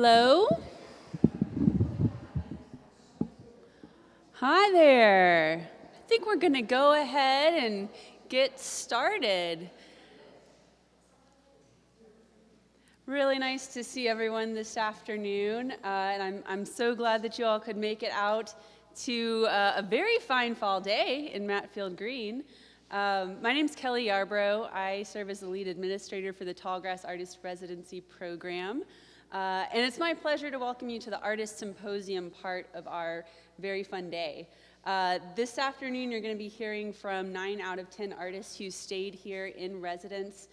Hello? Hi there. I think we're going to go ahead and get started. Really nice to see everyone this afternoon, and I'm so glad that you all could make it out to a very fine fall day in Matfield Green. My name's Kelly Yarbrough. I serve as the lead administrator for the Tallgrass Artist Residency Program. And it's my pleasure to welcome you to the Artist Symposium part of our very fun day. This afternoon, you're going to be hearing from 9 out of 10 artists who stayed here in residence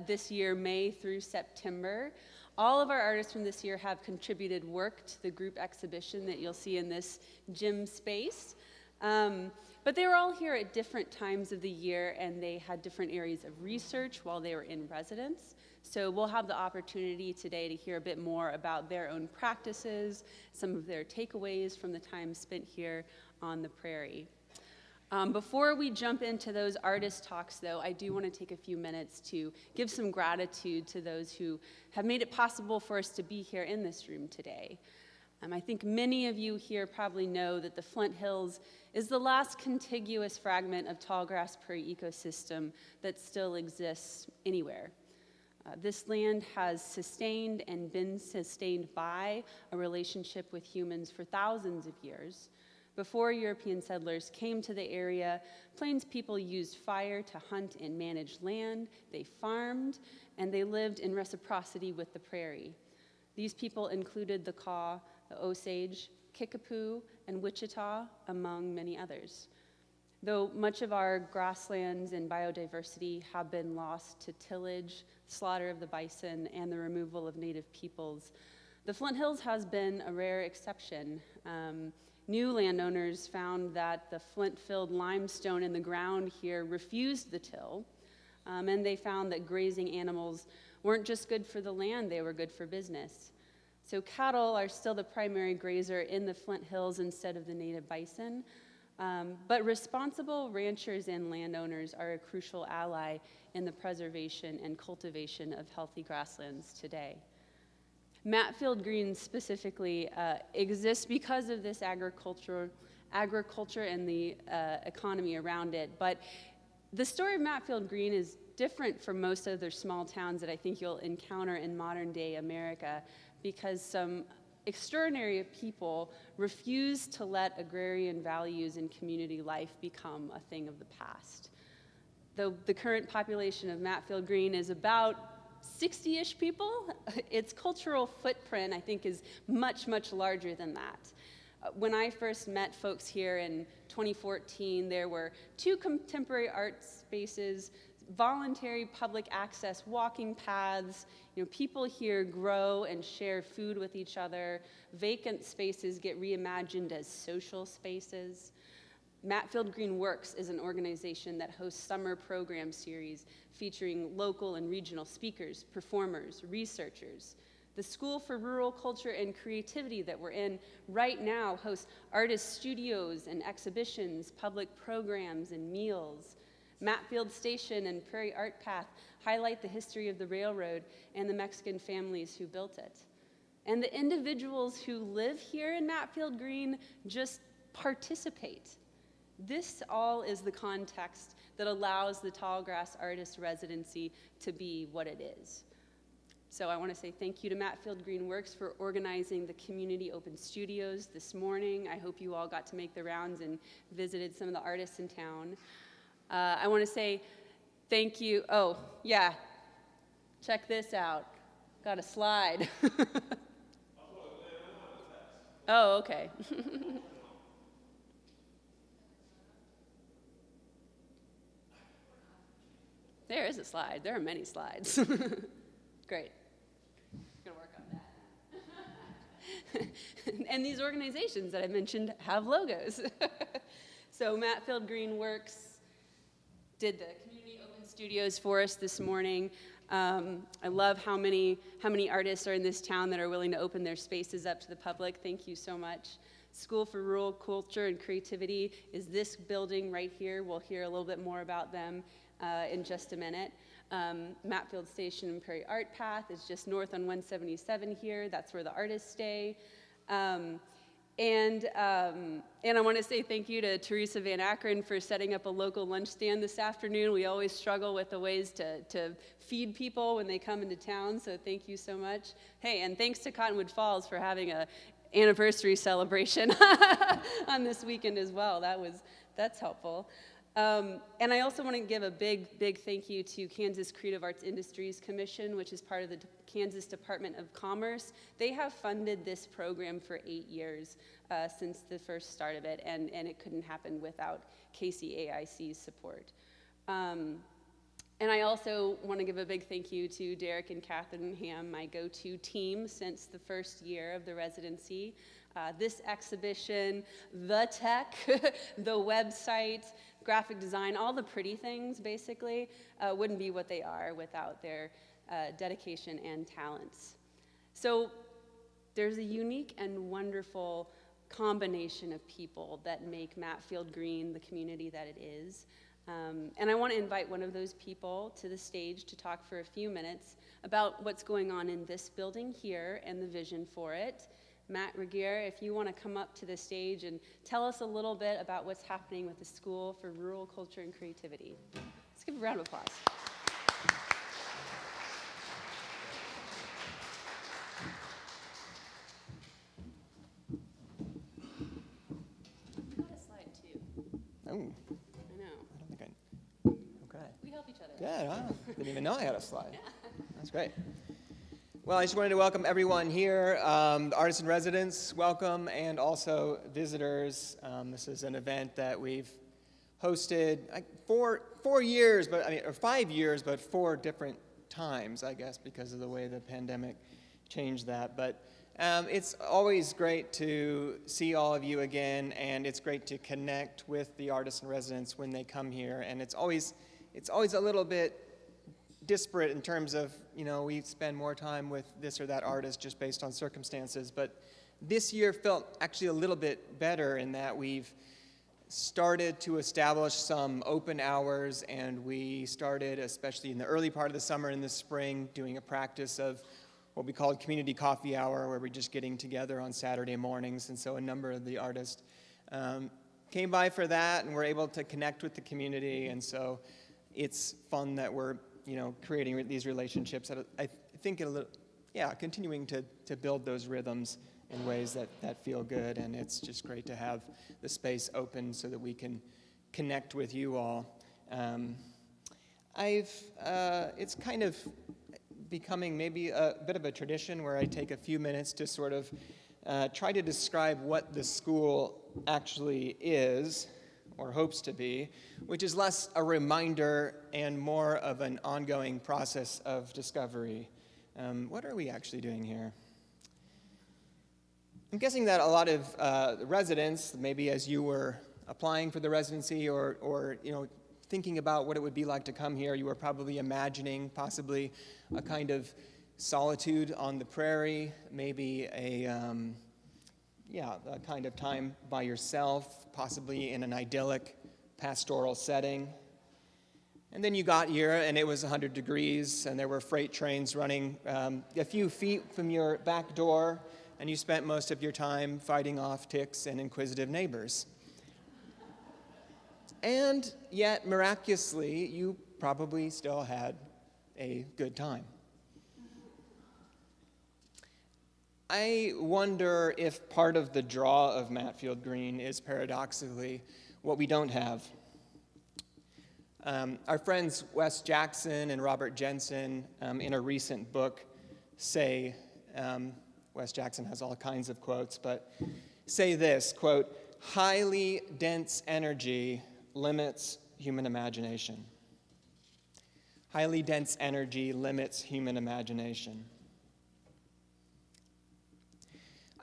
this year, May through September. All of our artists from this year have contributed work to the group exhibition that you'll see in this gym space. But they were all here at different times of the year, and they had different areas of research while they were in residence. So we'll have the opportunity today to hear a bit more about their own practices, some of their takeaways from the time spent here on the prairie. Before we jump into those artist talks, though, I do want to take a few minutes to give some gratitude to those who have made it possible for us to be here in this room today. I think many of you here probably know that the Flint Hills is the last contiguous fragment of tallgrass prairie ecosystem that still exists anywhere. This land has sustained and been sustained by a relationship with humans for thousands of years. Before European settlers came to the area, Plains people used fire to hunt and manage land, they farmed, and they lived in reciprocity with the prairie. These people included the Kaw, the Osage, Kickapoo, and Wichita, among many others. Though much of our grasslands and biodiversity have been lost to tillage, slaughter of the bison, and the removal of native peoples, the Flint Hills has been a rare exception. New landowners found that the flint-filled limestone in the ground here refused the till, and they found that grazing animals weren't just good for the land, they were good for business. So cattle are still the primary grazer in the Flint Hills instead of the native bison, but responsible ranchers and landowners are a crucial ally in the preservation and cultivation of healthy grasslands today. Matfield Green specifically exists because of this agriculture and the economy around it. But the story of Matfield Green is different from most other small towns that I think you'll encounter in modern day America, because some extraordinary people refuse to let agrarian values and community life become a thing of the past. Though the current population of Matfield Green is about 60-ish people, its cultural footprint, I think, is much, much larger than that. When I first met folks here in 2014, there were 2 contemporary art spaces, voluntary public access walking paths. People here grow and share food with each other. Vacant spaces get reimagined as social spaces. Matfield Green Works is an organization that hosts summer program series featuring local and regional speakers, performers, researchers. The School for Rural Culture and Creativity that we're in right now hosts artist studios and exhibitions, public programs, and meals. Matfield Station and Prairie Art Path highlight the history of the railroad and the Mexican families who built it. And the individuals who live here in Matfield Green just participate. This all is the context that allows the Tallgrass Artist Residency to be what it is. So I want to say thank you to Matfield Green Works for organizing the community open studios this morning. I hope you all got to make the rounds and visited some of the artists in town. I want to say thank you. Oh, yeah. Check this out. Got a slide. Oh, okay. There is a slide. There are many slides. Great. Going to work on that. And these organizations that I mentioned have logos. So Matfield Green Works did the community open studios for us this morning. I love how many artists are in this town that are willing to open their spaces up to the public. Thank you so much. School for Rural Culture and Creativity is this building right here. We'll hear a little bit more about them in just a minute. Matfield Station and Prairie Art Path is just north on 177 here. That's where the artists stay. And I want to say thank you to Teresa Van Akron for setting up a local lunch stand this afternoon. We always struggle with the ways to feed people when they come into town, so thank you so much. Hey, and thanks to Cottonwood Falls for having a anniversary celebration on this weekend as well. That's helpful. And I also want to give a big thank you to Kansas Creative Arts Industries Commission, which is part of the Kansas Department of Commerce. They have funded this program for 8 years since the first start of it, and it couldn't happen without KCAIC's support. And I also want to give a big thank you to Derek and Catherine Ham, my go-to team since the first year of the residency. This exhibition, the tech, the website, graphic design, all the pretty things, basically, wouldn't be what they are without their dedication and talents. So there's a unique and wonderful combination of people that make Matfield Green the community that it is. And I want to invite one of those people to the stage to talk for a few minutes about what's going on in this building here and the vision for it. Matt Regier, if you want to come up to the stage and tell us a little bit about what's happening with the School for Rural Culture and Creativity. Let's give a round of applause. You got a slide too. Oh. I know. I don't think I. Okay. We help each other. Yeah, wow. Didn't even know I had a slide. Yeah. That's great. Well, I just wanted to welcome everyone here, the artists in residence, welcome, and also visitors. This is an event that we've hosted for 4 years, or 5 years, but 4 different times, I guess, because of the way the pandemic changed that. But it's always great to see all of you again, and it's great to connect with the artists in residence when they come here. And it's always a little bit disparate in terms of, we spend more time with this or that artist just based on circumstances, but this year felt actually a little bit better in that we've started to establish some open hours, and we started, especially in the early part of the summer and the spring, doing a practice of what we called community coffee hour, where we're just getting together on Saturday mornings, and so a number of the artists came by for that, and we're able to connect with the community, and so it's fun that we're creating these relationships that I think continuing to build those rhythms in ways that feel good, and it's just great to have the space open so that we can connect with you all. It's kind of becoming maybe a bit of a tradition where I take a few minutes to sort of try to describe what the school actually is, or hopes to be, which is less a reminder and more of an ongoing process of discovery. What are we actually doing here? I'm guessing that a lot of residents, maybe as you were applying for the residency or thinking about what it would be like to come here, you were probably imagining possibly a kind of solitude on the prairie, maybe a kind of time by yourself, possibly in an idyllic pastoral setting. And then you got here and it was 100 degrees and there were freight trains running a few feet from your back door, and you spent most of your time fighting off ticks and inquisitive neighbors. And yet, miraculously, you probably still had a good time. I wonder if part of the draw of Matfield Green is paradoxically what we don't have. Our friends Wes Jackson and Robert Jensen, in a recent book, say, Wes Jackson has all kinds of quotes, but say this, quote, "Highly dense energy limits human imagination." Highly dense energy limits human imagination.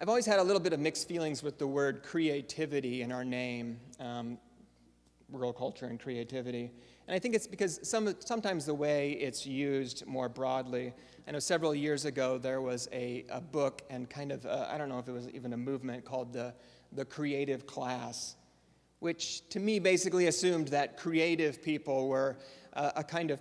I've always had a little bit of mixed feelings with the word creativity in our name, rural culture and creativity. And I think it's because sometimes the way it's used more broadly. I know several years ago there was a book and kind of, I don't know if it was even a movement called the creative class, which to me basically assumed that creative people were a kind of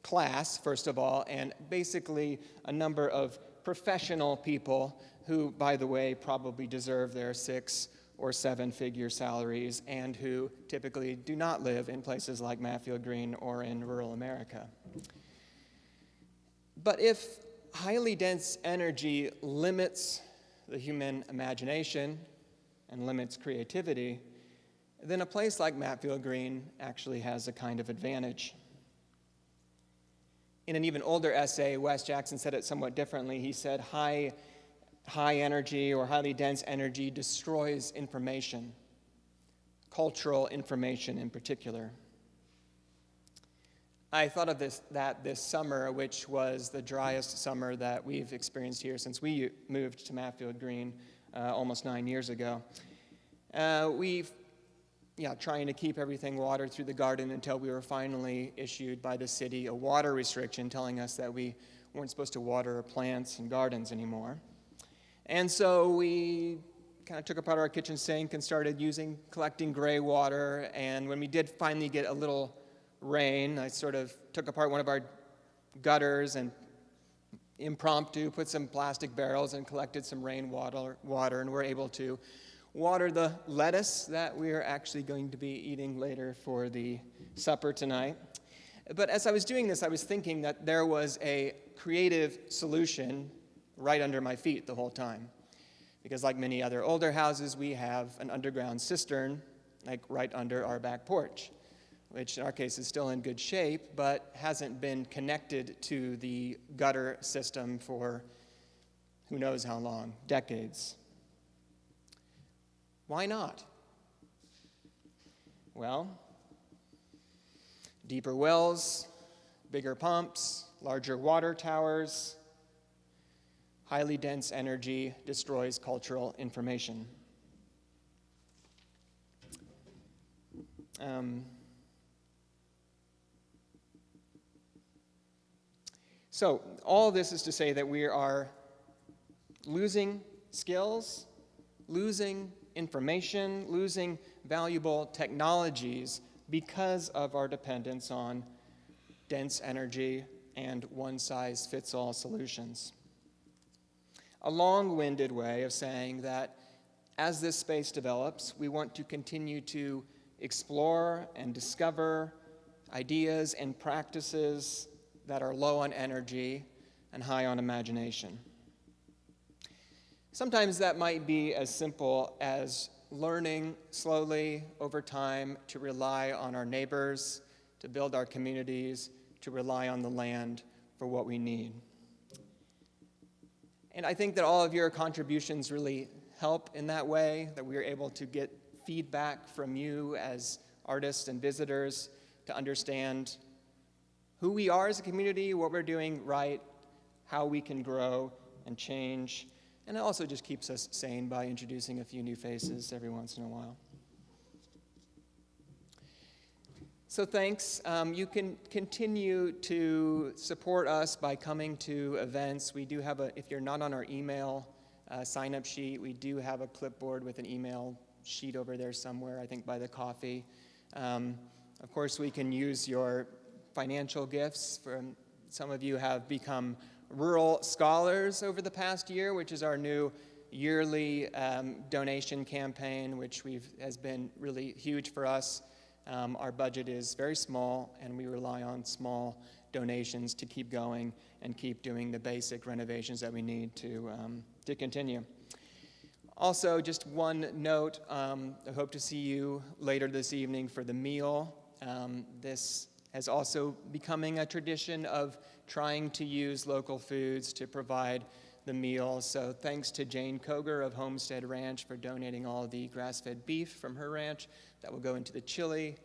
class, first of all, and basically a number of professional people who, by the way, probably deserve their 6 or 7-figure salaries and who typically do not live in places like Matfield Green or in rural America. But if highly dense energy limits the human imagination and limits creativity, then a place like Matfield Green actually has a kind of advantage. In an even older essay, Wes Jackson said it somewhat differently. He said, high energy or highly dense energy destroys information, cultural information in particular. I thought of this summer, which was the driest summer that we've experienced here since we moved to Matfield Green almost 9 years ago. Trying to keep everything watered through the garden until we were finally issued by the city a water restriction telling us that we weren't supposed to water plants and gardens anymore. And so we kind of took apart our kitchen sink and started collecting gray water. And when we did finally get a little rain, I sort of took apart one of our gutters and impromptu put some plastic barrels and collected some rainwater, and were able to water the lettuce that we are actually going to be eating later for the supper tonight. But as I was doing this, I was thinking that there was a creative solution right under my feet the whole time. Because like many other older houses, we have an underground cistern, like right under our back porch, which in our case is still in good shape, but hasn't been connected to the gutter system for who knows how long, decades. Why not? Well, deeper wells, bigger pumps, larger water towers, highly dense energy destroys cultural information. So all this is to say that we are losing skills, losing information, losing valuable technologies because of our dependence on dense energy and one-size-fits-all solutions. A long-winded way of saying that as this space develops, we want to continue to explore and discover ideas and practices that are low on energy and high on imagination. Sometimes that might be as simple as learning slowly over time to rely on our neighbors, to build our communities, to rely on the land for what we need. And I think that all of your contributions really help in that way, that we are able to get feedback from you as artists and visitors to understand who we are as a community, what we're doing right, how we can grow and change. And it also just keeps us sane by introducing a few new faces every once in a while. So thanks. You can continue to support us by coming to events. We do have if you're not on our email sign-up sheet, we do have a clipboard with an email sheet over there somewhere, I think by the coffee. Of course, we can use your financial gifts. Some of you have become Rural Scholars over the past year, which is our new yearly donation campaign, which has been really huge for us. Our budget is very small, and we rely on small donations to keep going and keep doing the basic renovations that we need to continue. Also, just one note, I hope to see you later this evening for the meal. This has also becoming a tradition of trying to use local foods to provide the meal. So thanks to Jane Koger of Homestead Ranch for donating all the grass-fed beef from her ranch. That will go into the chili.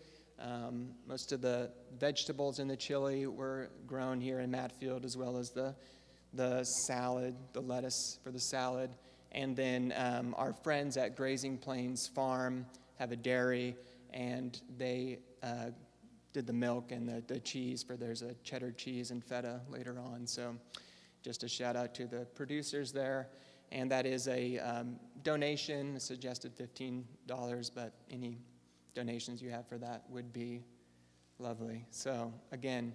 Most of the vegetables in the chili were grown here in Matfield, as well as the salad, the lettuce for the salad. And then our friends at Grazing Plains Farm have a dairy, and they did the milk and the cheese there's a cheddar cheese and feta later on. So just a shout out to the producers there. And that is a donation, suggested $15, but any donations you have for that would be lovely. So again,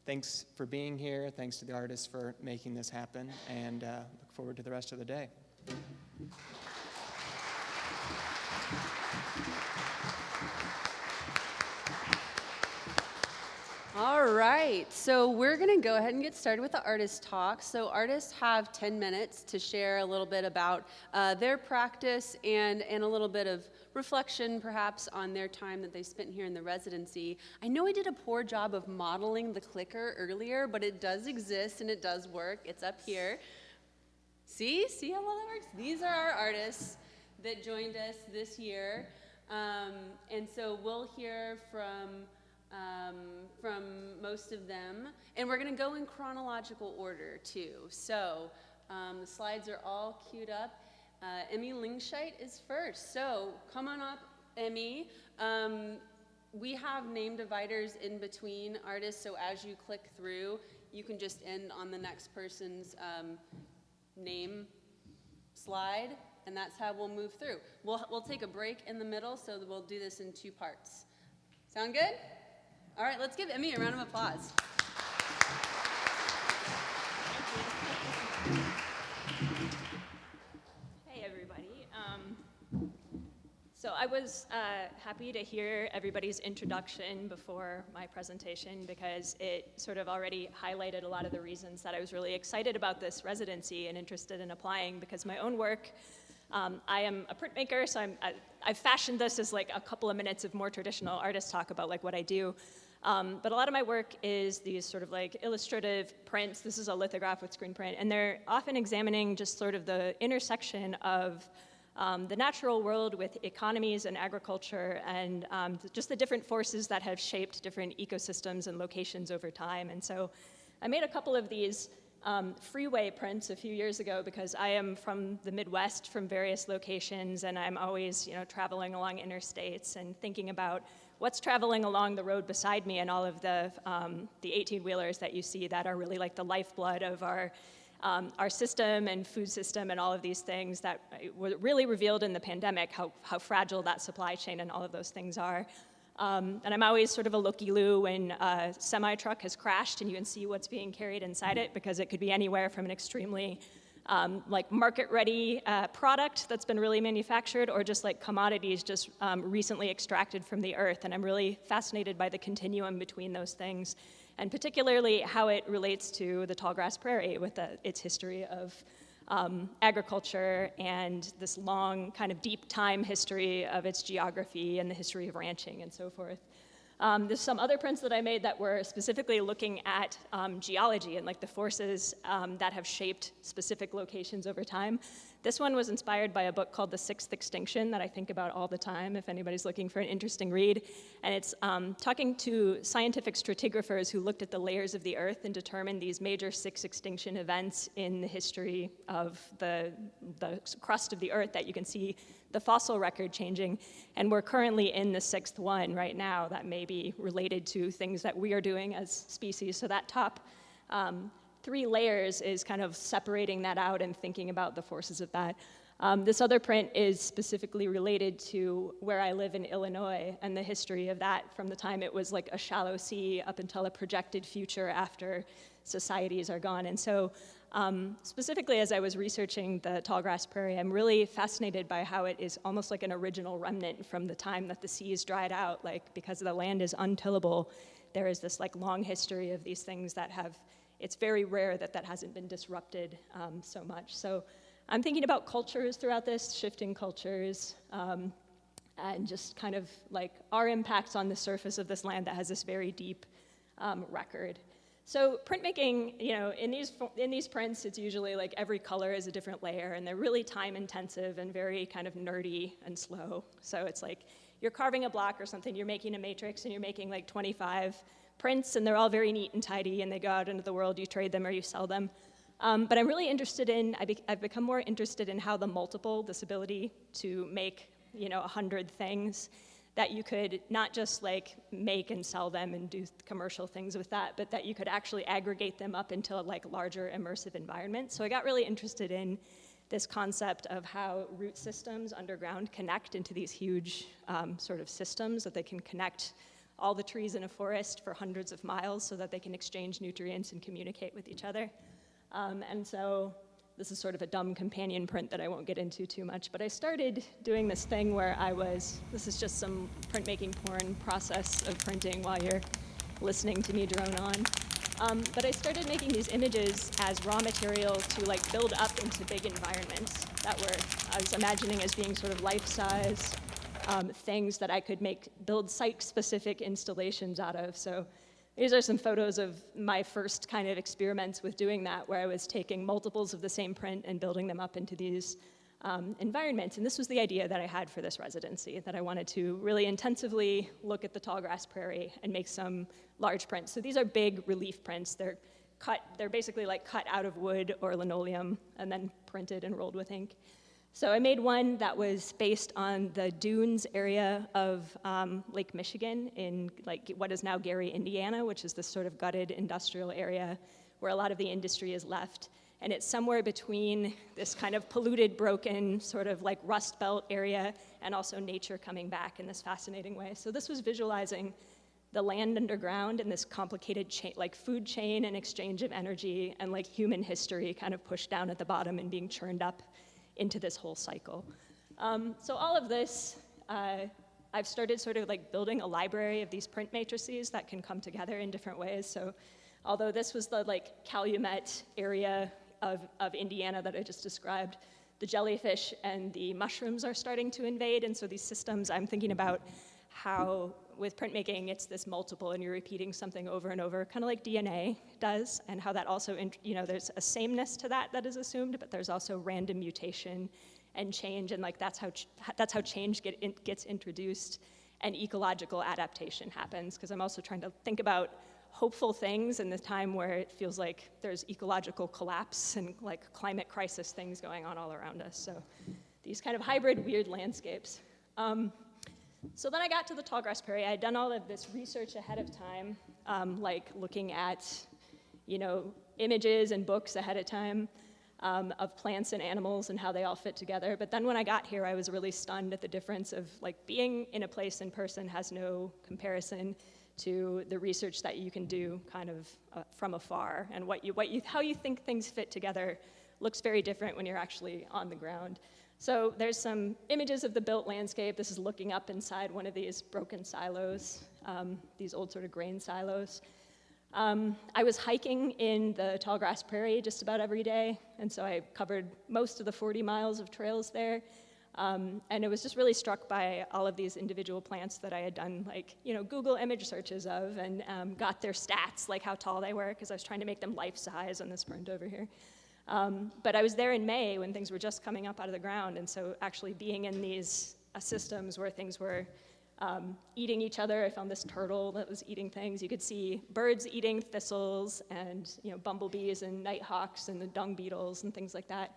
thanks for being here. Thanks to the artists for making this happen, and look forward to the rest of the day. All right, so we're gonna go ahead and get started with the artist talk. So artists have 10 minutes to share a little bit about their practice and a little bit of reflection perhaps on their time that they spent here in the residency. I know I did a poor job of modeling the clicker earlier, but it does exist and it does work. It's up here. See how well that works? These are our artists that joined us this year. And so we'll hear from most of them. And we're going to go in chronological order, too. So the slides are all queued up. Emmy Lingscheit is first. So come on up, Emmy. We have name dividers in between artists, so as you click through, you can just end on the next person's name slide, and that's how we'll move through. We'll take a break in the middle, so we'll do this in 2 parts. Sound good? All right, let's give Emmy a round of applause. Hey, everybody. So I was happy to hear everybody's introduction before my presentation because it sort of already highlighted a lot of the reasons that I was really excited about this residency and interested in applying, because my own work, I am a printmaker, so I've fashioned this as like a couple of minutes of more traditional artist talk about like what I do. But a lot of my work is these sort of like illustrative prints. This is a lithograph with screen print, and they're often examining just sort of the intersection of the natural world with economies and agriculture, and just the different forces that have shaped different ecosystems and locations over time. And so I made a couple of these freeway prints a few years ago because I am from the Midwest, from various locations, and I'm always, traveling along interstates and thinking about what's traveling along the road beside me, and all of the 18-wheelers that you see that are really like the lifeblood of our system and food system and all of these things that were really revealed in the pandemic, how fragile that supply chain and all of those things are. And I'm always sort of a looky-loo when a semi-truck has crashed and you can see what's being carried inside it, because it could be anywhere from an extremely like market-ready product that's been really manufactured, or just like commodities just recently extracted from the earth. And I'm really fascinated by the continuum between those things, and particularly how it relates to the tallgrass prairie with its history of agriculture and this long kind of deep time history of its geography and the history of ranching and so forth. There's some other prints that I made that were specifically looking at geology and like the forces that have shaped specific locations over time. This one was inspired by a book called The Sixth Extinction that I think about all the time if anybody's looking for an interesting read. And it's talking to scientific stratigraphers who looked at the layers of the earth and determined these major 6 extinction events in the history of the crust of the earth that you can see the fossil record changing. And we're currently in the 6th one right now that may be related to things that we are doing as species. So that top 3 layers is kind of separating that out and thinking about the forces of that. This other print is specifically related to where I live in Illinois and the history of that from the time it was like a shallow sea up until a projected future after societies are gone. And so specifically as I was researching the tallgrass prairie, I'm really fascinated by how it is almost like an original remnant from the time that the seas dried out. Like, because the land is untillable, there is this like long history of these things that have, it's very rare that hasn't been disrupted so much. So I'm thinking about cultures throughout this, shifting cultures, and just kind of like our impacts on the surface of this land that has this very deep record. So printmaking, in these prints, it's usually like every color is a different layer, and they're really time intensive and very kind of nerdy and slow. So it's like you're carving a block or something, you're making a matrix, and you're making like 25 prints, and they're all very neat and tidy, and they go out into the world, you trade them or you sell them. But I'm really interested in, I've become more interested in how this ability to make, 100 things, that you could not just like make and sell them and do commercial things with that, but that you could actually aggregate them up into like larger immersive environments. So I got really interested in this concept of how root systems underground connect into these huge sort of systems, that they can connect all the trees in a forest for hundreds of miles so that they can exchange nutrients and communicate with each other. And so this is sort of a dumb companion print that I won't get into too much, but I started doing this thing where this is just some printmaking porn process of printing while you're listening to me drone on. But I started making these images as raw material to like build up into big environments that I was imagining as being sort of life-size things that I could build site-specific installations out of. So these are some photos of my first kind of experiments with doing that, where I was taking multiples of the same print and building them up into these environments. And this was the idea that I had for this residency, that I wanted to really intensively look at the tallgrass prairie and make some large prints. So these are big relief prints. They're basically like cut out of wood or linoleum and then printed and rolled with ink. So I made one that was based on the dunes area of Lake Michigan in like what is now Gary, Indiana, which is this sort of gutted industrial area where a lot of the industry is left. And it's somewhere between this kind of polluted, broken, sort of like Rust Belt area and also nature coming back in this fascinating way. So this was visualizing the land underground and this complicated like food chain and exchange of energy and like human history kind of pushed down at the bottom and being churned up into this whole cycle. So all of this, I've started sort of like building a library of these print matrices that can come together in different ways. So although this was the like Calumet area of Indiana that I just described, the jellyfish and the mushrooms are starting to invade. And so these systems, I'm thinking about how with printmaking, it's this multiple and you're repeating something over and over, kind of like DNA does, and how that also, there's a sameness to that is assumed, but there's also random mutation and change, and like that's how change gets introduced and ecological adaptation happens, because I'm also trying to think about hopeful things in the time where it feels like there's ecological collapse and like climate crisis things going on all around us. So these kind of hybrid weird landscapes. So then I got to the tallgrass prairie. I had done all of this research ahead of time, like looking at, images and books ahead of time of plants and animals and how they all fit together. But then when I got here, I was really stunned at the difference of like being in a place in person has no comparison to the research that you can do kind of from afar, and how you think things fit together looks very different when you're actually on the ground. So there's some images of the built landscape. This is looking up inside one of these broken silos, these old sort of grain silos. I was hiking in the tallgrass prairie just about every day, and so I covered most of the 40 miles of trails there. And I was just really struck by all of these individual plants that I had done, like, Google image searches of, and got their stats, like how tall they were, because I was trying to make them life-size on this print over here. But I was there in May when things were just coming up out of the ground, and so actually being in these systems where things were eating each other. I found this turtle that was eating things. You could see birds eating thistles, and bumblebees and nighthawks and the dung beetles and things like that.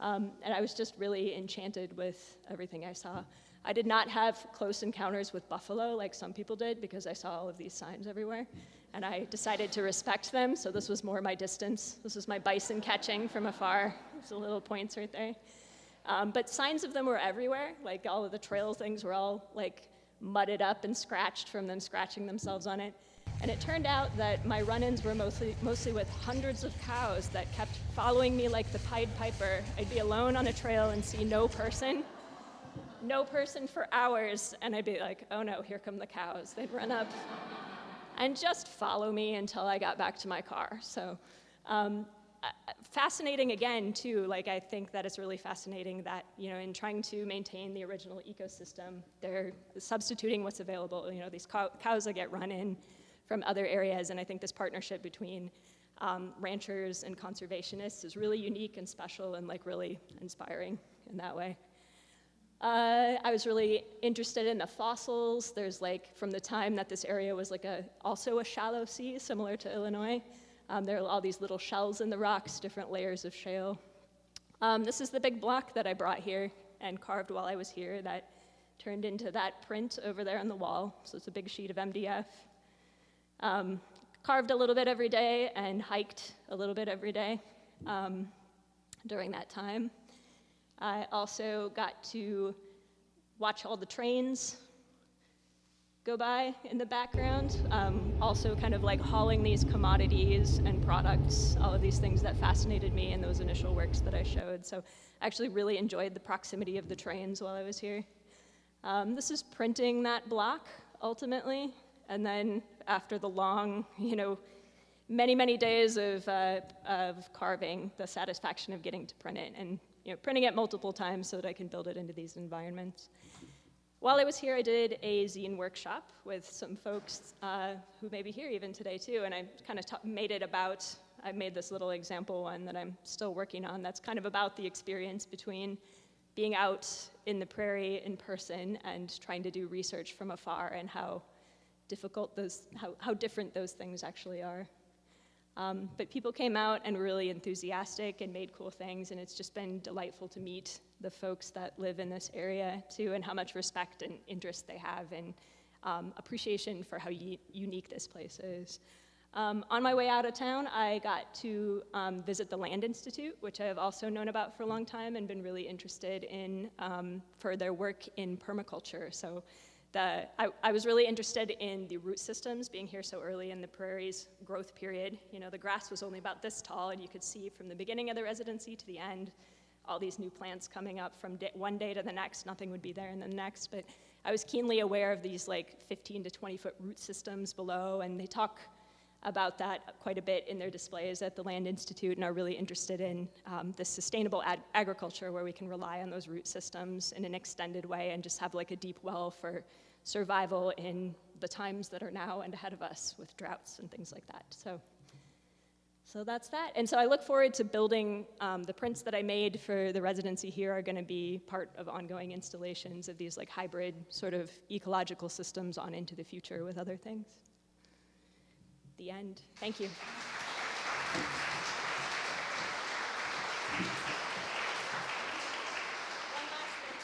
And I was just really enchanted with everything I saw. I did not have close encounters with buffalo like some people did, because I saw all of these signs everywhere. And I decided to respect them, so this was more my distance. This was my bison catching from afar. There's the little points right there. But signs of them were everywhere. Like all of the trail things were all like mudded up and scratched from them scratching themselves on it. And it turned out that my run-ins were mostly with hundreds of cows that kept following me like the Pied Piper. I'd be alone on a trail and see no person for hours, and I'd be like, oh no, here come the cows. They'd run up and just follow me until I got back to my car. So fascinating again, too. Like, I think that it's really fascinating that, in trying to maintain the original ecosystem, they're substituting what's available. These cows that get run in from other areas, and I think this partnership between ranchers and conservationists is really unique and special and like really inspiring in that way. I was really interested in the fossils. There's like, from the time that this area was like also a shallow sea, similar to Illinois, there are all these little shells in the rocks, different layers of shale. This is the big block that I brought here and carved while I was here that turned into that print over there on the wall. So it's a big sheet of MDF. Carved a little bit every day and hiked a little bit every day during that time. I also got to watch all the trains go by in the background. Also kind of like hauling these commodities and products, all of these things that fascinated me in those initial works that I showed. So I actually really enjoyed the proximity of the trains while I was here. This is printing that block, ultimately. And then after the long, many, many days of carving, the satisfaction of getting to print it and printing it multiple times so that I can build it into these environments. While I was here, I did a zine workshop with some folks who may be here even today too, and I kind of I made this little example one that I'm still working on that's kind of about the experience between being out in the prairie in person and trying to do research from afar and how different those things actually are. But people came out and were really enthusiastic and made cool things, and it's just been delightful to meet the folks that live in this area too, and how much respect and interest they have and appreciation for how unique this place is. On my way out of town, I got to visit the Land Institute, which I have also known about for a long time and been really interested in for their work in permaculture. So I was really interested in the root systems being here so early in the prairie's growth period. The grass was only about this tall, and you could see from the beginning of the residency to the end, all these new plants coming up from one day to the next. Nothing would be there in the next, but I was keenly aware of these 15 to 20 foot root systems below, and they talk about that quite a bit in their displays at the Land Institute and are really interested in this sustainable agriculture where we can rely on those root systems in an extended way and just have a deep well for survival in the times that are now and ahead of us with droughts and things like that. So that's that. And so I look forward to building the prints that I made for the residency here are going to be part of ongoing installations of these hybrid sort of ecological systems on into the future with other things. The end. Thank you. One last thing.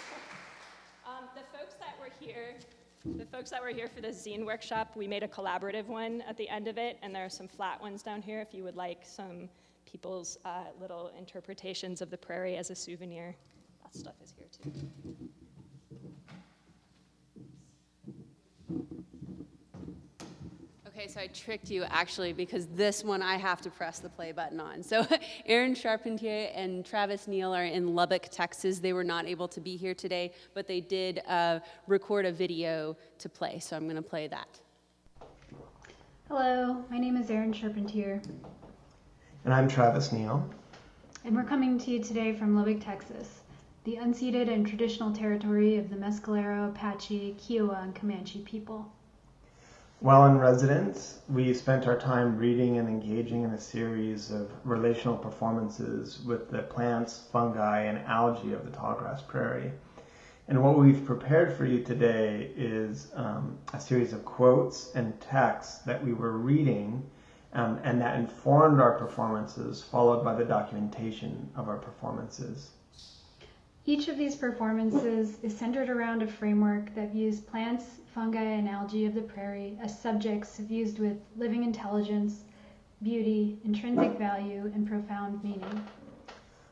The folks that were here for the zine workshop, we made a collaborative one at the end of it, and there are some flat ones down here if you would like some people's little interpretations of the prairie as a souvenir. That stuff is here too. Okay, so I tricked you actually because this one I have to press the play button on. So Erin, Charpentier, and Travis Neel are in Lubbock, Texas. They were not able to be here today, but they did record a video to play, so I'm going to play that. Hello, my name is Erin Charpentier. And I'm Travis Neel. And we're coming to you today from Lubbock, Texas, the unceded and traditional territory of the Mescalero, Apache, Kiowa, and Comanche people. While in residence, we spent our time reading and engaging in a series of relational performances with the plants, fungi, and algae of the tallgrass prairie. And what we've prepared for you today is a series of quotes and texts that we were reading and that informed our performances, followed by the documentation of our performances. Each of these performances is centered around a framework that views plants, fungi, and algae of the prairie as subjects fused with living intelligence, beauty, intrinsic value, and profound meaning.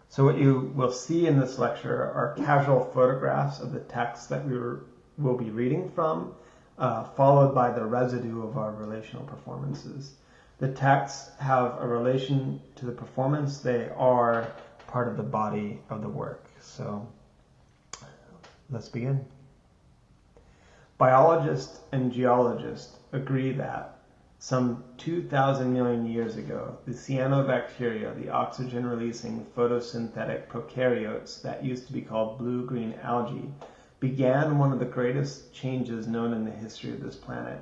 So what you will see in this lecture are casual photographs of the text that will be reading from, followed by the residue of our relational performances. The texts have a relation to the performance. They are part of the body of the work. So let's begin. Biologists and geologists agree that some 2,000 million years ago, the cyanobacteria, the oxygen-releasing photosynthetic prokaryotes that used to be called blue-green algae, began one of the greatest changes known in the history of this planet.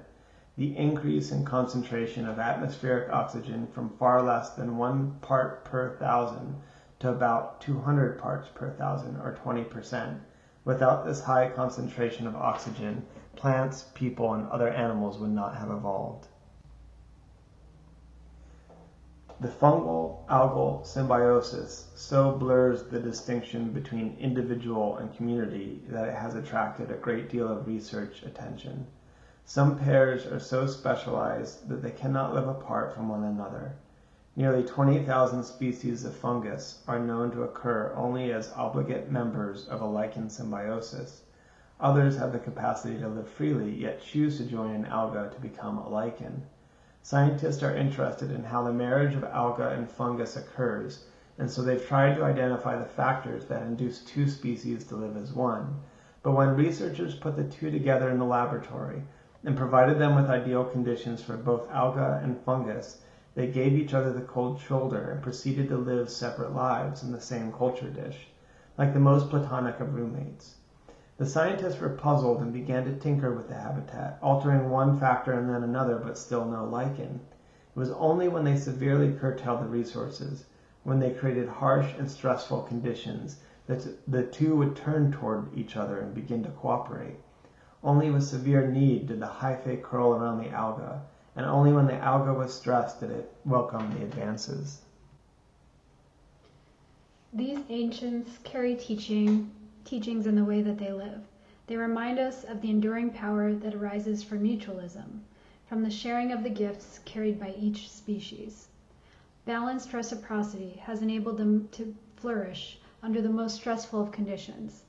The increase in concentration of atmospheric oxygen from far less than 1 part per thousand to about 200 parts per thousand, or 20%. Without this high concentration of oxygen, plants, people, and other animals would not have evolved. The fungal-algal symbiosis so blurs the distinction between individual and community that it has attracted a great deal of research attention. Some pairs are so specialized that they cannot live apart from one another. Nearly 20,000 species of fungus are known to occur only as obligate members of a lichen symbiosis. Others have the capacity to live freely, yet choose to join an alga to become a lichen. Scientists are interested in how the marriage of alga and fungus occurs, and so they've tried to identify the factors that induce two species to live as one. But when researchers put the two together in the laboratory and provided them with ideal conditions for both alga and fungus, they gave each other the cold shoulder and proceeded to live separate lives in the same culture dish, like the most platonic of roommates. The scientists were puzzled and began to tinker with the habitat, altering one factor and then another, but still no lichen. It was only when they severely curtailed the resources, when they created harsh and stressful conditions, that the two would turn toward each other and begin to cooperate. Only with severe need did the hyphae curl around the alga, and only when the alga was stressed did it welcome the advances. These ancients carry teachings in the way that they live. They remind us of the enduring power that arises from mutualism, from the sharing of the gifts carried by each species. Balanced reciprocity has enabled them to flourish under the most stressful of conditions.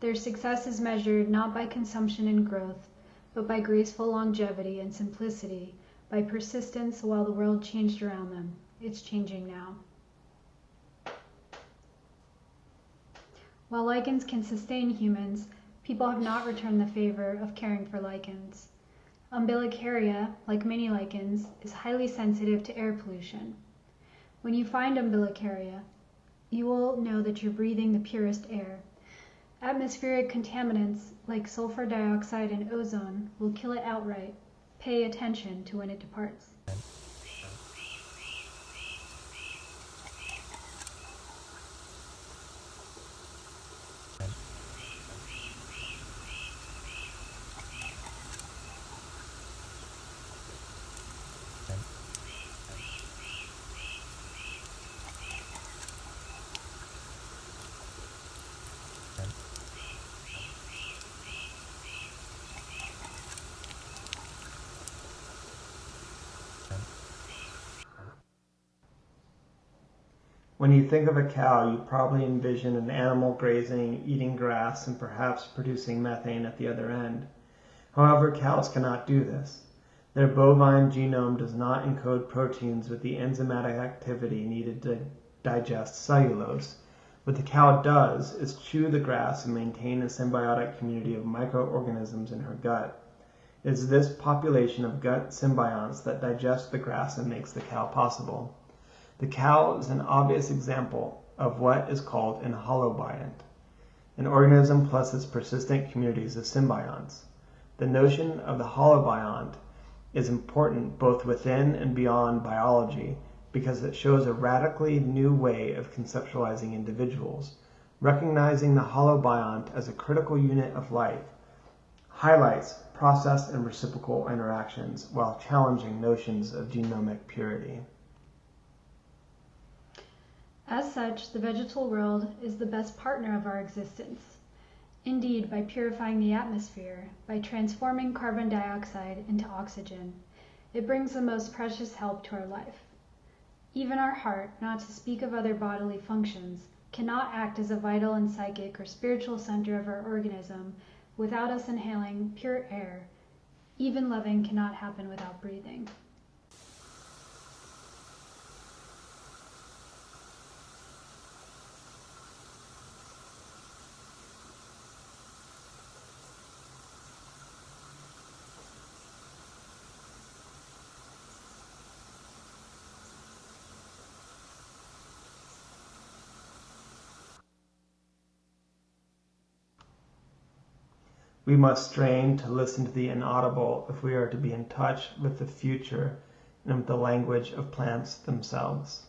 Their success is measured not by consumption and growth, but by graceful longevity and simplicity, by persistence while the world changed around them. It's changing now. While lichens can sustain humans, people have not returned the favor of caring for lichens. Umbilicaria, like many lichens, is highly sensitive to air pollution. When you find Umbilicaria, you will know that you're breathing the purest air. Atmospheric contaminants like sulfur dioxide and ozone will kill it outright. Pay attention to when it departs. When you think of a cow, you probably envision an animal grazing, eating grass, and perhaps producing methane at the other end. However, cows cannot do this. Their bovine genome does not encode proteins with the enzymatic activity needed to digest cellulose. What the cow does is chew the grass and maintain a symbiotic community of microorganisms in her gut. It is this population of gut symbionts that digest the grass and makes the cow possible. The cow is an obvious example of what is called an holobiont, an organism plus its persistent communities of symbionts. The notion of the holobiont is important both within and beyond biology because it shows a radically new way of conceptualizing individuals. Recognizing the holobiont as a critical unit of life highlights process and reciprocal interactions while challenging notions of genomic purity. As such, the vegetal world is the best partner of our existence. Indeed, by purifying the atmosphere, by transforming carbon dioxide into oxygen, it brings the most precious help to our life. Even our heart, not to speak of other bodily functions, cannot act as a vital and psychic or spiritual center of our organism without us inhaling pure air. Even loving cannot happen without breathing. We must strain to listen to the inaudible if we are to be in touch with the future and with the language of plants themselves.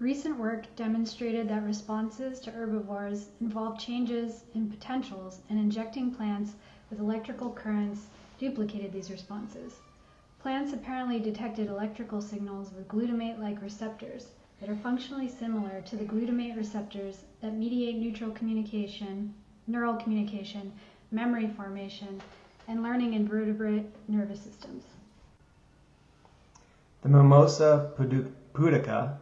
Recent work demonstrated that responses to herbivores involve changes in potentials, and injecting plants with electrical currents duplicated these responses. Plants apparently detected electrical signals with glutamate-like receptors that are functionally similar to the glutamate receptors that mediate neural communication, memory formation, and learning in vertebrate nervous systems. The Mimosa pudica,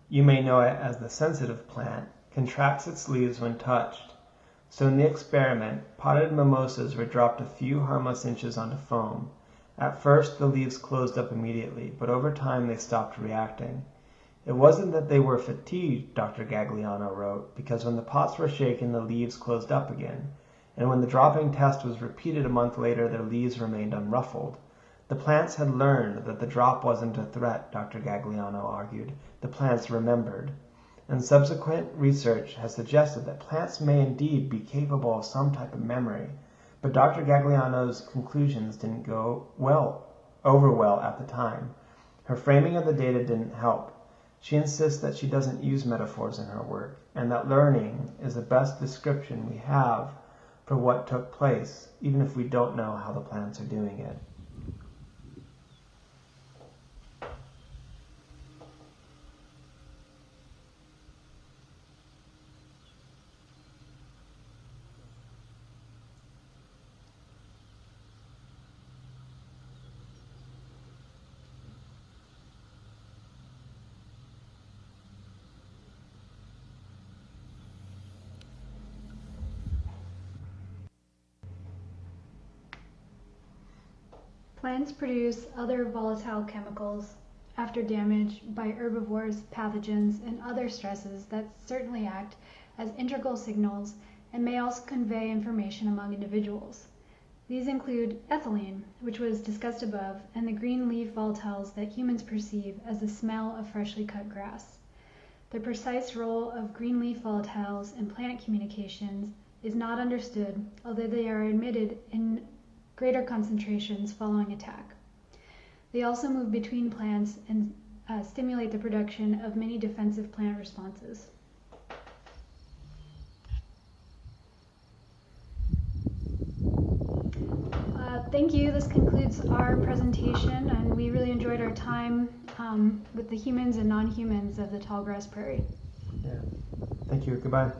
you may know it as the sensitive plant, contracts its leaves when touched. So in the experiment, potted mimosas were dropped a few harmless inches onto foam. At first, the leaves closed up immediately, but over time they stopped reacting. It wasn't that they were fatigued, Dr. Gagliano wrote, because when the pots were shaken, the leaves closed up again, and when the dropping test was repeated a month later, their leaves remained unruffled. The plants had learned that the drop wasn't a threat, Dr. Gagliano argued. The plants remembered. And subsequent research has suggested that plants may indeed be capable of some type of memory, but Dr. Gagliano's conclusions didn't go over well at the time. Her framing of the data didn't help. She insists that she doesn't use metaphors in her work, and that learning is the best description we have for what took place, even if we don't know how the plants are doing it. Plants produce other volatile chemicals after damage by herbivores, pathogens, and other stresses that certainly act as integral signals and may also convey information among individuals. These include ethylene, which was discussed above, and the green leaf volatiles that humans perceive as the smell of freshly cut grass. The precise role of green leaf volatiles in plant communications is not understood, although they are emitted in greater concentrations following attack. They also move between plants and stimulate the production of many defensive plant responses. Thank you. This concludes our presentation, and we really enjoyed our time with the humans and non-humans of the tallgrass prairie. Yeah. Thank you. Goodbye.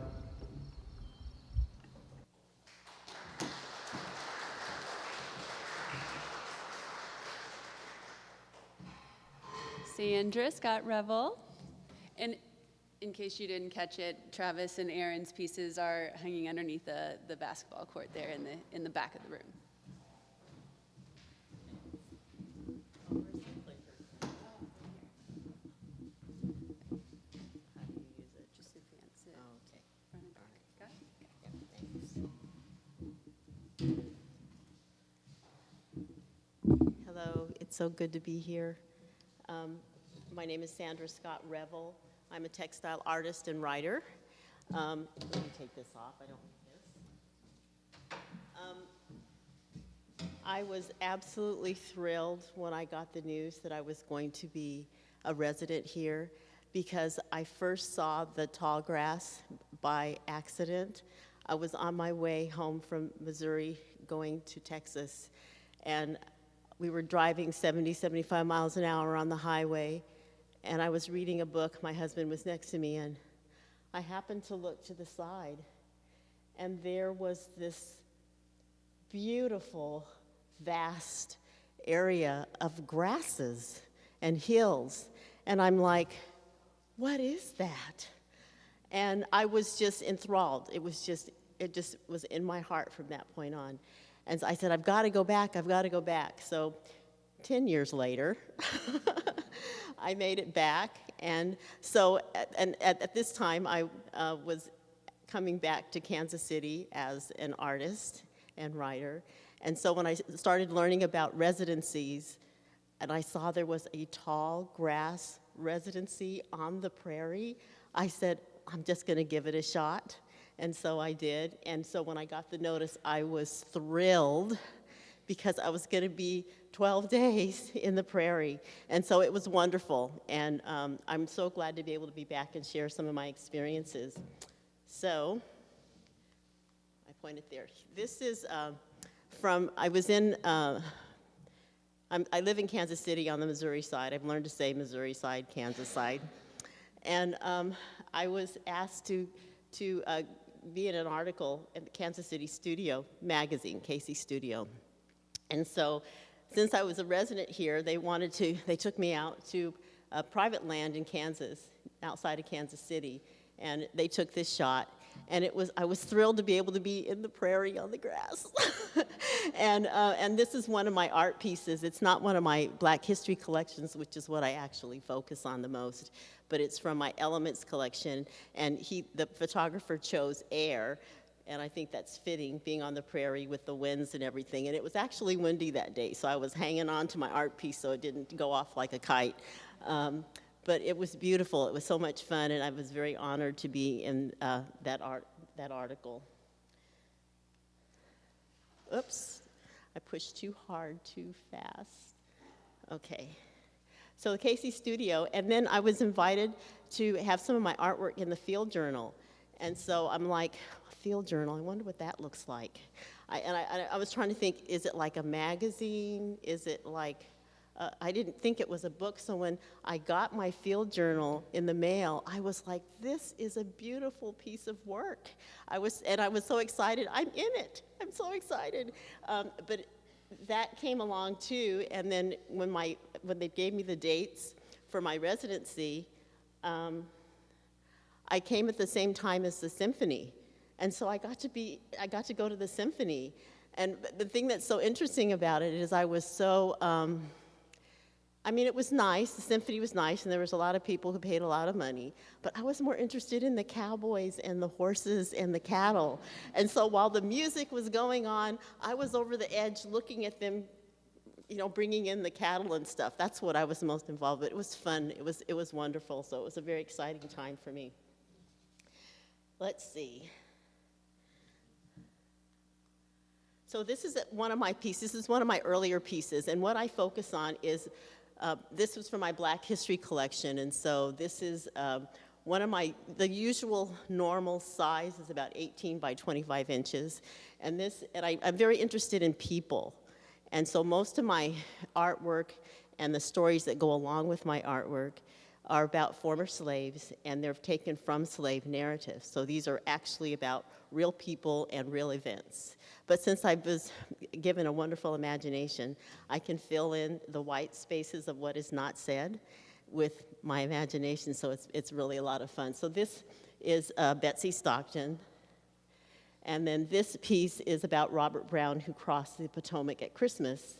Sandra, Scott, Revelle. And in case you didn't catch it, Travis and Erin's pieces are hanging underneath the basketball court there in the back of the room. Hello, it's so good to be here. My name is Sandra Scott Revelle. I'm a textile artist and writer. Let me take this off. I don't like this. I was absolutely thrilled when I got the news that I was going to be a resident here, because I first saw the tall grass by accident. I was on my way home from Missouri going to Texas, and we were driving 70, 75 miles an hour on the highway, and I was reading a book. My husband was next to me, and I happened to look to the side, and there was this beautiful, vast area of grasses and hills, and I'm like, what is that? And I was just enthralled. It just was in my heart from that point on. And I said, I've got to go back. So 10 years later, I made it back. And so at this time, I was coming back to Kansas City as an artist and writer. And so when I started learning about residencies, and I saw there was a tall grass residency on the prairie, I said, I'm just going to give it a shot. And so I did. And so when I got the notice, I was thrilled because I was going to be 12 days in the prairie. And so it was wonderful. And I'm so glad to be able to be back and share some of my experiences. So, I pointed there. This is I live in Kansas City on the Missouri side. I've learned to say Missouri side, Kansas side. And I was asked to be in an article in the Kansas City Studio magazine, Casey Studio. And so, since I was a resident here, they took me out to private land in Kansas, outside of Kansas City, and they took this shot. And I was thrilled to be able to be in the prairie on the grass. And this is one of my art pieces. It's not one of my Black history collections, which is what I actually focus on the most, but it's from my Elements collection. And the photographer chose air, and I think that's fitting, being on the prairie with the winds and everything. And it was actually windy that day, so I was hanging on to my art piece so it didn't go off like a kite. But it was beautiful. It was so much fun, and I was very honored to be in that article. Oops, I pushed too hard, too fast. Okay, so the Casey Studio, and then I was invited to have some of my artwork in the Field Journal. And so I'm like, Field Journal, I wonder what that looks like. I was trying to think, is it like a magazine? Is it like... I didn't think it was a book, so when I got my Field Journal in the mail, I was like, this is a beautiful piece of work. I was so excited. I'm in it. I'm so excited. But that came along too, and then when they gave me the dates for my residency, I came at the same time as the symphony. And so I got to go to the symphony. And the thing that's so interesting about it is I was so... it was nice, the symphony was nice, and there was a lot of people who paid a lot of money, but I was more interested in the cowboys and the horses and the cattle. And so while the music was going on, I was over the edge looking at them, bringing in the cattle and stuff. That's what I was most involved with. It was fun, it was wonderful, so it was a very exciting time for me. Let's see. So this is one of my pieces. This is one of my earlier pieces, and what I focus on is this was from my Black history collection, and so this is the usual normal size is about 18 by 25 inches, and I'm very interested in people, and so most of my artwork and the stories that go along with my artwork are about former slaves, and they're taken from slave narratives. So these are actually about real people and real events. But since I was given a wonderful imagination, I can fill in the white spaces of what is not said with my imagination, so it's really a lot of fun. So this is Betsy Stockton, and then this piece is about Robert Brown, who crossed the Potomac at Christmas,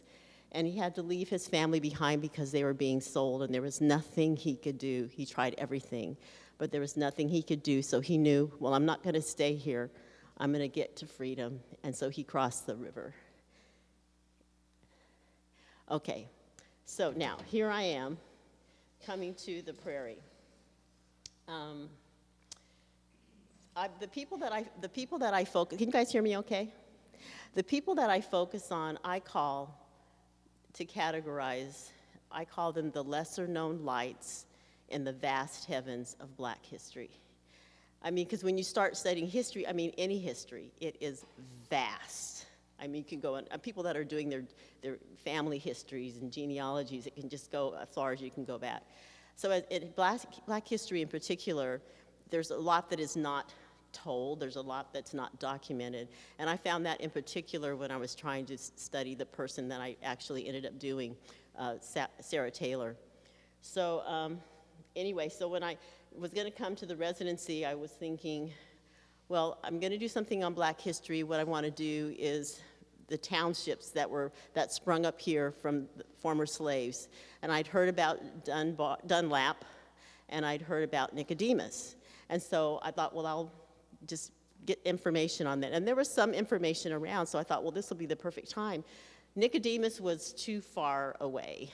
and he had to leave his family behind because they were being sold, and there was nothing he could do. He tried everything, but there was nothing he could do, so he knew, well, I'm not going to stay here. I'm going to get to freedom, and so he crossed the river. Okay, so now here I am coming to the prairie. The people that I focus. Can you guys hear me? Okay. The people that I focus on, I call them the lesser-known lights in the vast heavens of Black history. Because when you start studying history, any history, it is vast. You can go on, people that are doing their family histories and genealogies, it can just go as far as you can go back. So in Black history in particular, there's a lot that is not told, there's a lot that's not documented, and I found that in particular when I was trying to study the person that I actually ended up doing, Sarah Taylor. So anyway, so when I was going to come to the residency, I was thinking, well, I'm going to do something on Black history. What I want to do is the townships that sprung up here from the former slaves. And I'd heard about Dunlap, and I'd heard about Nicodemus. And so I thought, well, I'll just get information on that. And there was some information around, so I thought, well, this will be the perfect time. Nicodemus was too far away,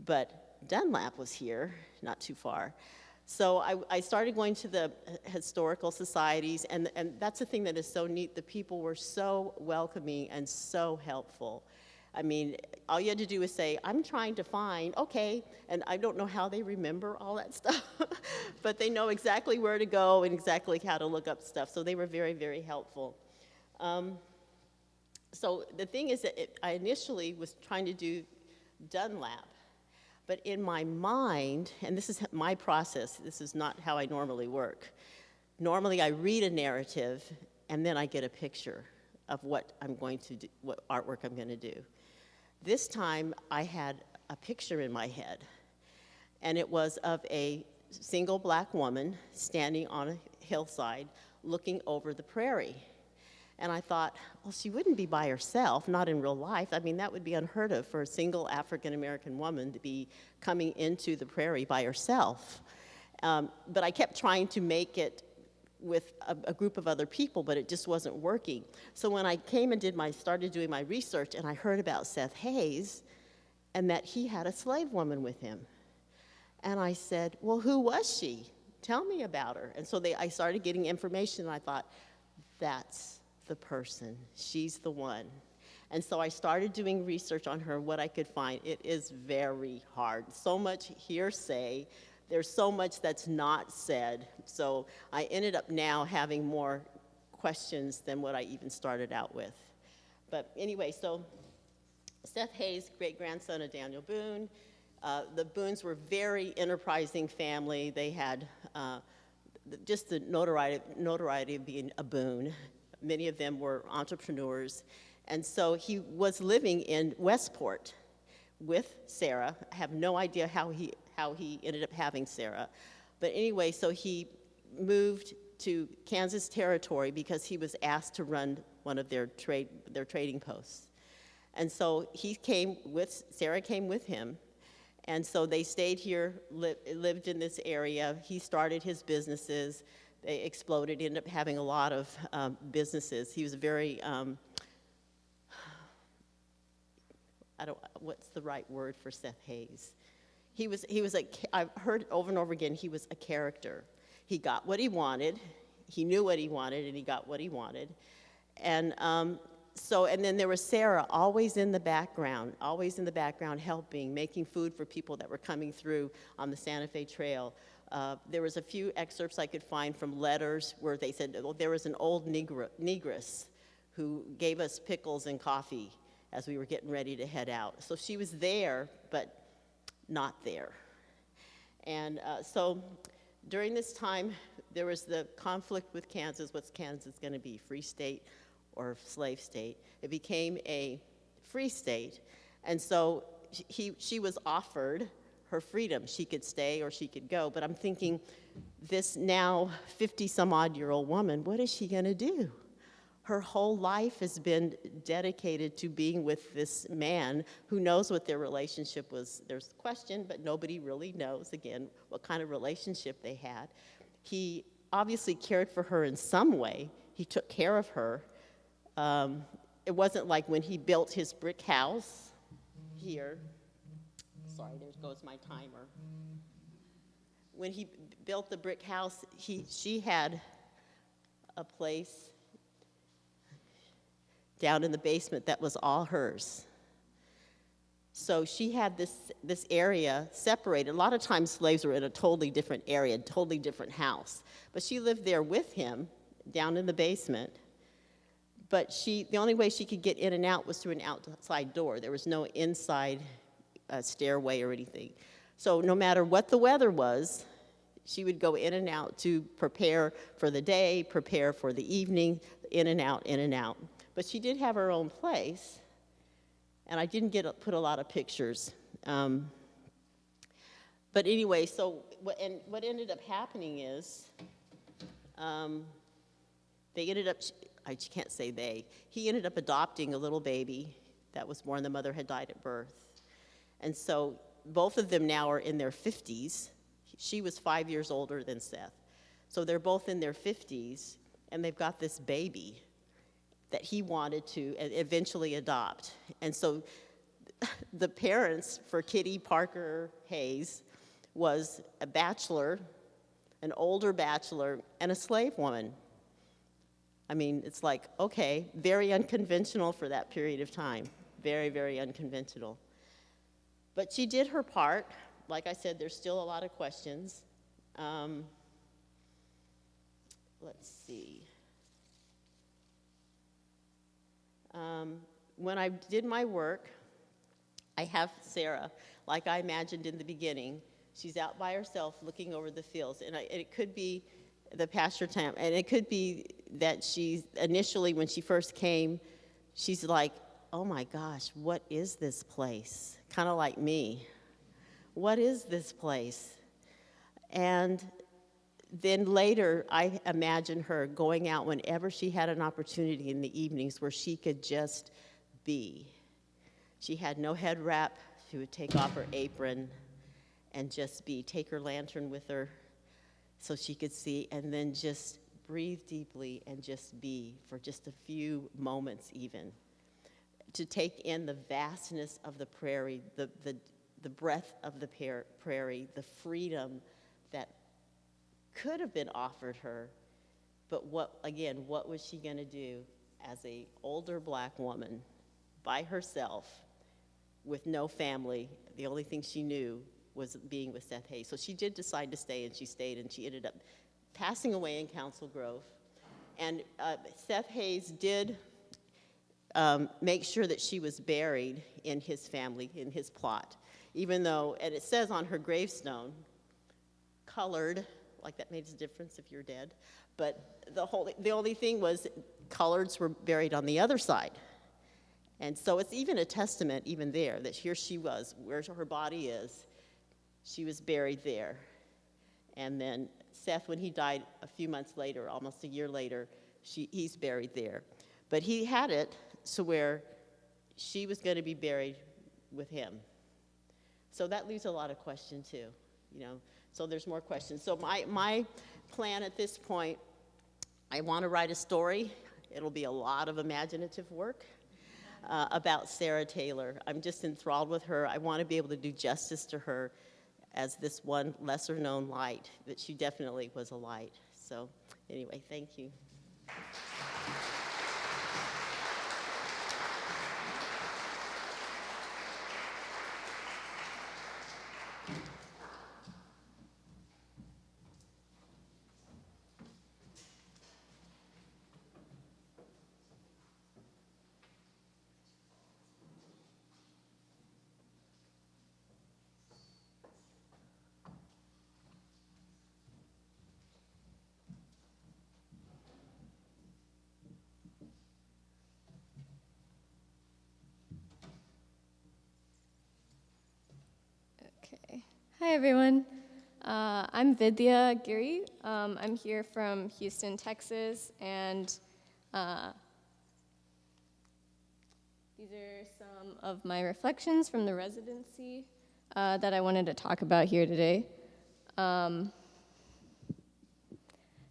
but Dunlap was here, not too far. So I started going to the historical societies, and that's the thing that is so neat. The people were so welcoming and so helpful. I mean, all you had to do was say, I'm trying to find, okay, and I don't know how they remember all that stuff, but they know exactly where to go and exactly how to look up stuff, so they were very, very helpful. So the thing is that I initially was trying to do Dunlap, but in my mind, and this is my process, this is not how I normally work. Normally I read a narrative and then I get a picture of what I'm going to do, what artwork I'm going to do. This time I had a picture in my head, and it was of a single black woman standing on a hillside looking over the prairie. And I thought, well, she wouldn't be by herself, not in real life. I mean, that would be unheard of for a single African-American woman to be coming into the prairie by herself. But I kept trying to make it with a group of other people, but it just wasn't working. So when I came and started doing my research, and I heard about Seth Hayes, and that he had a slave woman with him. And I said, well, who was she? Tell me about her. And so I started getting information, and I thought, that's the person. She's the one. And so I started doing research on her, what I could find. It is very hard. So much hearsay. There's so much that's not said. So I ended up now having more questions than what I even started out with. But anyway, so Seth Hayes, great-grandson of Daniel Boone. The Boones were a very enterprising family. They had just the notoriety of being a Boone. Many of them were entrepreneurs. And so he was living in Westport with Sarah. I have no idea how he ended up having Sarah. But anyway, so he moved to Kansas Territory because he was asked to run one of their trading posts. And so Sarah came with him. And so they stayed here, lived in this area. He started his businesses. They exploded, ended up having a lot of businesses. He was a very, what's the right word for Seth Hayes? I've heard over and over again, he was a character. He got what he wanted, he knew what he wanted, and he got what he wanted. And and then there was Sarah, always in the background helping, making food for people that were coming through on the Santa Fe Trail. There was a few excerpts I could find from letters where they said, well, there was an old negress who gave us pickles and coffee as we were getting ready to head out. So she was there, but not there. And so during this time, there was the conflict with Kansas. What's Kansas going to be, free state or slave state? It became a free state. And so she was offered her freedom. She could stay or she could go. But I'm thinking, this now 50-some-odd-year-old woman, what is she going to do? Her whole life has been dedicated to being with this man who knows what their relationship was. There's a question, but nobody really knows, again, what kind of relationship they had. He obviously cared for her in some way. He took care of her. It wasn't like when he built his brick house here. Sorry, there goes my timer. When he built the brick house, she had a place down in the basement that was all hers. So she had this area separated. A lot of times slaves were in a totally different area, totally different house. But she lived there with him, down in the basement. But the only way she could get in and out was through an outside door. There was no inside stairway or anything. So no matter what the weather was, she would go in and out to prepare for the day, prepare for the evening, in and out, in and out. But she did have her own place, and I didn't put a lot of pictures. But anyway, so what ended up happening is they ended up, I can't say they, he ended up adopting a little baby that was born. The mother had died at birth. And so both of them now are in their 50s. She was 5 years older than Seth. So they're both in their 50s, and they've got this baby that he wanted to eventually adopt. And so the parents for Kitty Parker Hayes was a bachelor, an older bachelor, and a slave woman. I mean, it's like, okay, very unconventional for that period of time. very, very unconventional. But she did her part. Like I said, there's still a lot of questions. Let's see. When I did my work, I have Sarah, like I imagined in the beginning. She's out by herself looking over the fields, and it could be the pasture time, and it could be that she's initially, when she first came, she's like, oh my gosh, what is this place? Kind of like me. What is this place? And then later, I imagine her going out whenever she had an opportunity in the evenings where she could just be. She had no head wrap. She would take off her apron and just be, take her lantern with her so she could see, and then just breathe deeply and just be for just a few moments even. To take in the vastness of the prairie, the breadth of the prairie, the freedom that could have been offered her, but what was she going to do as an older black woman by herself with no family? The only thing she knew was being with Seth Hayes. So she did decide to stay, and she stayed, and she ended up passing away in Council Grove. And Seth Hayes did make sure that she was buried in his family, in his plot, even though, and it says on her gravestone, colored, like that made a difference if you're dead, but the only thing was coloreds were buried on the other side. And so it's even a testament, even there, that here she was, where her body is, she was buried there. And then Seth, when he died a few months later, almost a year later, he's buried there. But he had it so where she was going to be buried with him. So that leaves a lot of question too, So there's more questions. So my plan at this point, I want to write a story. It'll be a lot of imaginative work about Sarah Taylor. I'm just enthralled with her. I want to be able to do justice to her as this one lesser known light, that she definitely was a light. So anyway, thank you. Okay. Hi, everyone. I'm Vidya Giri. I'm here from Houston, Texas, and these are some of my reflections from the residency that I wanted to talk about here today.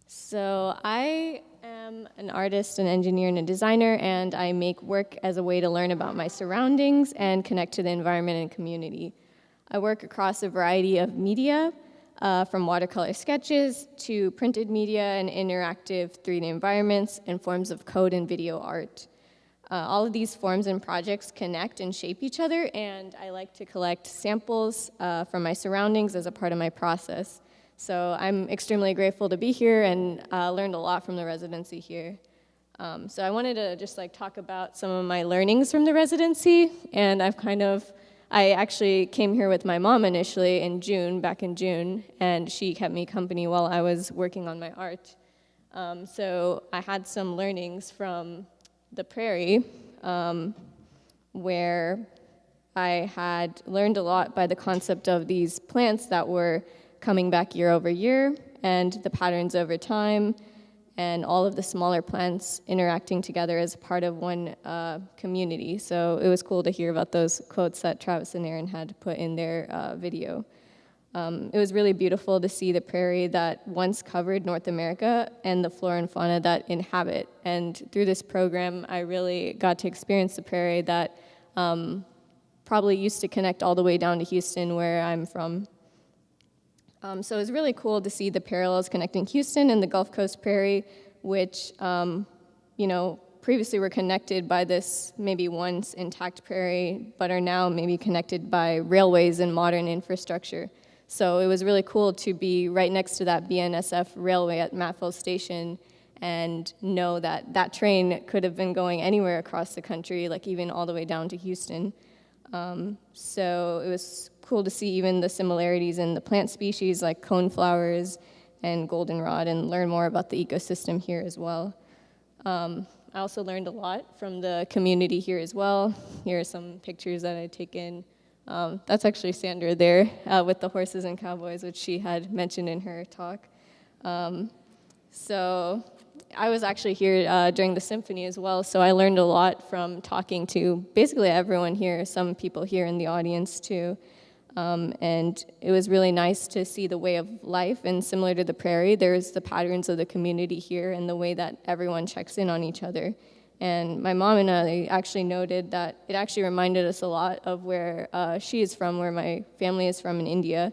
So I am an artist, an engineer, and a designer, and I make work as a way to learn about my surroundings and connect to the environment and community. I work across a variety of media, from watercolor sketches to printed media and interactive 3D environments and forms of code and video art. All of these forms and projects connect and shape each other, and I like to collect samples from my surroundings as a part of my process. So I'm extremely grateful to be here and learned a lot from the residency here. So I wanted to just talk about some of my learnings from the residency, and I actually came here with my mom initially back in June, and she kept me company while I was working on my art. So I had some learnings from the prairie, where I had learned a lot by the concept of these plants that were coming back year over year, and the patterns over time, and all of the smaller plants interacting together as part of one community. So it was cool to hear about those quotes that Travis and Erin had put in their video. It was really beautiful to see the prairie that once covered North America and the flora and fauna that inhabit. And through this program, I really got to experience the prairie that probably used to connect all the way down to Houston, where I'm from. So it was really cool to see the parallels connecting Houston and the Gulf Coast Prairie, which, previously were connected by this maybe once intact prairie, but are now maybe connected by railways and modern infrastructure. So it was really cool to be right next to that BNSF railway at Matfield Station and know that that train could have been going anywhere across the country, like even all the way down to Houston. So it was cool to see even the similarities in the plant species like coneflowers and goldenrod and learn more about the ecosystem here as well. I also learned a lot from the community here as well. Here are some pictures that I'd taken. That's actually Sandra there with the horses and cowboys, which she had mentioned in her talk. So I was actually here during the symphony as well, so I learned a lot from talking to basically everyone here, some people here in the audience too. And it was really nice to see the way of life, and similar to the prairie, there's the patterns of the community here and the way that everyone checks in on each other. And my mom and I actually noted that it actually reminded us a lot of where she is from, where my family is from in India,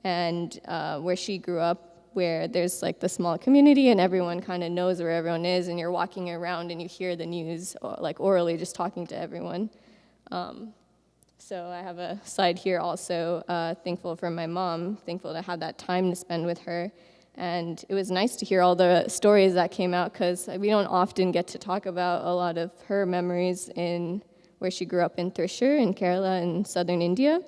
and where she grew up, where there's like the small community and everyone kind of knows where everyone is, and you're walking around and you hear the news like orally just talking to everyone. So I have a slide here also, thankful for my mom, thankful to have that time to spend with her. And it was nice to hear all the stories that came out, because we don't often get to talk about a lot of her memories in where she grew up in Thrissur in Kerala in southern India,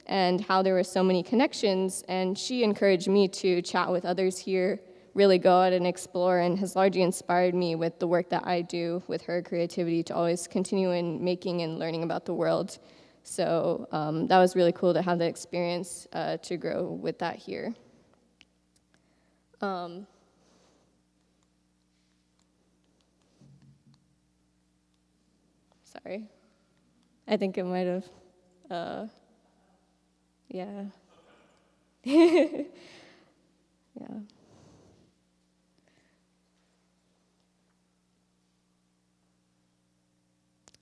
and how there were so many connections. And she encouraged me to chat with others here, really go out and explore, and has largely inspired me with the work that I do with her creativity to always continue in making and learning about the world. So that was really cool to have the experience to grow with that here. Sorry. I think it might have, yeah. Yeah.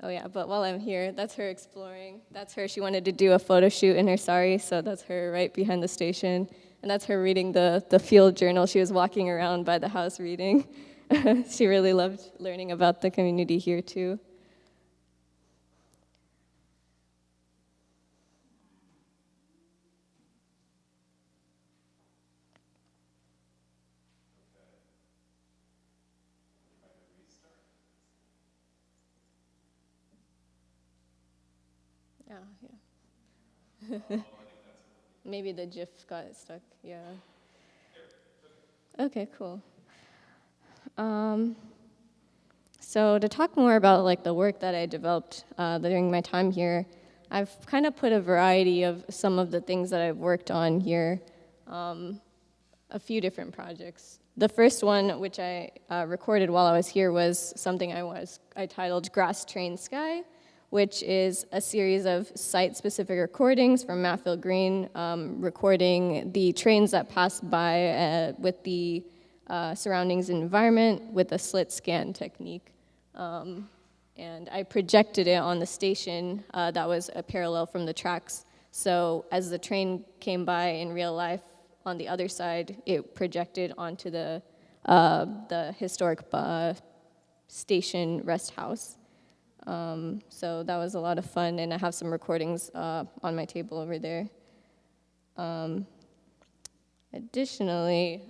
Oh yeah, but while I'm here, that's her exploring. That's her, she wanted to do a photo shoot in her sari, so that's her right behind the station. And that's her reading the field journal. She was walking around by the house reading. She really loved learning about the community here too. Yeah. Maybe the GIF got stuck, yeah. Okay, cool. So to talk more about like the work that I developed during my time here, I've kind of put a variety of some of the things that I've worked on here, a few different projects. The first one, which I recorded while I was here, was something I titled Grass Train Sky, which is a series of site-specific recordings from Matfield Green, recording the trains that pass by with the surroundings and environment with a slit scan technique. And I projected it on the station that was a parallel from the tracks. So as the train came by in real life, on the other side, it projected onto the historic station rest house. So that was a lot of fun, and I have some recordings on my table over there. Additionally,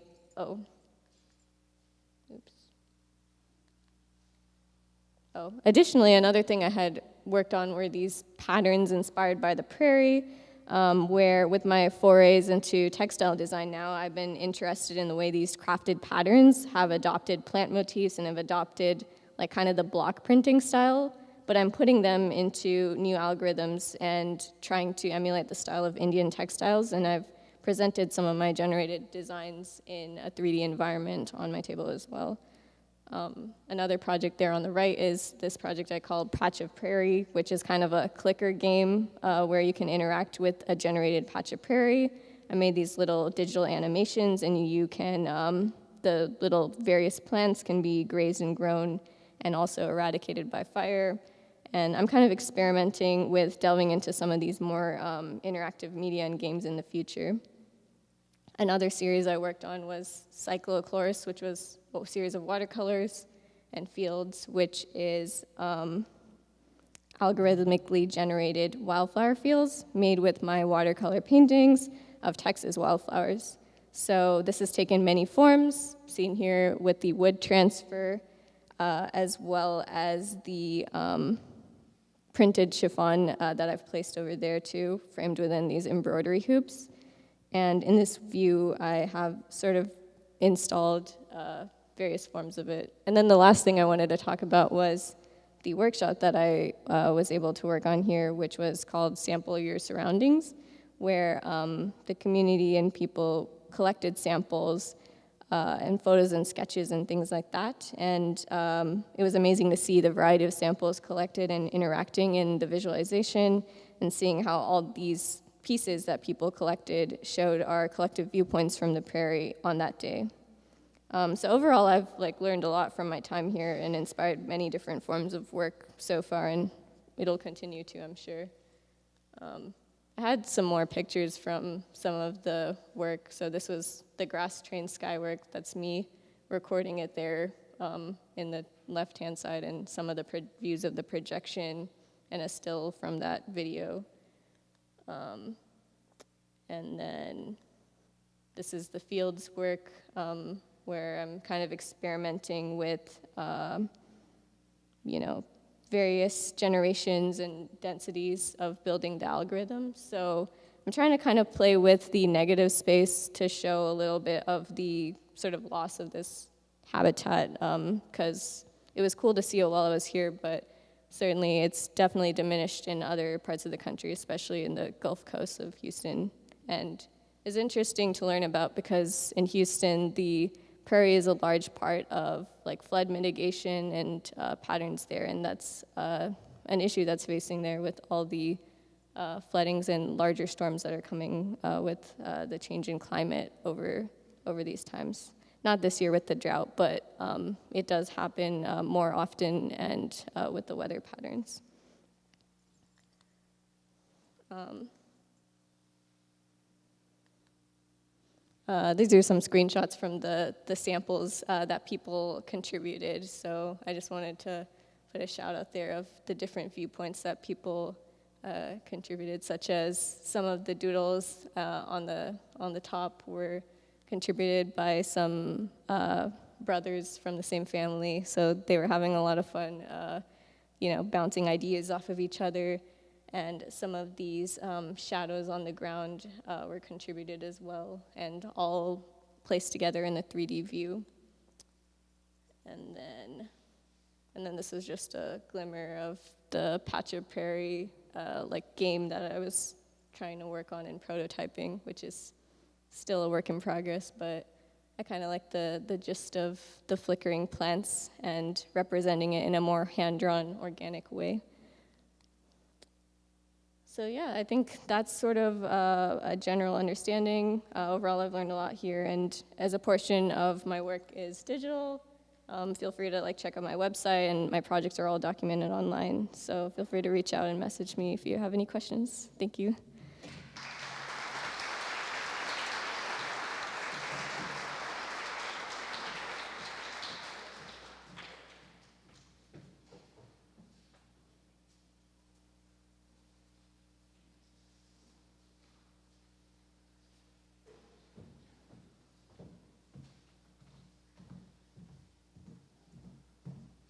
another thing I had worked on were these patterns inspired by the prairie, where with my forays into textile design now, I've been interested in the way these crafted patterns have adopted plant motifs and have adopted like kind of the block printing style, but I'm putting them into new algorithms and trying to emulate the style of Indian textiles, and I've presented some of my generated designs in a 3D environment on my table as well. Another project there on the right is this project I called Patch of Prairie, which is kind of a clicker game where you can interact with a generated patch of prairie. I made these little digital animations, and you can, the little various plants can be grazed and grown and also eradicated by fire. And I'm kind of experimenting with delving into some of these more interactive media and games in the future. Another series I worked on was Cyclochloris, which was a series of watercolors. and fields, which is algorithmically generated wildflower fields made with my watercolor paintings of Texas wildflowers. So this has taken many forms, seen here with the wood transfer, as well as the printed chiffon that I've placed over there too, framed within these embroidery hoops. And in this view, I have sort of installed various forms of it. And then the last thing I wanted to talk about was the workshop that I was able to work on here, which was called Sample Your Surroundings, where the community and people collected samples and photos and sketches and things like that. And it was amazing to see the variety of samples collected and interacting in the visualization and seeing how all these pieces that people collected showed our collective viewpoints from the prairie on that day. So overall, I've learned a lot from my time here and inspired many different forms of work so far, and it'll continue to, I'm sure. I had some more pictures from some of the work. So this was the grass train sky work. That's me recording it there in the left-hand side, and some of the views of the projection and a still from that video. And then this is the fields work, where I'm kind of experimenting with, various generations and densities of building the algorithm. So I'm trying to kind of play with the negative space to show a little bit of the sort of loss of this habitat, because it was cool to see it while I was here, but certainly it's definitely diminished in other parts of the country, especially in the Gulf Coast of Houston. And it's interesting to learn about because in Houston, the prairie is a large part of flood mitigation and patterns there, and that's an issue that's facing there with all the floodings and larger storms that are coming with the change in climate over these times. Not this year with the drought, but it does happen more often and with the weather patterns. These are some screenshots from the samples that people contributed. So I just wanted to put a shout out there of the different viewpoints that people contributed, such as some of the doodles on the top were contributed by some brothers from the same family. So they were having a lot of fun, bouncing ideas off of each other. And some of these shadows on the ground were contributed as well, and all placed together in the 3D view. And then this is just a glimmer of the patch of prairie game that I was trying to work on in prototyping, which is still a work in progress, but I kind of like the gist of the flickering plants and representing it in a more hand-drawn, organic way. So yeah, I think that's sort of a general understanding. Overall, I've learned a lot here, and as a portion of my work is digital, feel free to check out my website, and my projects are all documented online. So feel free to reach out and message me if you have any questions. Thank you.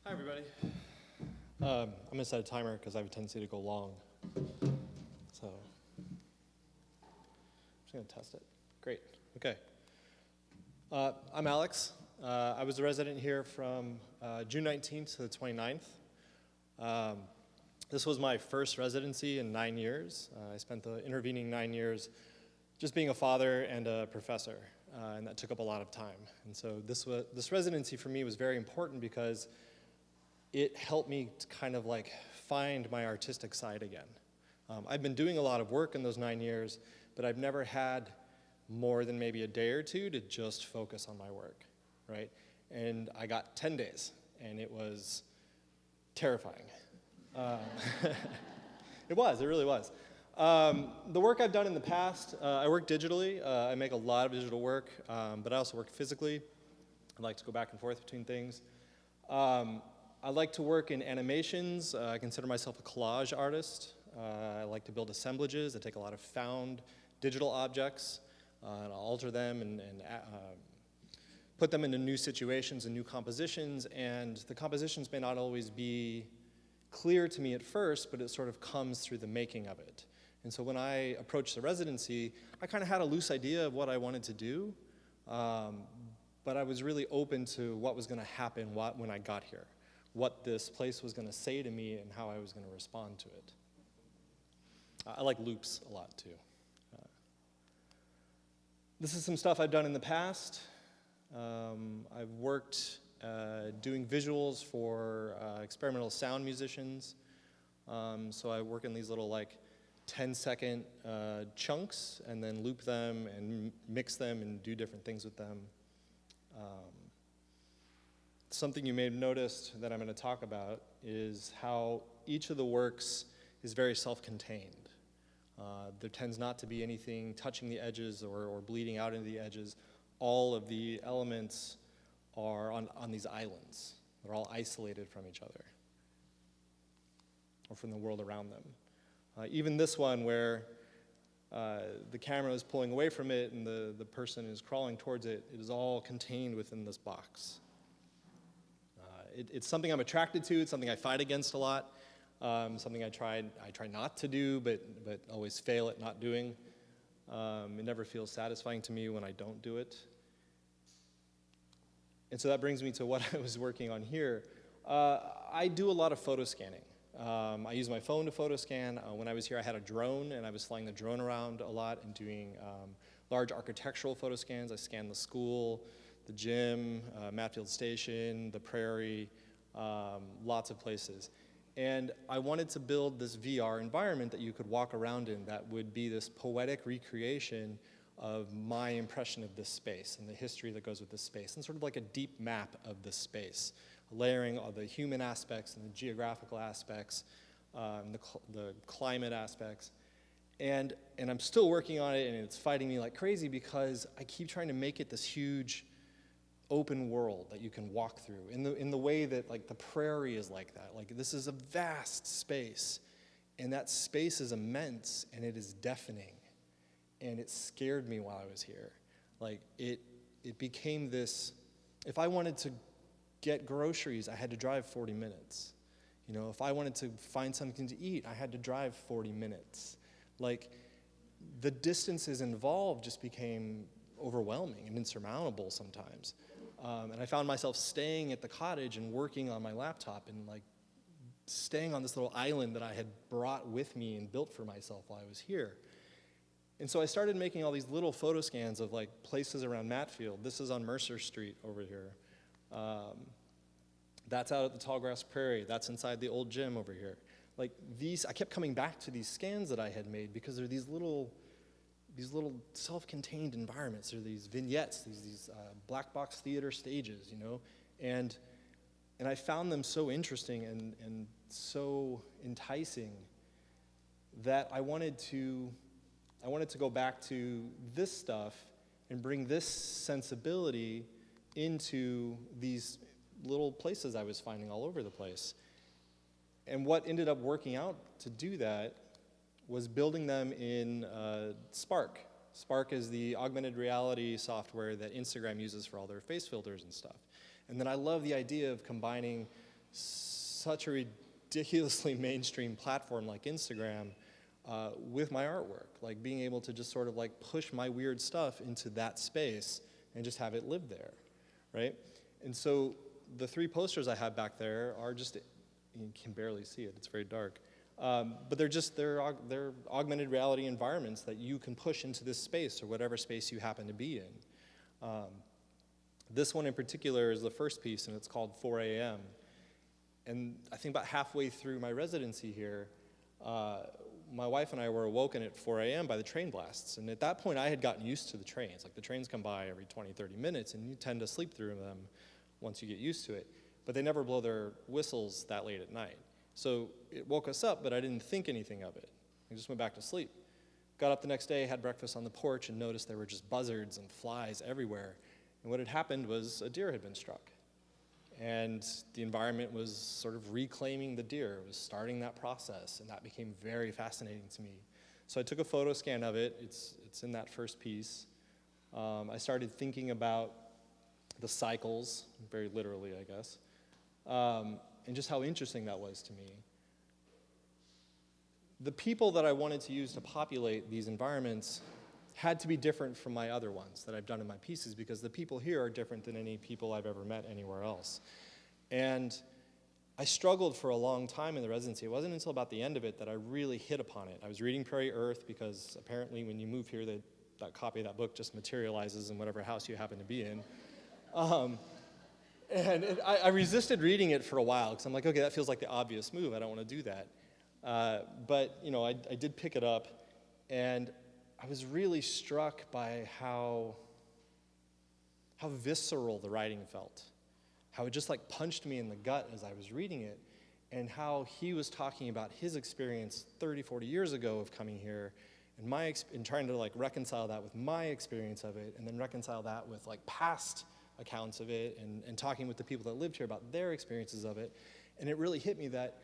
Hi, everybody. I'm going to set a timer because I have a tendency to go long. So I'm just going to test it. Great. Okay. I'm Alex. I was a resident here from June 19th to the 29th. This was my first residency in 9 years. I spent the intervening 9 years just being a father and a professor, and that took up a lot of time. And so this residency for me was very important because it helped me to kind of find my artistic side again. I've been doing a lot of work in those 9 years, but I've never had more than maybe a day or two to just focus on my work, right? And I got 10 days, and it was terrifying. It really was. The work I've done in the past, I work digitally. I make a lot of digital work, but I also work physically. I like to go back and forth between things. I like to work in animations. I consider myself a collage artist. I like to build assemblages. I take a lot of found digital objects and I'll alter them and put them into new situations and new compositions. And the compositions may not always be clear to me at first, but it sort of comes through the making of it. And so when I approached the residency, I kind of had a loose idea of what I wanted to do, but I was really open to what was going to happen when I got here, what this place was going to say to me and how I was going to respond to it. I like loops a lot too. This is some stuff I've done in the past. I've worked doing visuals for experimental sound musicians. So I work in these little 10-second chunks and then loop them and mix them and do different things with them. Something you may have noticed that I'm going to talk about is how each of the works is very self-contained. There tends not to be anything touching the edges or bleeding out into the edges. All of the elements are on these islands. They're all isolated from each other or from the world around them. Even this one where the camera is pulling away from it and the person is crawling towards it, it is all contained within this box. It's something I'm attracted to. It's something I fight against a lot. Something I try not to do, but always fail at not doing. It never feels satisfying to me when I don't do it. And so that brings me to what I was working on here. I do a lot of photo scanning. I use my phone to photo scan. When I was here, I had a drone, and I was flying the drone around a lot and doing large architectural photo scans. I scanned the school, the gym, Matfield Station, the prairie, lots of places. And I wanted to build this VR environment that you could walk around in that would be this poetic recreation of my impression of this space and the history that goes with this space, and sort of like a deep map of this space, layering all the human aspects and the geographical aspects, the climate aspects. And I'm still working on it, and it's fighting me like crazy because I keep trying to make it this huge open world that you can walk through in the way that the prairie is like that. This is a vast space, and that space is immense, and it is deafening, and it scared me while I was here. It became this, if I wanted to get groceries, I had to drive 40 minutes. If I wanted to find something to eat, I had to drive 40 minutes. The distances involved just became overwhelming and insurmountable sometimes. And I found myself staying at the cottage and working on my laptop and staying on this little island that I had brought with me and built for myself while I was here. And so I started making all these little photo scans of places around Matfield. This is on Mercer Street over here. That's out at the Tallgrass Prairie. That's inside the old gym over here. I kept coming back to these scans that I had made because they're these little self-contained environments. They're these vignettes, these black box theater stages, and I found them so interesting and so enticing that I wanted to go back to this stuff and bring this sensibility into these little places I was finding all over the place. And what ended up working out to do that was building them in Spark. Spark is the augmented reality software that Instagram uses for all their face filters and stuff. And then I love the idea of combining such a ridiculously mainstream platform like Instagram with my artwork, being able to just sort of push my weird stuff into that space and just have it live there, right? And so the 3 posters I have back there are just, you can barely see it, it's very dark. But they're augmented reality environments that you can push into this space or whatever space you happen to be in. This one in particular is the first piece, and it's called 4 a.m. And I think about halfway through my residency here, my wife and I were awoken at 4 a.m. by the train blasts. And at that point, I had gotten used to the trains. The trains come by every 20, 30 minutes, and you tend to sleep through them once you get used to it. But they never blow their whistles that late at night. So it woke us up, but I didn't think anything of it. I just went back to sleep. Got up the next day, had breakfast on the porch, and noticed there were just buzzards and flies everywhere. And what had happened was a deer had been struck. And the environment was sort of reclaiming the deer. It was starting that process, and that became very fascinating to me. So I took a photo scan of it. It's in that first piece. I started thinking about the cycles, very literally, I guess, and just how interesting that was to me. The people that I wanted to use to populate these environments had to be different from my other ones that I've done in my pieces, because the people here are different than any people I've ever met anywhere else. And I struggled for a long time in the residency. It wasn't until about the end of it that I really hit upon it. I was reading Prairie Earth, because apparently when you move here, that copy of that book just materializes in whatever house you happen to be in. I resisted reading it for a while, because I'm like, okay, that feels like the obvious move. I don't want to do that. But I did pick it up, and I was really struck by how visceral the writing felt, how it just like punched me in the gut as I was reading it, and how he was talking about his experience 30, 40 years ago of coming here, and trying to like reconcile that with my experience of it, and then reconcile that with like past accounts of it, and talking with the people that lived here about their experiences of it. And it really hit me that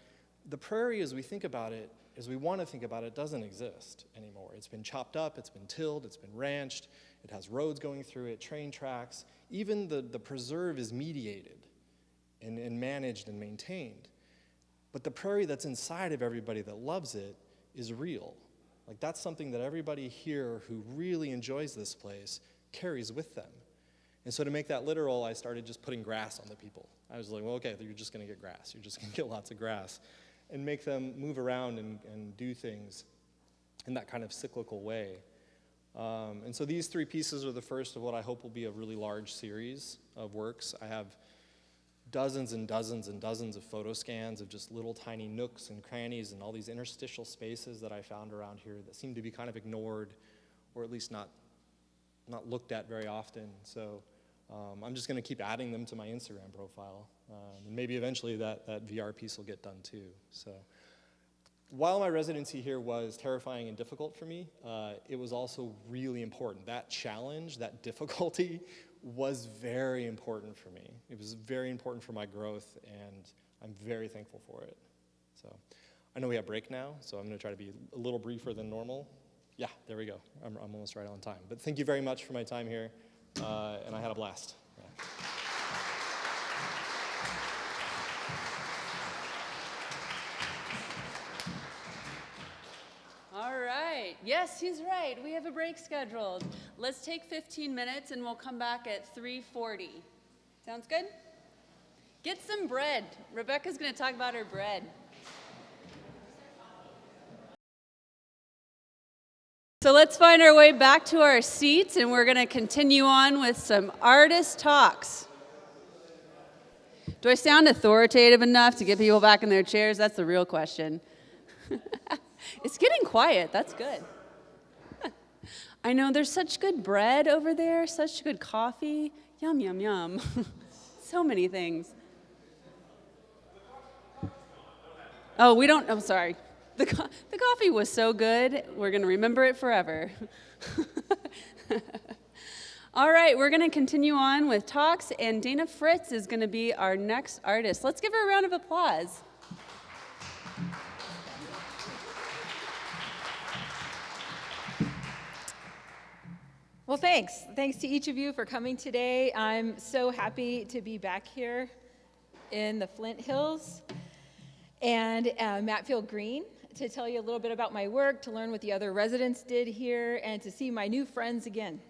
the prairie, as we think about it, as we want to think about it, doesn't exist anymore. It's been chopped up, it's been tilled, it's been ranched, it has roads going through it, train tracks. Even the preserve is mediated and managed and maintained. But the prairie that's inside of everybody that loves it is real. Like, that's something that everybody here who really enjoys this place carries with them. And so to make that literal, I started just putting grass on the people. I was like, well, okay, you're just going to get grass. You're just going to get lots of grass. And make them move around and do things in that kind of cyclical way. And so these three pieces are the first of what I hope will be a really large series of works. I have dozens and dozens and dozens of photo scans of just little tiny nooks and crannies and all these interstitial spaces that I found around here that seem to be kind of ignored, or at least not looked at very often. So I'm just going to keep adding them to my Instagram profile. And maybe eventually that VR piece will get done too. So while my residency here was terrifying and difficult for me, it was also really important. That challenge, that difficulty, was very important for me. It was very important for my growth, and I'm very thankful for it. So I know we have break now, so I'm going to try to be a little briefer than normal. Yeah, there we go. I'm almost right on time. But thank you very much for my time here, and I had a blast. Yeah. All right. Yes, he's right. We have a break scheduled. Let's take 15 minutes, and we'll come back at 3:40. Sounds good? Get some bread. Rebecca's going to talk about her bread. So let's find our way back to our seats, and we're going to continue on with some artist talks. Do I sound authoritative enough to get people back in their chairs? That's the real question. It's getting quiet. That's good. I know there's such good bread over there, such good coffee. Yum, yum, yum. So many things. Oh, we don't, I'm sorry. The coffee was so good, we're going to remember it forever. All right, we're going to continue on with talks, and Dana Fritz is going to be our next artist. Let's give her a round of applause. Well, thanks. Thanks to each of you for coming today. I'm so happy to be back here in the Flint Hills and Matfield Green to tell you a little bit about my work, to learn what the other residents did here, and to see my new friends again.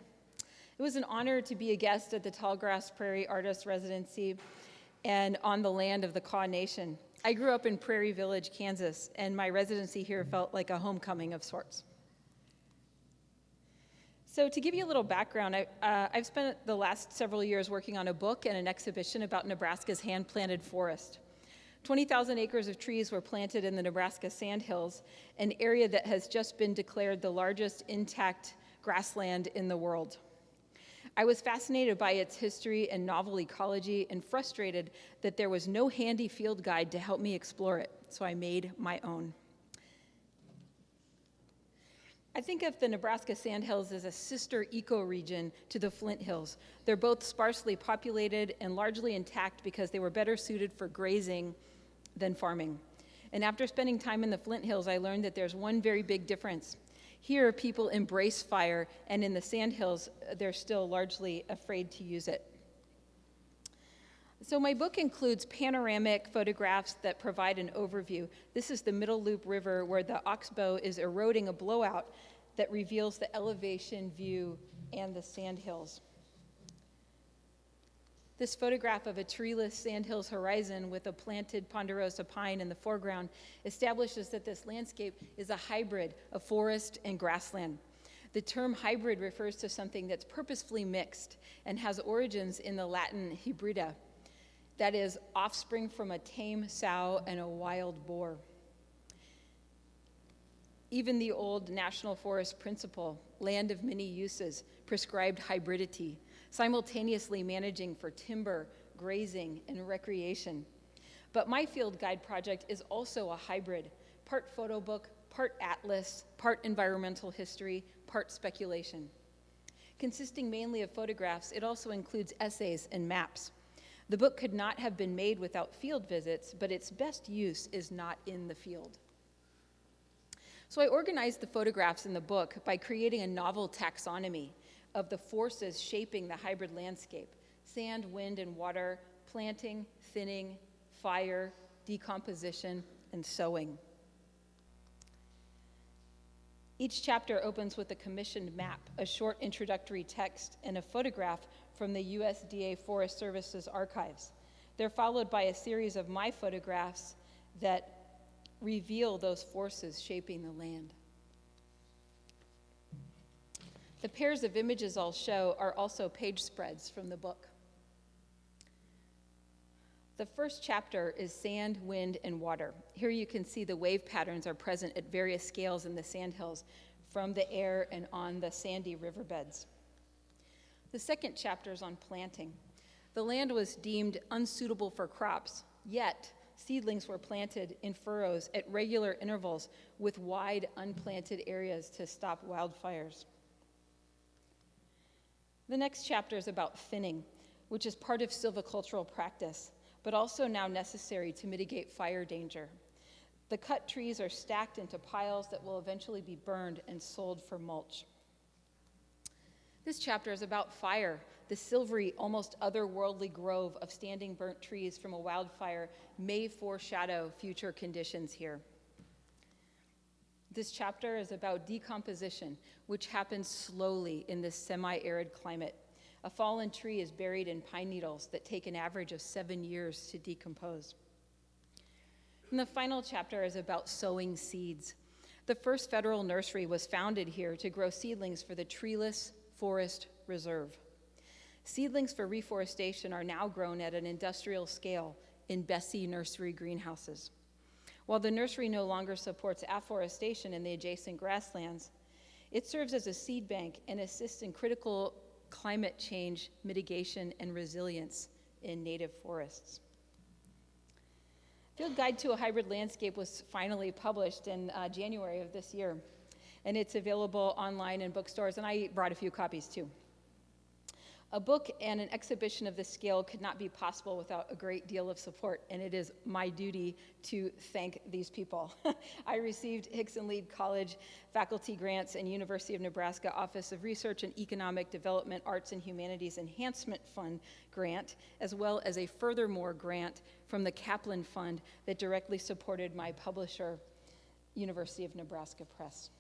It was an honor to be a guest at the Tallgrass Prairie Artist Residency and on the land of the Kaw Nation. I grew up in Prairie Village, Kansas, and my residency here felt like a homecoming of sorts. So to give you a little background, I've spent the last several years working on a book and an exhibition about Nebraska's hand-planted forest. 20,000 acres of trees were planted in the Nebraska Sandhills, an area that has just been declared the largest intact grassland in the world. I was fascinated by its history and novel ecology and frustrated that there was no handy field guide to help me explore it, so I made my own. I think of the Nebraska Sandhills as a sister ecoregion to the Flint Hills. They're both sparsely populated and largely intact because they were better suited for grazing than farming. And after spending time in the Flint Hills, I learned that there's one very big difference. Here, people embrace fire, and in the Sandhills, they're still largely afraid to use it. So my book includes panoramic photographs that provide an overview. This is the Middle Loop River where the oxbow is eroding a blowout that reveals the elevation view and the sandhills. This photograph of a treeless sandhills horizon with a planted ponderosa pine in the foreground establishes that this landscape is a hybrid of forest and grassland. The term hybrid refers to something that's purposefully mixed and has origins in the Latin hybrida. That is, offspring from a tame sow and a wild boar. Even the old National Forest principle, land of many uses, prescribed hybridity, simultaneously managing for timber, grazing, and recreation. But my field guide project is also a hybrid, part photo book, part atlas, part environmental history, part speculation. Consisting mainly of photographs, it also includes essays and maps. The book could not have been made without field visits, but its best use is not in the field. So I organized the photographs in the book by creating a novel taxonomy of the forces shaping the hybrid landscape: sand, wind, and water, planting, thinning, fire, decomposition, and sowing. Each chapter opens with a commissioned map, a short introductory text, and a photograph from the USDA Forest Service's archives. They're followed by a series of my photographs that reveal those forces shaping the land. The pairs of images I'll show are also page spreads from the book. The first chapter is sand, wind, and water. Here you can see the wave patterns are present at various scales in the sandhills, from the air and on the sandy riverbeds. The second chapter is on planting. The land was deemed unsuitable for crops, yet seedlings were planted in furrows at regular intervals with wide unplanted areas to stop wildfires. The next chapter is about thinning, which is part of silvicultural practice, but also now necessary to mitigate fire danger. The cut trees are stacked into piles that will eventually be burned and sold for mulch. This chapter is about fire. The silvery, almost otherworldly grove of standing burnt trees from a wildfire may foreshadow future conditions here. This chapter is about decomposition, which happens slowly in this semi-arid climate. A fallen tree is buried in pine needles that take an average of 7 years to decompose. And the final chapter is about sowing seeds. The first federal nursery was founded here to grow seedlings for the treeless forest reserve. Seedlings for reforestation are now grown at an industrial scale in Bessie nursery greenhouses. While the nursery no longer supports afforestation in the adjacent grasslands, it serves as a seed bank and assists in critical climate change mitigation and resilience in native forests. Field Guide to a Hybrid Landscape was finally published in January of this year, and it's available online in bookstores, and I brought a few copies too. A book and an exhibition of this scale could not be possible without a great deal of support, and it is my duty to thank these people. I received Hickson Lead College faculty grants and University of Nebraska Office of Research and Economic Development Arts and Humanities Enhancement Fund grant, as well as a furthermore grant from the Kaplan Fund that directly supported my publisher, University of Nebraska Press.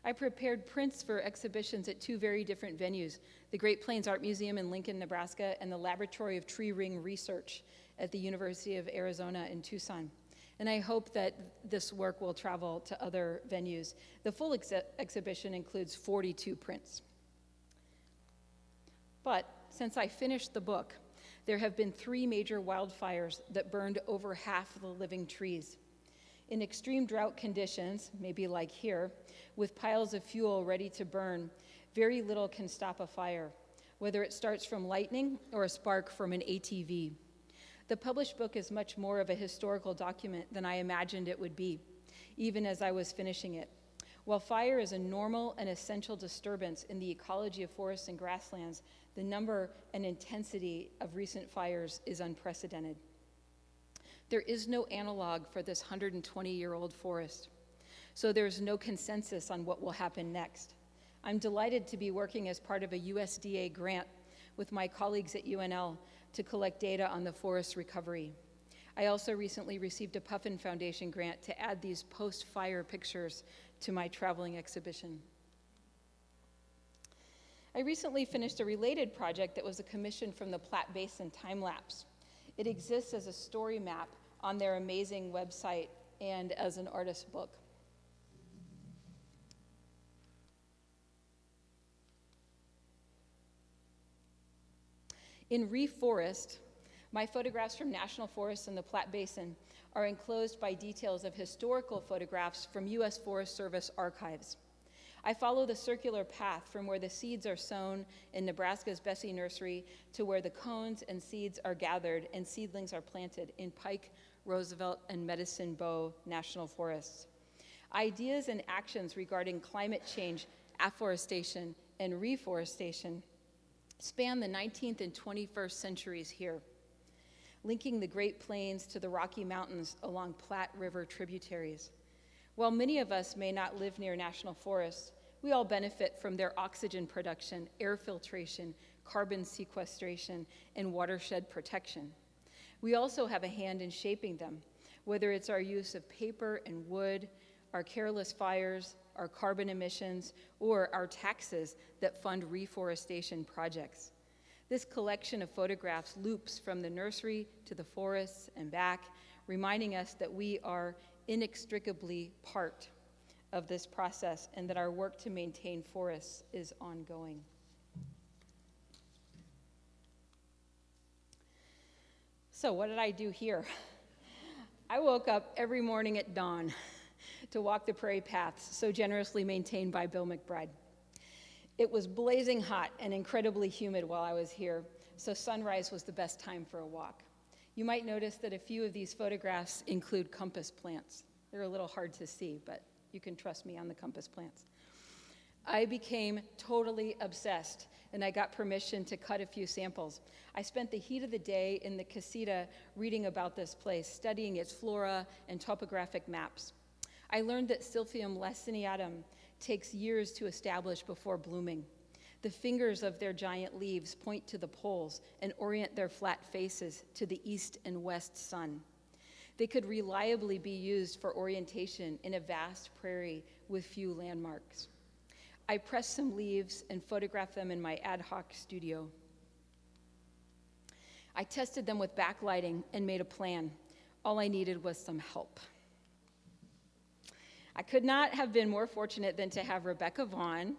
I prepared prints for exhibitions at two very different venues, the Great Plains Art Museum in Lincoln, Nebraska, and the Laboratory of Tree Ring Research at the University of Arizona in Tucson. And I hope that this work will travel to other venues. The full exhibition includes 42 prints. But since I finished the book, there have been 3 major wildfires that burned over half of the living trees. In extreme drought conditions, maybe like here, with piles of fuel ready to burn, very little can stop a fire, whether it starts from lightning or a spark from an ATV. The published book is much more of a historical document than I imagined it would be. even as I was finishing it. While fire is a normal and essential disturbance in the ecology of forests and grasslands, the number and intensity of recent fires is unprecedented. There is no analog for this 120-year-old forest, so there's no consensus on what will happen next. I'm delighted to be working as part of a USDA grant with my colleagues at UNL to collect data on the forest recovery. I also recently received a Puffin Foundation grant to add these post-fire pictures to my traveling exhibition. I recently finished a related project that was a commission from the Platte Basin time-lapse. It exists as a story map on their amazing website and as an artist book. In Reforest, my photographs from national forests in the Platte Basin are enclosed by details of historical photographs from U.S. Forest Service archives. I follow the circular path from where the seeds are sown in Nebraska's Bessie Nursery to where the cones and seeds are gathered and seedlings are planted in Pike, Roosevelt, and Medicine Bow National Forests. Ideas and actions regarding climate change, afforestation, and reforestation span the 19th and 21st centuries here, linking the Great Plains to the Rocky Mountains along Platte River tributaries. While many of us may not live near national forests, we all benefit from their oxygen production, air filtration, carbon sequestration, and watershed protection. We also have a hand in shaping them, whether it's our use of paper and wood, our careless fires, our carbon emissions, or our taxes that fund reforestation projects. This collection of photographs loops from the nursery to the forests and back, reminding us that we are inextricably part of this process and that our work to maintain forests is ongoing. So what did I do here? I woke up every morning at dawn to walk the prairie paths so generously maintained by Bill McBride. It was blazing hot and incredibly humid while I was here, so sunrise was the best time for a walk. You might notice that a few of these photographs include compass plants. They're a little hard to see, but you can trust me on the compass plants. I became totally obsessed, and I got permission to cut a few samples. I spent the heat of the day in the casita reading about this place, studying its flora and topographic maps. I learned that Silphium laciniatum takes years to establish before blooming. The fingers of their giant leaves point to the poles and orient their flat faces to the east and west sun. They could reliably be used for orientation in a vast prairie with few landmarks. I pressed some leaves and photographed them in my ad hoc studio. I tested them with backlighting and made a plan. All I needed was some help. I could not have been more fortunate than to have Rebecca Vaughan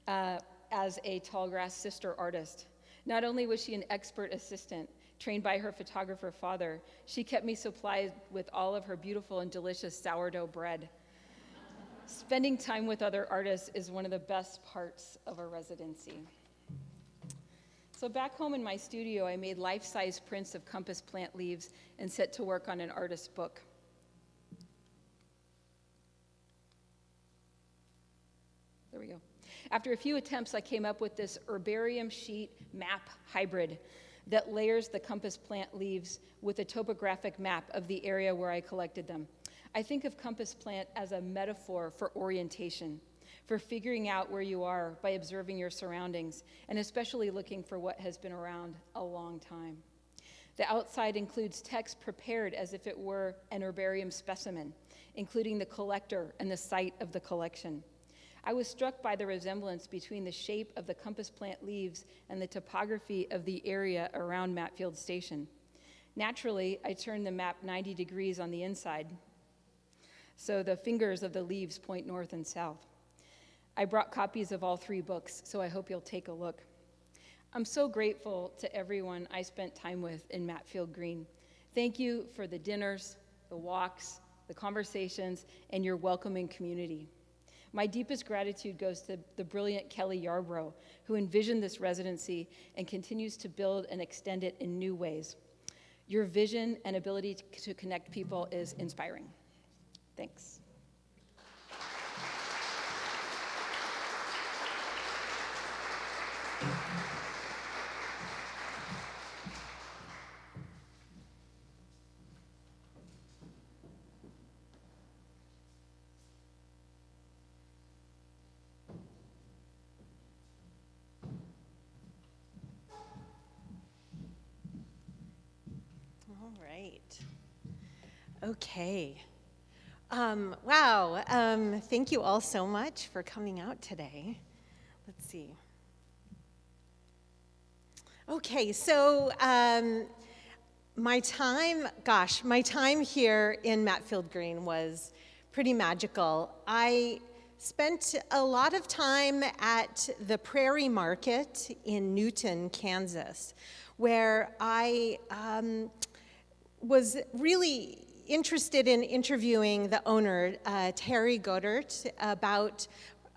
as a Tallgrass sister artist. Not only was she an expert assistant, trained by her photographer father, she kept me supplied with all of her beautiful and delicious sourdough bread. Spending time with other artists is one of the best parts of a residency. So back home in my studio, I made life-size prints of compass plant leaves and set to work on an artist's book. There we go. After a few attempts, I came up with this herbarium sheet map hybrid that layers the compass plant leaves with a topographic map of the area where I collected them. I think of compass plant as a metaphor for orientation, for figuring out where you are by observing your surroundings, and especially looking for what has been around a long time. The outside includes text prepared as if it were an herbarium specimen, including the collector and the site of the collection. I was struck by the resemblance between the shape of the compass plant leaves and the topography of the area around Matfield Station. Naturally, I turned the map 90 degrees on the inside, so the fingers of the leaves point north and south. I brought copies of all 3 books, so I hope you'll take a look. I'm so grateful to everyone I spent time with in Matfield Green. Thank you for the dinners, the walks, the conversations, and your welcoming community. My deepest gratitude goes to the brilliant Kelly Yarbrough, who envisioned this residency and continues to build and extend it in new ways. Your vision and ability to connect people is inspiring. Thanks. All right. Okay. Wow. Thank you all so much for coming out today. Let's see. Okay, so my time here in Matfield Green was pretty magical. I spent a lot of time at the Prairie Market in Newton, Kansas, where I was really interested in interviewing the owner, Terry Godert, about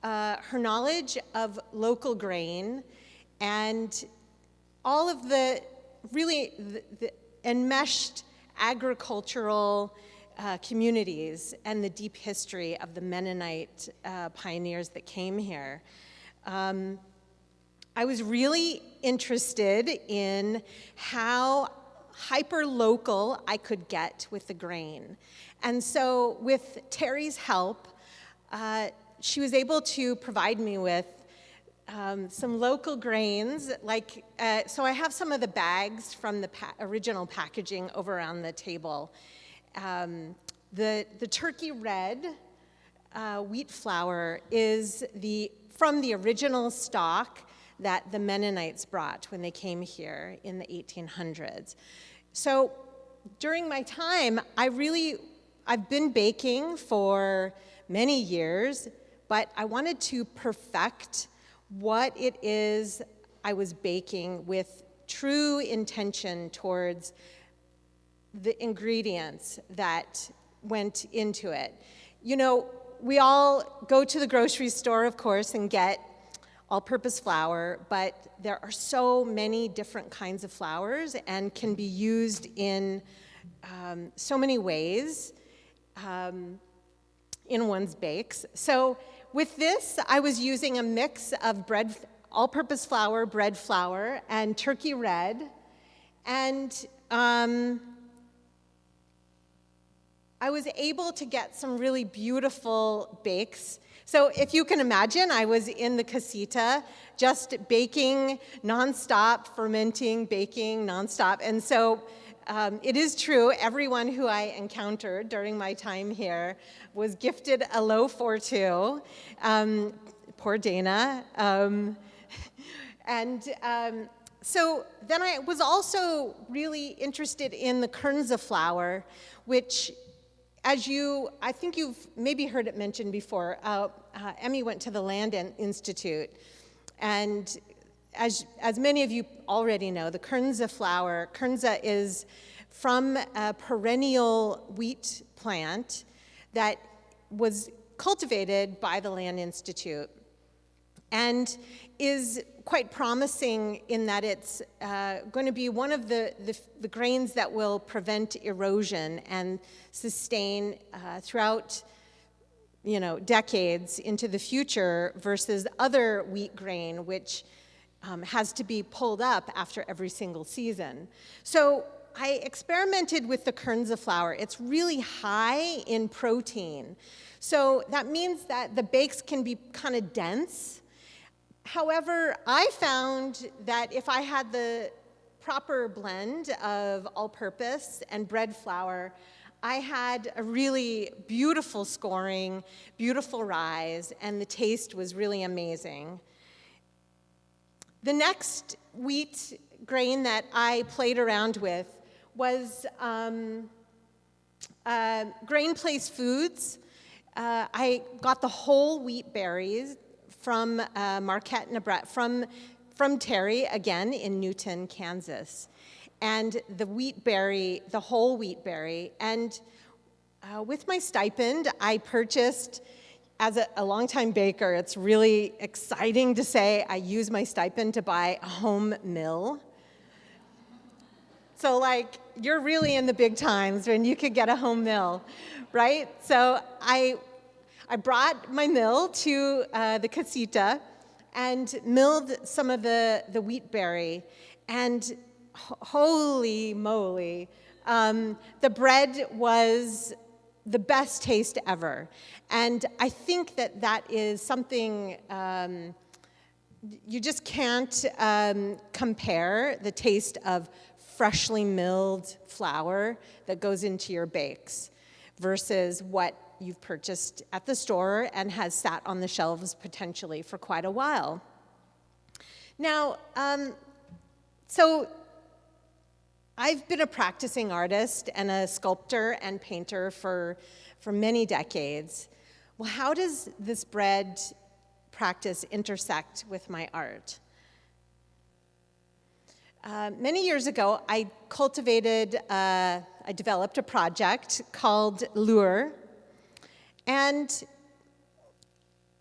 her knowledge of local grain and all of the really the enmeshed agricultural communities and the deep history of the Mennonite pioneers that came here. I was really interested in how hyper-local I could get with the grain. And so with Terry's help, she was able to provide me with some local grains, like, so I have some of the bags from the original packaging over on the table. The turkey red wheat flour is from the original stock that the Mennonites brought when they came here in the 1800s. So during my time, I've been baking for many years, but I wanted to perfect what it is I was baking with true intention towards the ingredients that went into it. You know, we all go to the grocery store, of course, and get all-purpose flour, but there are so many different kinds of flours and can be used in so many ways in one's bakes. So with this, I was using a mix of all-purpose flour, bread flour, and turkey red, and I was able to get some really beautiful bakes. So if you can imagine, I was in the casita just baking nonstop, fermenting, baking nonstop. And so it is true, everyone who I encountered during my time here was gifted a loaf or two. Poor Dana. So then I was also really interested in the kernza flour, which I think you've maybe heard it mentioned before. Emmy went to the Land Institute, and as many of you already know, the kernza is from a perennial wheat plant that was cultivated by the Land Institute and is quite promising in that it's going to be one of the grains that will prevent erosion and sustain throughout decades into the future versus other wheat grain, which has to be pulled up after every single season. So I experimented with the kernza flour. It's really high in protein. So that means that the bakes can be kind of dense. However, I found that if I had the proper blend of all-purpose and bread flour, I had a really beautiful scoring, beautiful rise, and the taste was really amazing. The next wheat grain that I played around with was Grain Place Foods. I got the whole wheat berries from Marquette, Nebraska, from Terry, again, in Newton, Kansas. And the whole wheat berry. And with my stipend, I purchased, as a longtime baker, it's really exciting to say I use my stipend to buy a home mill. So like, you're really in the big times when you could get a home mill, right? So I brought my mill to the casita and milled some of the wheat berry, and holy moly, the bread was the best taste ever. And I think that is something you just can't compare the taste of freshly milled flour that goes into your bakes versus what you've purchased at the store and has sat on the shelves potentially for quite a while. Now, so I've been a practicing artist and a sculptor and painter for many decades. Well, how does this bread practice intersect with my art? Many years ago, I developed a project called Lure, and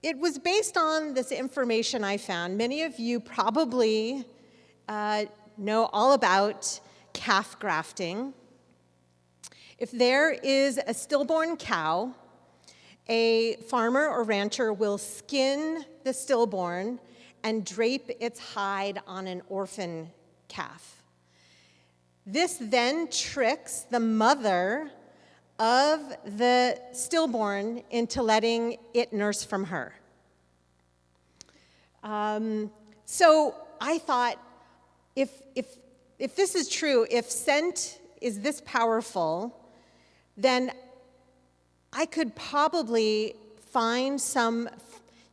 it was based on this information I found. Many of you probably know all about calf grafting. If there is a stillborn cow, a farmer or rancher will skin the stillborn and drape its hide on an orphan calf. This then tricks the mother of the stillborn into letting it nurse from her. So I thought, if this is true, if scent is this powerful, then I could probably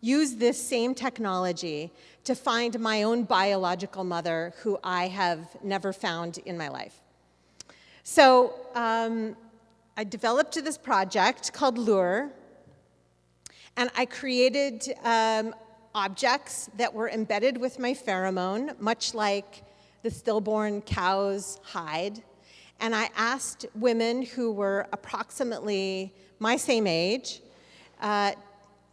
use this same technology to find my own biological mother who I have never found in my life. So I developed this project called Lure, and I created objects that were embedded with my pheromone, much like the stillborn cow's hide. And I asked women who were approximately my same age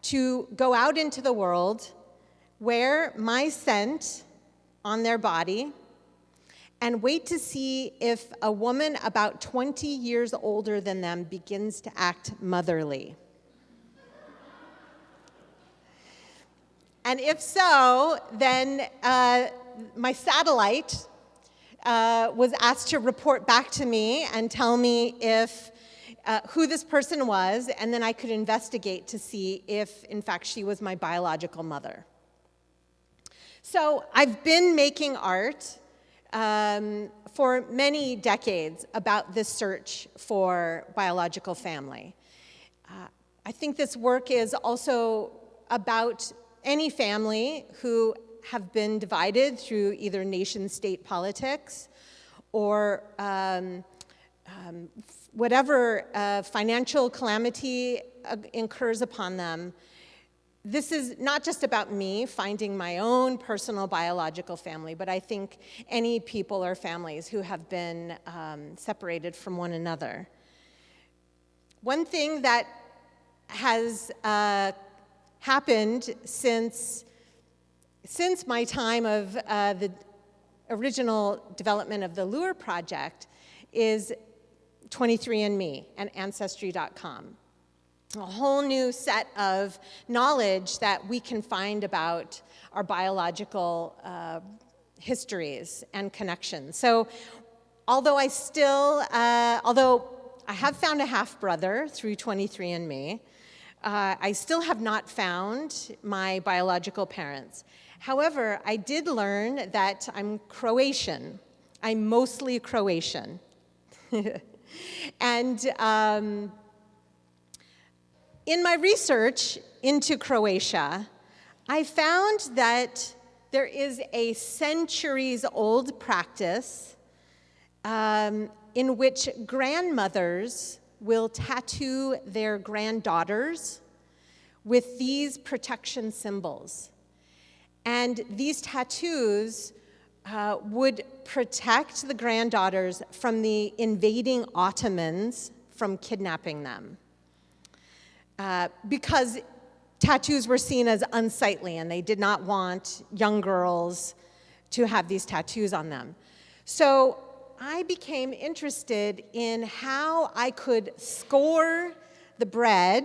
to go out into the world, wear my scent on their body, and wait to see if a woman about 20 years older than them begins to act motherly. And if so, then my satellite was asked to report back to me and tell me if who this person was, and then I could investigate to see if, in fact, she was my biological mother. So I've been making art for many decades about this search for biological family. I think this work is also about any family who have been divided through either nation-state politics or whatever financial calamity incurs upon them. This is not just about me finding my own personal biological family, but I think any people or families who have been separated from one another. One thing that has happened since my time of the original development of the Lure project is 23andMe and Ancestry.com. A whole new set of knowledge that we can find about our biological histories and connections. So although I have found a half-brother through 23andMe, I still have not found my biological parents. However, I did learn that I'm Croatian. I'm mostly Croatian. And in my research into Croatia, I found that there is a centuries-old practice in which grandmothers will tattoo their granddaughters with these protection symbols. And these tattoos would protect the granddaughters from the invading Ottomans from kidnapping them. Because tattoos were seen as unsightly and they did not want young girls to have these tattoos on them. So I became interested in how I could score the bread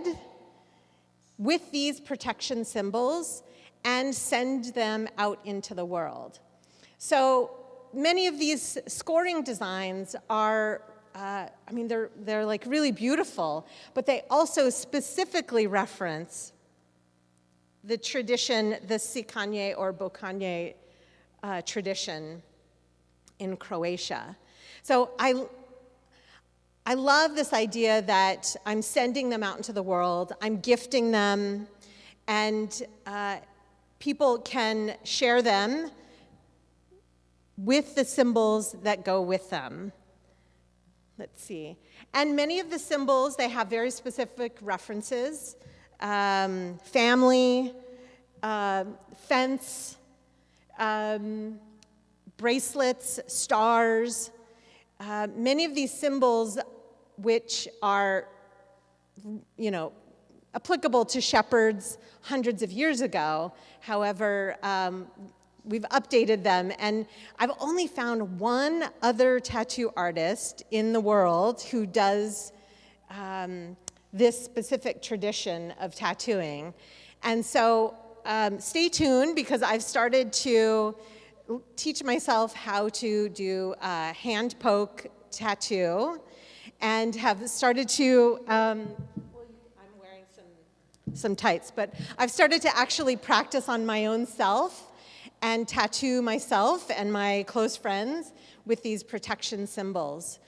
with these protection symbols and send them out into the world. So many of these scoring designs are, they're like really beautiful, but they also specifically reference the tradition, the Sikanje or Bokanje tradition in Croatia. So I love this idea that I'm sending them out into the world, I'm gifting them, and people can share them with the symbols that go with them. Let's see. And many of the symbols, they have very specific references. Family, fence, bracelets, stars. Many of these symbols, which are, applicable to shepherds hundreds of years ago. However, we've updated them, and I've only found one other tattoo artist in the world who does this specific tradition of tattooing. And so stay tuned, because I've started to teach myself how to do a hand poke tattoo, and have started to, I'm wearing some tights, but I've started to actually practice on my own self and tattoo myself and my close friends with these protection symbols.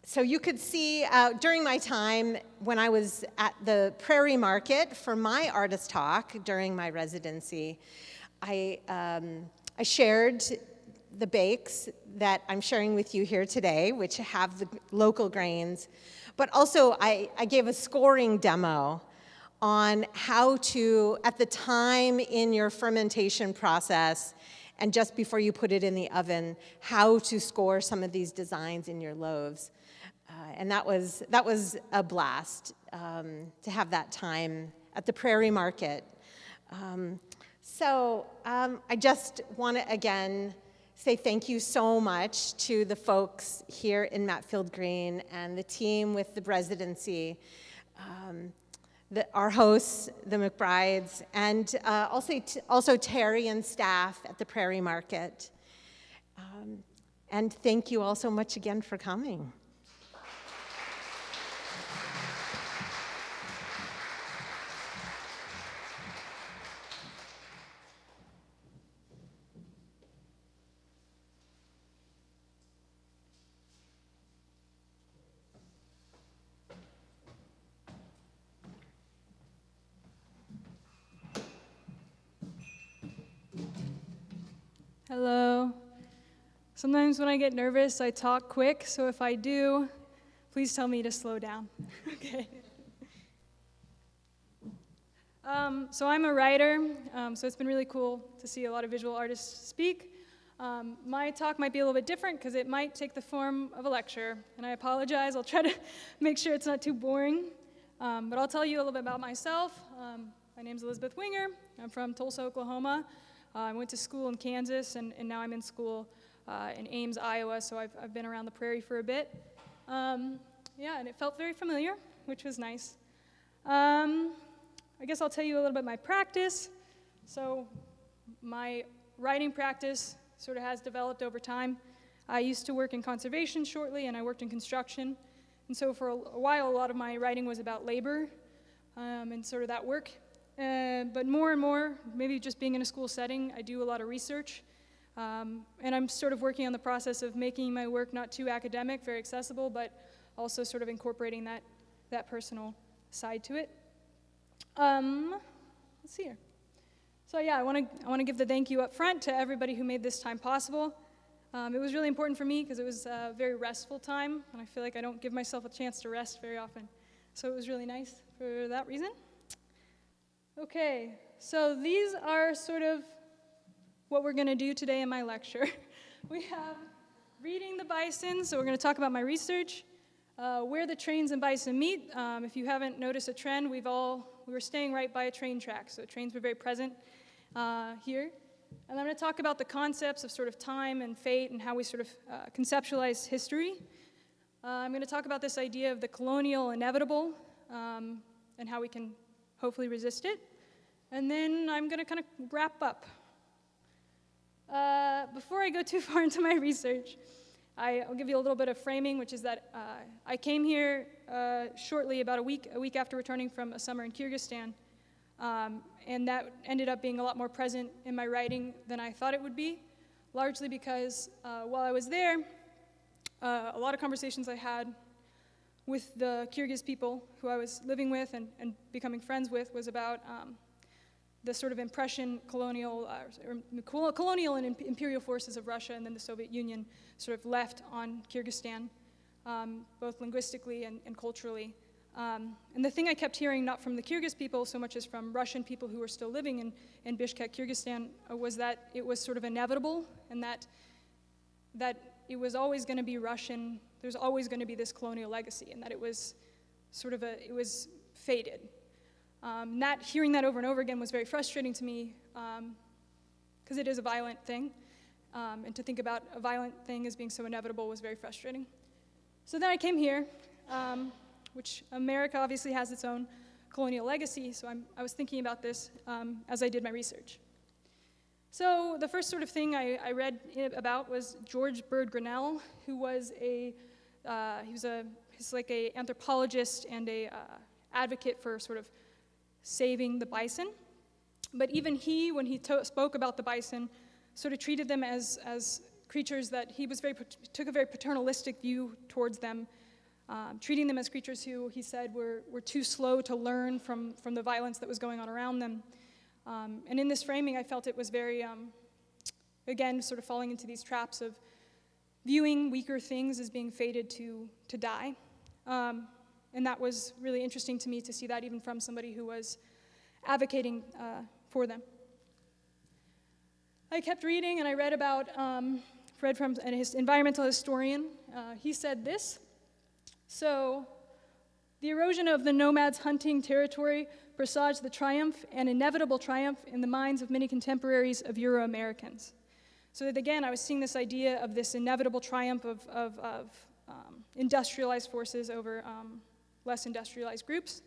So you could see during my time when I was at the Prairie Market for my artist talk during my residency, I shared the bakes that I'm sharing with you here today, which have the local grains, but also I gave a scoring demo on how to, at the time in your fermentation process and just before you put it in the oven, how to score some of these designs in your loaves. And that was a blast to have that time at the Prairie Market. So I just want to again say thank you so much to the folks here in Matfield Green and the team with the residency, our hosts, the McBrides, and also Terry and staff at the Prairie Market. And thank you all so much again for coming. Hello. Sometimes when I get nervous, I talk quick, so if I do, please tell me to slow down. Okay. So I'm a writer, so it's been really cool to see a lot of visual artists speak. My talk might be a little bit different because it might take the form of a lecture, and I apologize. I'll try to make sure it's not too boring, but I'll tell you a little bit about myself. My name's Elizabeth Wenger. I'm from Tulsa, Oklahoma. I went to school in Kansas, and now I'm in school in Ames, Iowa, so I've been around the prairie for a bit. And it felt very familiar, which was nice. I guess I'll tell you a little bit about my practice. So my writing practice sort of has developed over time. I used to work in conservation shortly, and I worked in construction. And so for a while, a lot of my writing was about labor and sort of that work. But more and more, maybe just being in a school setting, I do a lot of research. And I'm sort of working on the process of making my work not too academic, very accessible, but also sort of incorporating that personal side to it. Let's see here. So yeah, I want to give the thank you up front to everybody who made this time possible. It was really important for me because it was a very restful time, and I feel like I don't give myself a chance to rest very often. So it was really nice for that reason. Okay, so these are sort of what we're going to do today in my lecture. We have reading the bison, so we're going to talk about my research, where the trains and bison meet. If you haven't noticed a trend, we were staying right by a train track, so trains were very present here. And I'm going to talk about the concepts of sort of time and fate and how we sort of conceptualize history. I'm going to talk about this idea of the colonial inevitable and how we can hopefully resist it. And then I'm going to kind of wrap up. Before I go too far into my research, I'll give you a little bit of framing, which is that I came here shortly, about a week after returning from a summer in Kyrgyzstan, and that ended up being a lot more present in my writing than I thought it would be. A largely because while I was there, a lot of conversations I had with the Kyrgyz people who I was living with and becoming friends with was about the sort of colonial and imperial forces of Russia and then the Soviet Union sort of left on Kyrgyzstan, both linguistically and culturally. And the thing I kept hearing, not from the Kyrgyz people so much as from Russian people who were still living in Bishkek, Kyrgyzstan, was that it was sort of inevitable and that it was always going to be Russian, there's always going to be this colonial legacy, and that it was sort of it was fated. Hearing that over and over again was very frustrating to me because it is a violent thing, and to think about a violent thing as being so inevitable was very frustrating. So then I came here, which America obviously has its own colonial legacy, so I was thinking about this as I did my research. So the first sort of thing I read about was George Bird Grinnell, who was he's like a anthropologist and a advocate for sort of saving the bison. But even he, when he spoke about the bison, sort of treated them as creatures that he was took a very paternalistic view towards them, treating them as creatures who he said were too slow to learn from the violence that was going on around them. And in this framing, I felt it was very, again, sort of falling into these traps of viewing weaker things as being fated to die. And that was really interesting to me to see that even from somebody who was advocating for them. I kept reading, and I read from an environmental historian. He said this: so, the erosion of the nomads' hunting territory presaged the triumph, an inevitable triumph, in the minds of many contemporaries of Euro-Americans. So that again, I was seeing this idea of this inevitable triumph of industrialized forces over less industrialized groups.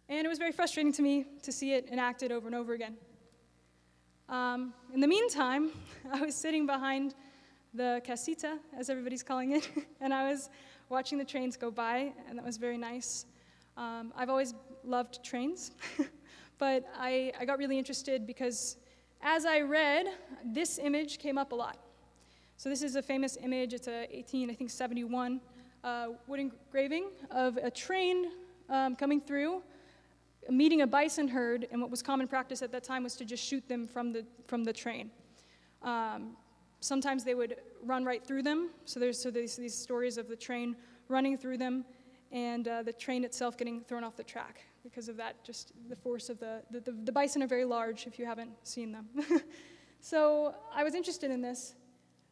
And it was very frustrating to me to see it enacted over and over again. In the meantime, I was sitting behind the casita, as everybody's calling it, and I was watching the trains go by, and that was very nice. I've always loved trains, but I got really interested because as I read, this image came up a lot. So this is a famous image. It's a 1871 wood engraving of a train coming through, meeting a bison herd, and what was common practice at that time was to just shoot them from the train. Sometimes they would run right through them, so there's these stories of the train running through them and the train itself getting thrown off the track because of that, just the force of the bison are very large if you haven't seen them. So I was interested in this,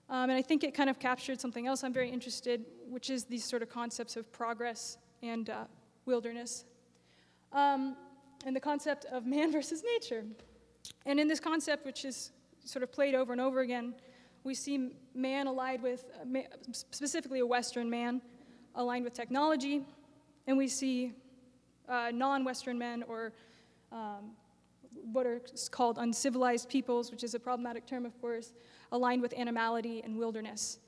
and I think it kind of captured something else I'm very interested, which is these sort of concepts of progress and wilderness, and the concept of man versus nature. And in this concept, which is sort of played over and over again, we see man allied with, specifically a Western man, aligned with technology, and we see non-Western men, or what are called uncivilized peoples, which is a problematic term, of course, aligned with animality and wilderness.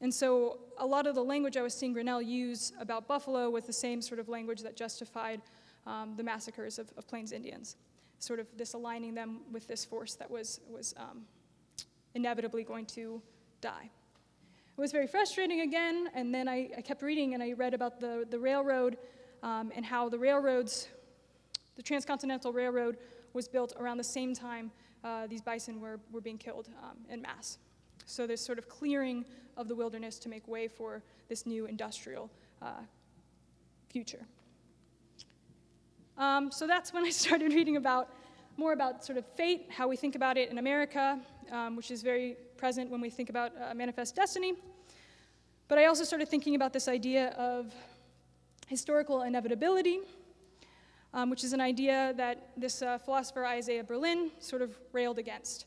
And so a lot of the language I was seeing Grinnell use about buffalo was the same sort of language that justified the massacres of Plains Indians, sort of this aligning them with this force that was inevitably going to die. It was very frustrating again, and then I kept reading, and I read about the railroad and how the Transcontinental Railroad was built around the same time these bison were being killed en masse. So there's sort of clearing of the wilderness to make way for this new industrial future. So that's when I started reading more about sort of fate, how we think about it in America, which is very present when we think about manifest destiny. But I also started thinking about this idea of historical inevitability, which is an idea that this philosopher Isaiah Berlin sort of railed against.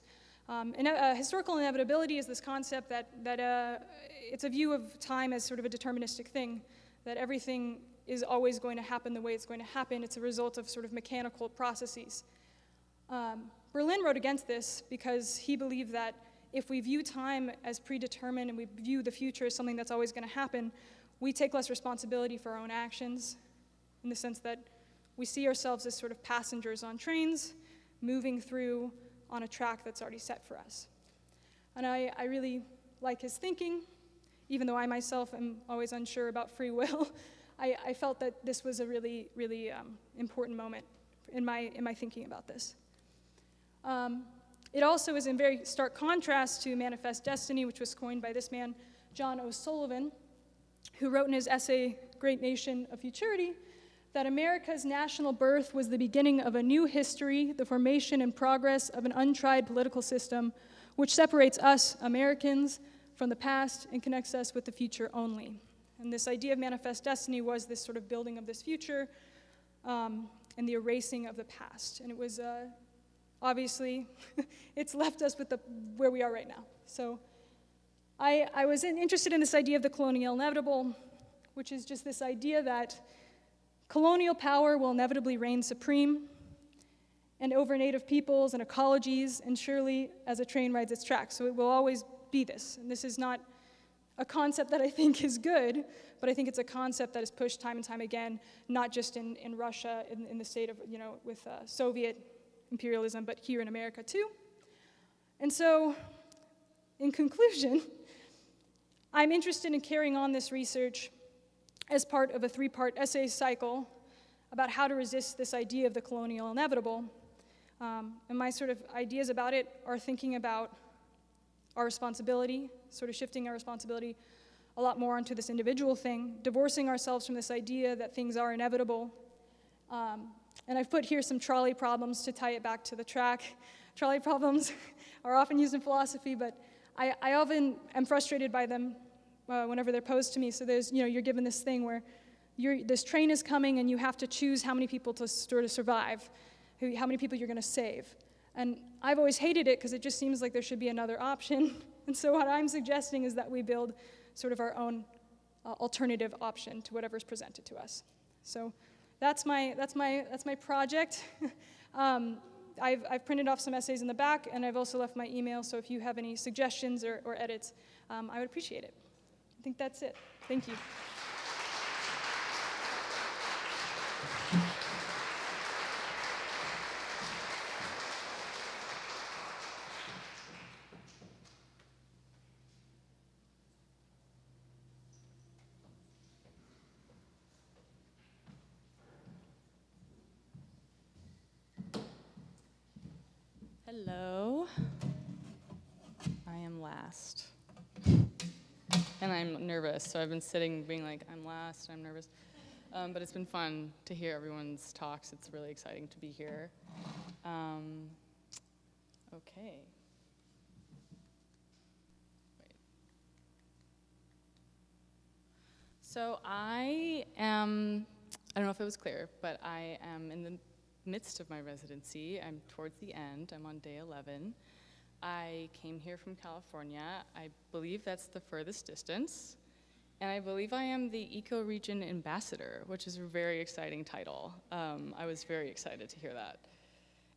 Historical inevitability is this concept that it's a view of time as sort of a deterministic thing, that everything is always going to happen the way it's going to happen. It's a result of sort of mechanical processes. Berlin wrote against this because he believed that if we view time as predetermined and we view the future as something that's always going to happen, we take less responsibility for our own actions, in the sense that we see ourselves as sort of passengers on trains moving through on a track that's already set for us. And I really like his thinking, even though I myself am always unsure about free will. I felt that this was a really, really important moment in my thinking about this. It also is in very stark contrast to Manifest Destiny, which was coined by this man, John O'Sullivan, who wrote in his essay, Great Nation of Futurity, that America's national birth was the beginning of a new history, the formation and progress of an untried political system, which separates us, Americans, from the past and connects us with the future only. And this idea of Manifest Destiny was this sort of building of this future and the erasing of the past. And it was, obviously, it's left us with where we are right now. So I was interested in this idea of the colonial inevitable, which is just this idea that colonial power will inevitably reign supreme and over native peoples and ecologies, and surely as a train rides its tracks. So it will always be this. And this is not a concept that I think is good, but I think it's a concept that is pushed time and time again, not just in Russia, in the state of, with Soviet imperialism, but here in America too. And so, in conclusion, I'm interested in carrying on this research as part of a 3-part essay cycle about how to resist this idea of the colonial inevitable. And my sort of ideas about it are thinking about our responsibility, sort of shifting our responsibility a lot more onto this individual thing, divorcing ourselves from this idea that things are inevitable. And I've put here some trolley problems to tie it back to the track. Trolley problems are often used in philosophy, but I often am frustrated by them whenever they're posed to me. So there's, you're given this thing where this train is coming and you have to choose how many people to sort of survive, how many people you're going to save. And I've always hated it because it just seems like there should be another option. And so what I'm suggesting is that we build sort of our own alternative option to whatever's presented to us. So that's my project. I've printed off some essays in the back, and I've also left my email. So if you have any suggestions or edits, I would appreciate it. I think that's it. Thank you. Hello. I am last. And I'm nervous, so I've been sitting being like, I'm last, I'm nervous. But it's been fun to hear everyone's talks. It's really exciting to be here. Okay. Wait. So I don't know if it was clear, but I am in the midst of my residency. I'm towards the end. I'm on day 11. I came here from California. I believe that's the furthest distance. And I believe I am the Eco-Region Ambassador, which is a very exciting title. I was very excited to hear that.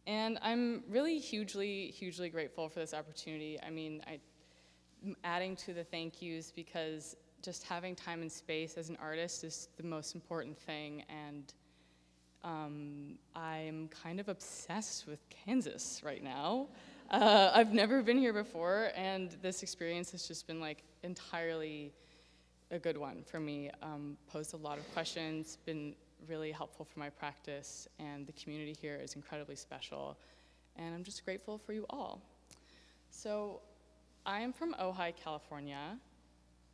And I'm really hugely, hugely grateful for this opportunity. I mean, I'm adding to the thank yous because just having time and space as an artist is the most important thing. And I'm kind of obsessed with Kansas right now. I've never been here before, and this experience has just been like entirely a good one for me. Posed a lot of questions, been really helpful for my practice, and the community here is incredibly special, and I'm just grateful for you all. So I am from Ojai, California,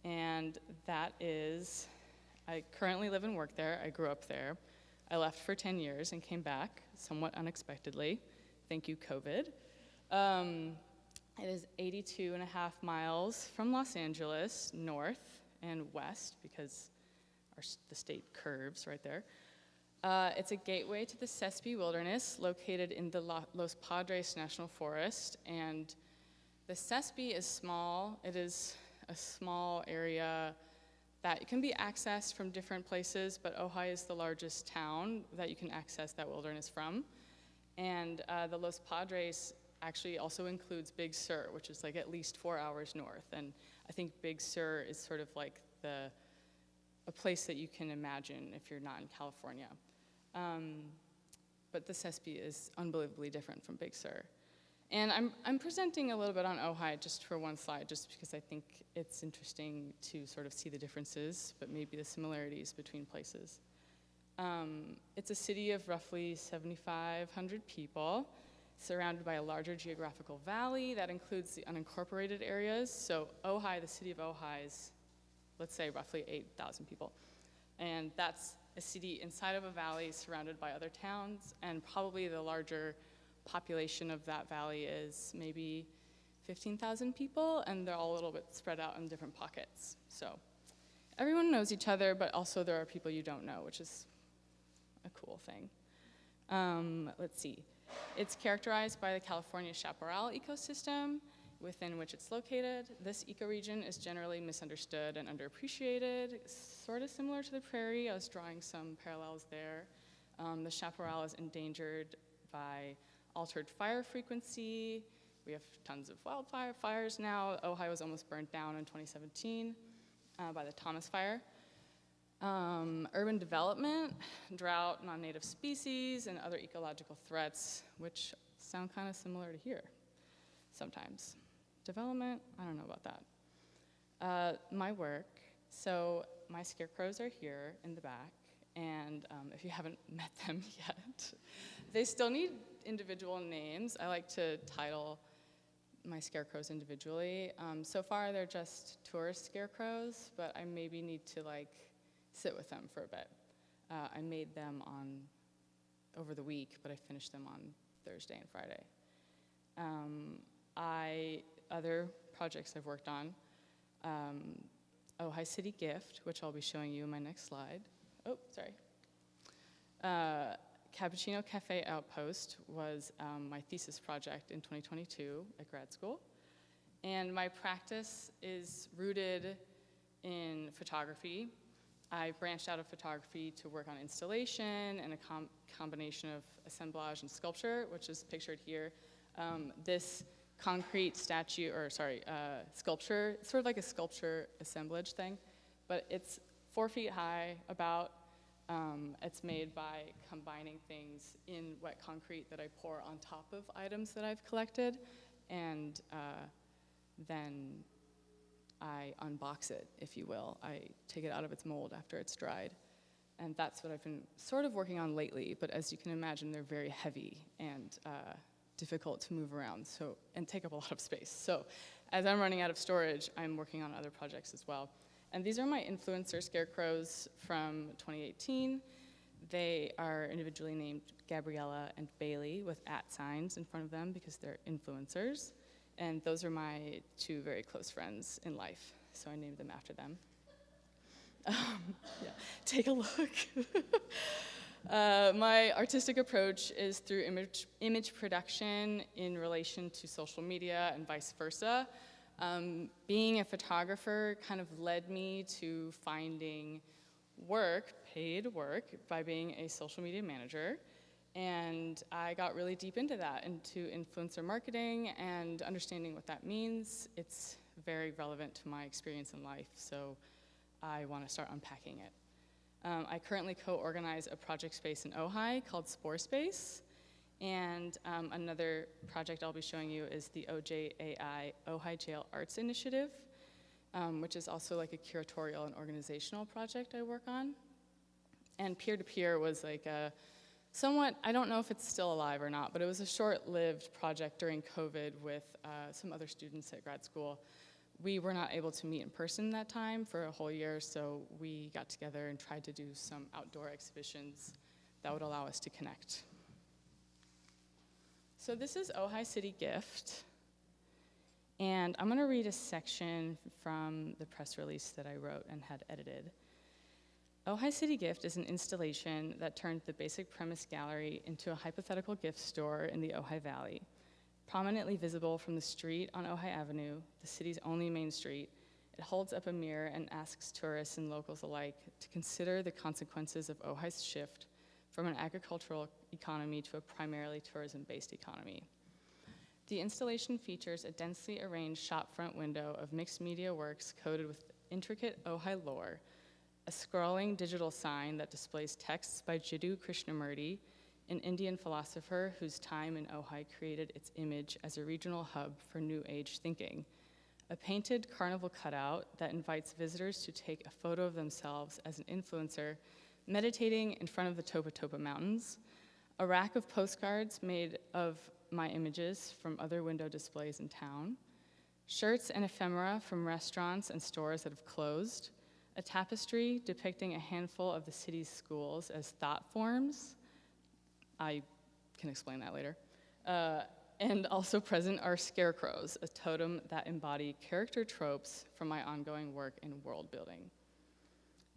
and that is, I currently live and work there. I grew up there. I left for 10 years and came back somewhat unexpectedly. Thank you, COVID. It is 82.5 miles from Los Angeles, north and west, because the state curves right there. It's a gateway to the Sespe Wilderness, located in the Los Padres National Forest. And the Sespe is small. It is a small area that can be accessed from different places, but Ojai is the largest town that you can access that wilderness from. And the Los Padres actually also includes Big Sur, which is like at least 4 hours north. And I think Big Sur is sort of like a place that you can imagine if you're not in California. But the Sespe is unbelievably different from Big Sur. And I'm presenting a little bit on Ojai just for one slide, just because I think it's interesting to sort of see the differences, but maybe the similarities between places. It's a city of roughly 7,500 people, surrounded by a larger geographical valley that includes the unincorporated areas. So Ojai, the city of Ojai is, let's say, roughly 8,000 people. And that's a city inside of a valley surrounded by other towns, and probably the larger population of that valley is maybe 15,000 people, and they're all a little bit spread out in different pockets. So everyone knows each other, but also there are people you don't know, which is a cool thing. Let's see. It's characterized by the California chaparral ecosystem within which it's located. This ecoregion is generally misunderstood and underappreciated, sort of similar to the prairie. I was drawing some parallels there. The chaparral is endangered by altered fire frequency. We have tons of wildfires now. Ojai was almost burnt down in 2017 by the Thomas Fire. Urban development, drought, non-native species, and other ecological threats, which sound kind of similar to here sometimes. Development, I don't know about that. My work, so my scarecrows are here in the back, and if you haven't met them yet, they still need individual names. I like to title my scarecrows individually. So far, they're just tourist scarecrows, but I maybe need to sit with them for a bit. I made them over the week, but I finished them on Thursday and Friday. Other projects I've worked on, Ojai City Gift, which I'll be showing you in my next slide. Oh, sorry. Cappuccino Cafe Outpost was my thesis project in 2022 at grad school. And my practice is rooted in photography. I branched out of photography to work on installation and a combination of assemblage and sculpture, which is pictured here. This concrete sculpture, it's sort of like a sculpture assemblage thing, but it's 4 feet high about. It's made by combining things in wet concrete that I pour on top of items that I've collected, and then I unbox it, if you will. I take it out of its mold after it's dried. And that's what I've been sort of working on lately, but as you can imagine, they're very heavy and difficult to move around and take up a lot of space. So as I'm running out of storage, I'm working on other projects as well. And these are my influencer scarecrows from 2018. They are individually named Gabriella and Bailey with @ in front of them because they're influencers. And those are my 2 very close friends in life, so I named them after them. Yeah, take a look. My artistic approach is through image production in relation to social media and vice versa. Being a photographer kind of led me to finding paid work, by being a social media manager. And I got really deep into that, into influencer marketing and understanding what that means. It's very relevant to my experience in life, so I want to start unpacking it. I currently co-organize a project space in Ojai called Spore Space. And another project I'll be showing you is the OJAI Ojai Jail Arts Initiative, which is also like a curatorial and organizational project I work on. And Peer-to-Peer was like a somewhat, I don't know if it's still alive or not, but it was a short-lived project during COVID with some other students at grad school. We were not able to meet in person that time for a whole year, so we got together and tried to do some outdoor exhibitions that would allow us to connect. So this is Ojai City Gift, and I'm going to read a section from the press release that I wrote and had edited. Ojai City Gift is an installation that turned the basic premise gallery into a hypothetical gift store in the Ojai Valley. Prominently visible from the street on Ojai Avenue, the city's only main street, it holds up a mirror and asks tourists and locals alike to consider the consequences of Ojai's shift from an agricultural economy to a primarily tourism-based economy. The installation features a densely arranged shopfront window of mixed media works coded with intricate Ojai lore, a scrolling digital sign that displays texts by Jiddu Krishnamurti, an Indian philosopher whose time in Ojai created its image as a regional hub for New Age thinking. A painted carnival cutout that invites visitors to take a photo of themselves as an influencer meditating in front of the Topa Topa Mountains. A rack of postcards made of my images from other window displays in town. Shirts and ephemera from restaurants and stores that have closed. A tapestry depicting a handful of the city's schools as thought forms. I can explain that later. And also present are scarecrows, a totem that embody character tropes from my ongoing work in world building.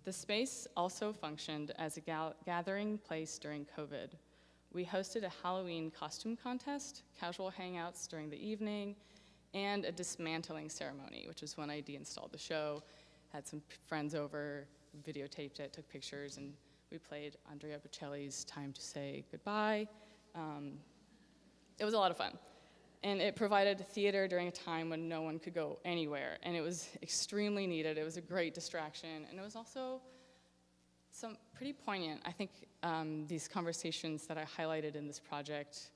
The space also functioned as a gathering place during COVID. We hosted a Halloween costume contest, casual hangouts during the evening, and a dismantling ceremony, which is when I deinstalled the show, had some friends over, videotaped it, took pictures, and we played Andrea Bocelli's Time to Say Goodbye. It was a lot of fun. And it provided theater during a time when no one could go anywhere. And it was extremely needed. It was a great distraction. And it was also pretty poignant. I think these conversations that I highlighted in this project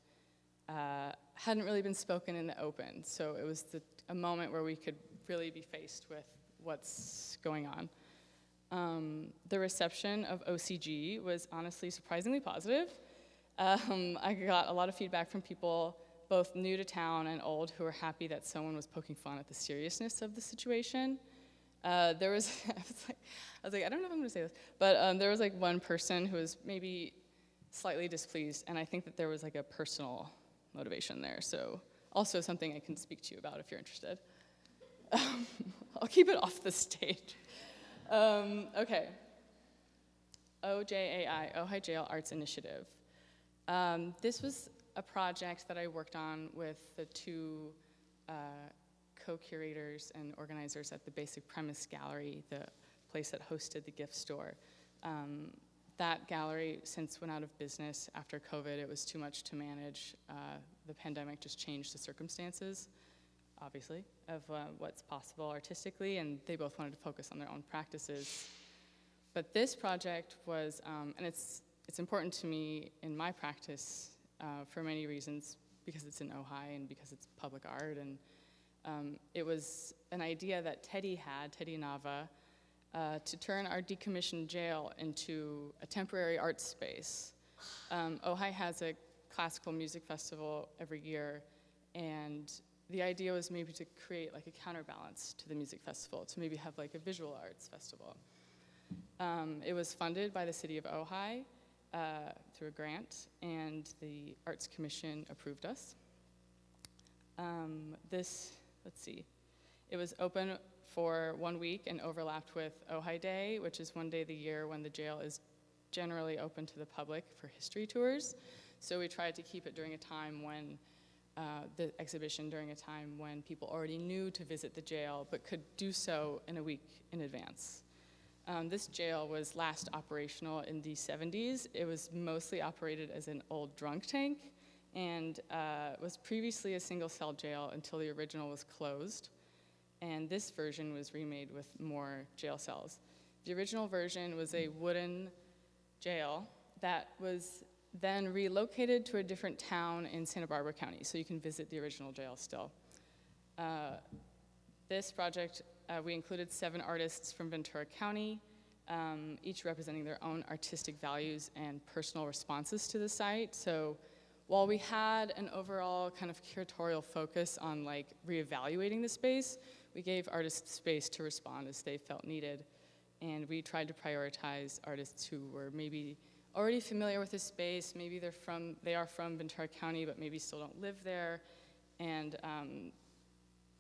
hadn't really been spoken in the open. So it was a moment where we could really be faced with what's going on. The reception of OCG was honestly surprisingly positive. I got a lot of feedback from people, both new to town and old, who were happy that someone was poking fun at the seriousness of the situation. There was, I was like, I don't know if I'm gonna say this, but there was like one person who was maybe slightly displeased, and I think that there was like a personal motivation there. So also something I can speak to you about if you're interested. I'll keep it off the stage. Okay. OJAI, Ojai Jail Arts Initiative. This was a project that I worked on with the two co-curators and organizers at the Basic Premise Gallery, the place that hosted the gift store. That gallery since went out of business after COVID. It was too much to manage. The pandemic just changed the circumstances, obviously, of what's possible artistically, and they both wanted to focus on their own practices. But this project was, and it's important to me in my practice for many reasons, because it's in Ojai and because it's public art, and it was an idea that Teddy Nava, to turn our decommissioned jail into a temporary art space. Ojai has a classical music festival every year, and the idea was maybe to create like a counterbalance to the music festival, to maybe have like a visual arts festival. It was funded by the city of Ojai through a grant, and the Arts Commission approved us. It was open for 1 week and overlapped with Ojai Day, which is one day of the year when the jail is generally open to the public for history tours. So we tried to keep it during a time when, the exhibition during a time when people already knew to visit the jail, but could do so in a week in advance. This jail was last operational in the 70s. It was mostly operated as an old drunk tank, and was previously a single cell jail until the original was closed. And this version was remade with more jail cells. The original version was a wooden jail that was then relocated to a different town in Santa Barbara County, so you can visit the original jail still. This project, we included 7 artists from Ventura County, each representing their own artistic values and personal responses to the site. So while we had an overall kind of curatorial focus on like reevaluating the space, we gave artists space to respond as they felt needed. And we tried to prioritize artists who were maybe already familiar with the space, maybe they are from Ventura County, but maybe still don't live there, and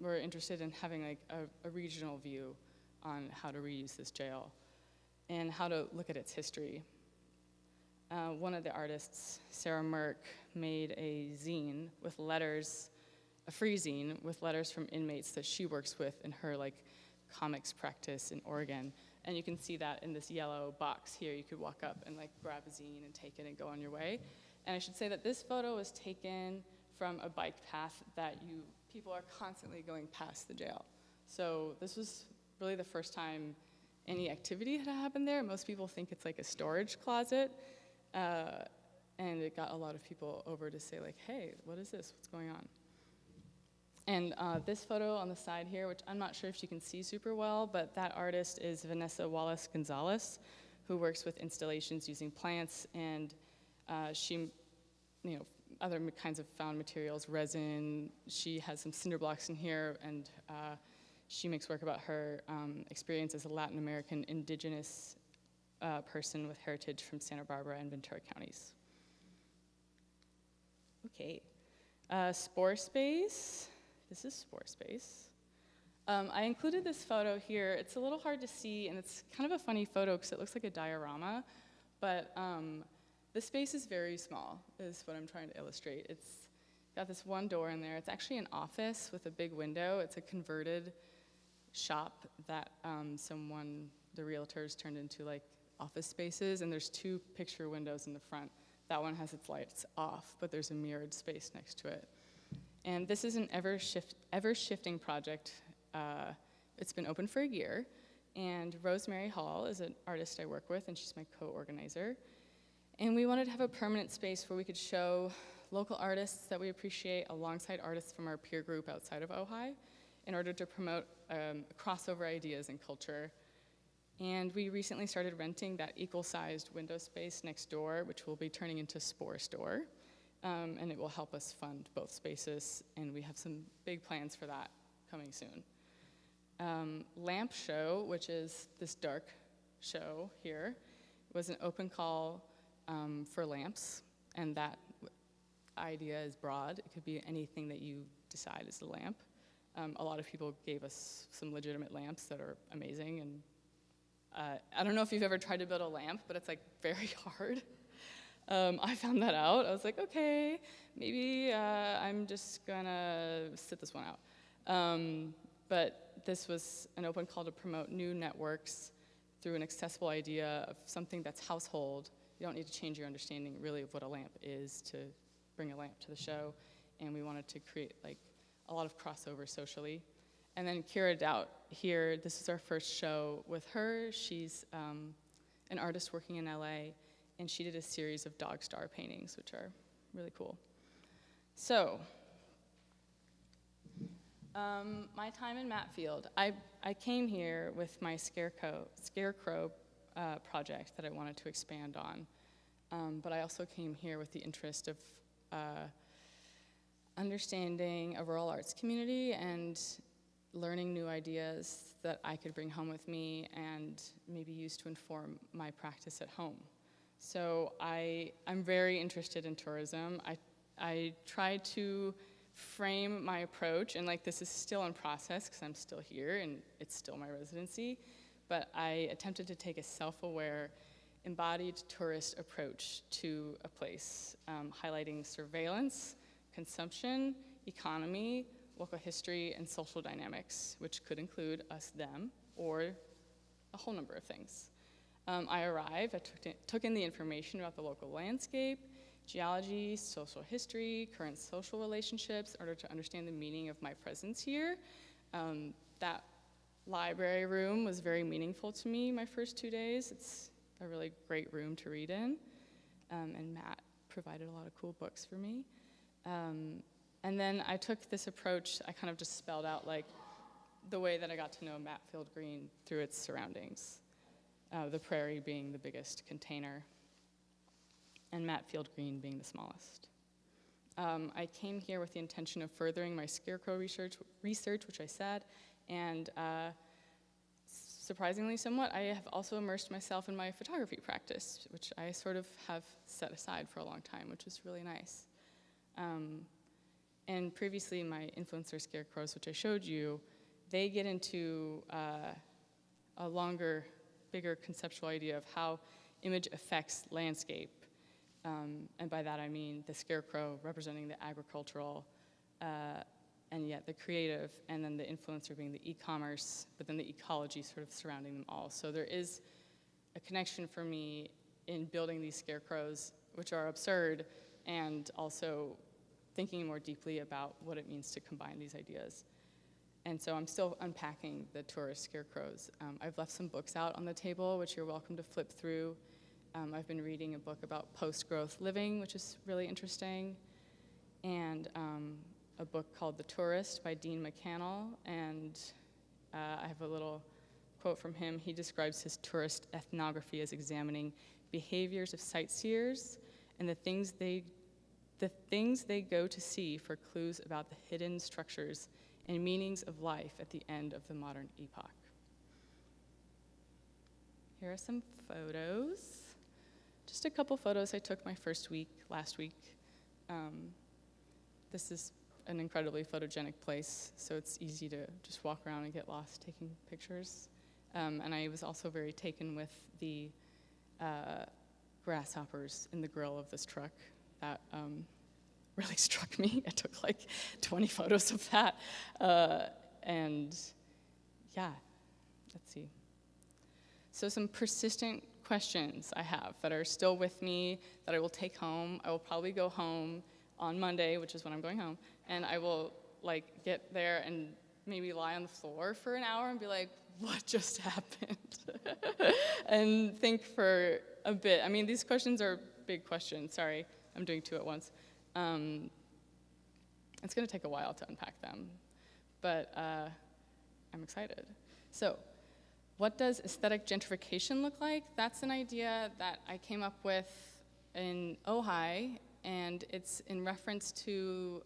we're interested in having like a regional view on how to reuse this jail and how to look at its history. One of the artists, Sarah Merck, made a zine with letters, a free zine with letters from inmates that she works with in her like comics practice in Oregon. And you can see that in this yellow box here. You could walk up and like grab a zine and take it and go on your way. And I should say that this photo was taken from a bike path that people are constantly going past the jail. So this was really the first time any activity had happened there. Most people think it's like a storage closet. and it got a lot of people over to say like, hey, what is this? What's going on? And this photo on the side here, which I'm not sure if you can see super well, but that artist is Vanessa Wallace Gonzalez, who works with installations using plants, and she, other kinds of found materials, resin. She has some cinder blocks in here, and she makes work about her experience as a Latin American indigenous person with heritage from Santa Barbara and Ventura counties. Okay, Spore Space. This is Spore Space. I included this photo here. It's a little hard to see, and it's kind of a funny photo because it looks like a diorama, but the space is very small, is what I'm trying to illustrate. It's got this one door in there. It's actually an office with a big window. It's a converted shop that the realtors turned into like office spaces, and there's 2 picture windows in the front. That one has its lights off, but there's a mirrored space next to it. And this is an ever-shifting project. It's been open for a year, and Rosemary Hall is an artist I work with, and she's my co-organizer. And we wanted to have a permanent space where we could show local artists that we appreciate alongside artists from our peer group outside of Ojai in order to promote crossover ideas in culture. And we recently started renting that equal-sized window space next door, which will be turning into Spore Store. And it will help us fund both spaces, and we have some big plans for that coming soon. Lamp Show, which is this dark show here, was an open call for lamps, and that idea is broad. It could be anything that you decide is a lamp. A lot of people gave us some legitimate lamps that are amazing, and I don't know if you've ever tried to build a lamp, but it's like very hard. I found that out. I was like, okay, maybe I'm just gonna sit this one out. But this was an open call to promote new networks through an accessible idea of something that's household. You don't need to change your understanding really of what a lamp is to bring a lamp to the show. And we wanted to create like a lot of crossover socially. And then Kira Doubt here, this is our first show with her. She's an artist working in LA, and she did a series of dog star paintings, which are really cool. So, my time in Matfield. I came here with my scarecrow project that I wanted to expand on, but I also came here with the interest of understanding a rural arts community and learning new ideas that I could bring home with me and maybe use to inform my practice at home. So I'm very interested in tourism. I tried to frame my approach, and like this is still in process because I'm still here and it's still my residency, but I attempted to take a self-aware, embodied tourist approach to a place, highlighting surveillance, consumption, economy, local history, and social dynamics, which could include us, them, or a whole number of things. I arrived, I took in the information about the local landscape, geology, social history, current social relationships, in order to understand the meaning of my presence here. That library room was very meaningful to me my first 2 days. It's a really great room to read in, and Matt provided a lot of cool books for me. And then I took this approach, I kind of just spelled out like the way that I got to know Matfield Green through its surroundings. The prairie being the biggest container, and Matfield Green being the smallest. I came here with the intention of furthering my scarecrow research, which I said, and surprisingly somewhat, I have also immersed myself in my photography practice, which I sort of have set aside for a long time, which is really nice. And previously, my influencer scarecrows, which I showed you, they get into a longer, bigger conceptual idea of how image affects landscape. And by that I mean the scarecrow representing the agricultural, and yet the creative, and then the influencer being the e-commerce, but then the ecology sort of surrounding them all. So there is a connection for me in building these scarecrows, which are absurd, and also thinking more deeply about what it means to combine these ideas. And so I'm still unpacking the tourist scarecrows. I've left some books out on the table, which you're welcome to flip through. I've been reading a book about post-growth living, which is really interesting, and a book called The Tourist by Dean McCannell, and I have a little quote from him. He describes his tourist ethnography as examining behaviors of sightseers and the things they go to see for clues about the hidden structures and meanings of life at the end of the modern epoch. Here are some photos. Just a couple photos I took my first week, last week. This is an incredibly photogenic place, so it's easy to just walk around and get lost taking pictures. And I was also very taken with the grasshoppers in the grill of this truck. That really struck me. I took like 20 photos of that. And yeah, let's see. So some persistent questions I have that are still with me that I will take home. I will probably go home on Monday, which is when I'm going home, and I will like get there and maybe lie on the floor for an hour and be like, what just happened? And think for a bit. I mean, these questions are big questions. Sorry, I'm doing two at once. It's going to take a while to unpack them, but I'm excited. So, what does aesthetic gentrification look like? That's an idea that I came up with in Ojai, and it's in reference to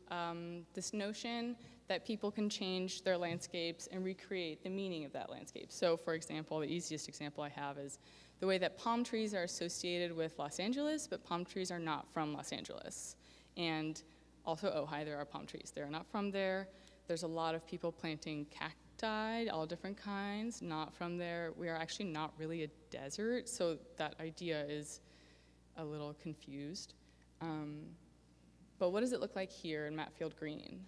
this notion that people can change their landscapes and recreate the meaning of that landscape. So, for example, the easiest example I have is the way that palm trees are associated with Los Angeles, but palm trees are not from Los Angeles. And also Ojai, there are palm trees. They're not from there. There's a lot of people planting cacti, all different kinds, not from there. We are actually not really a desert, so that idea is a little confused. But what does it look like here in Matfield Green?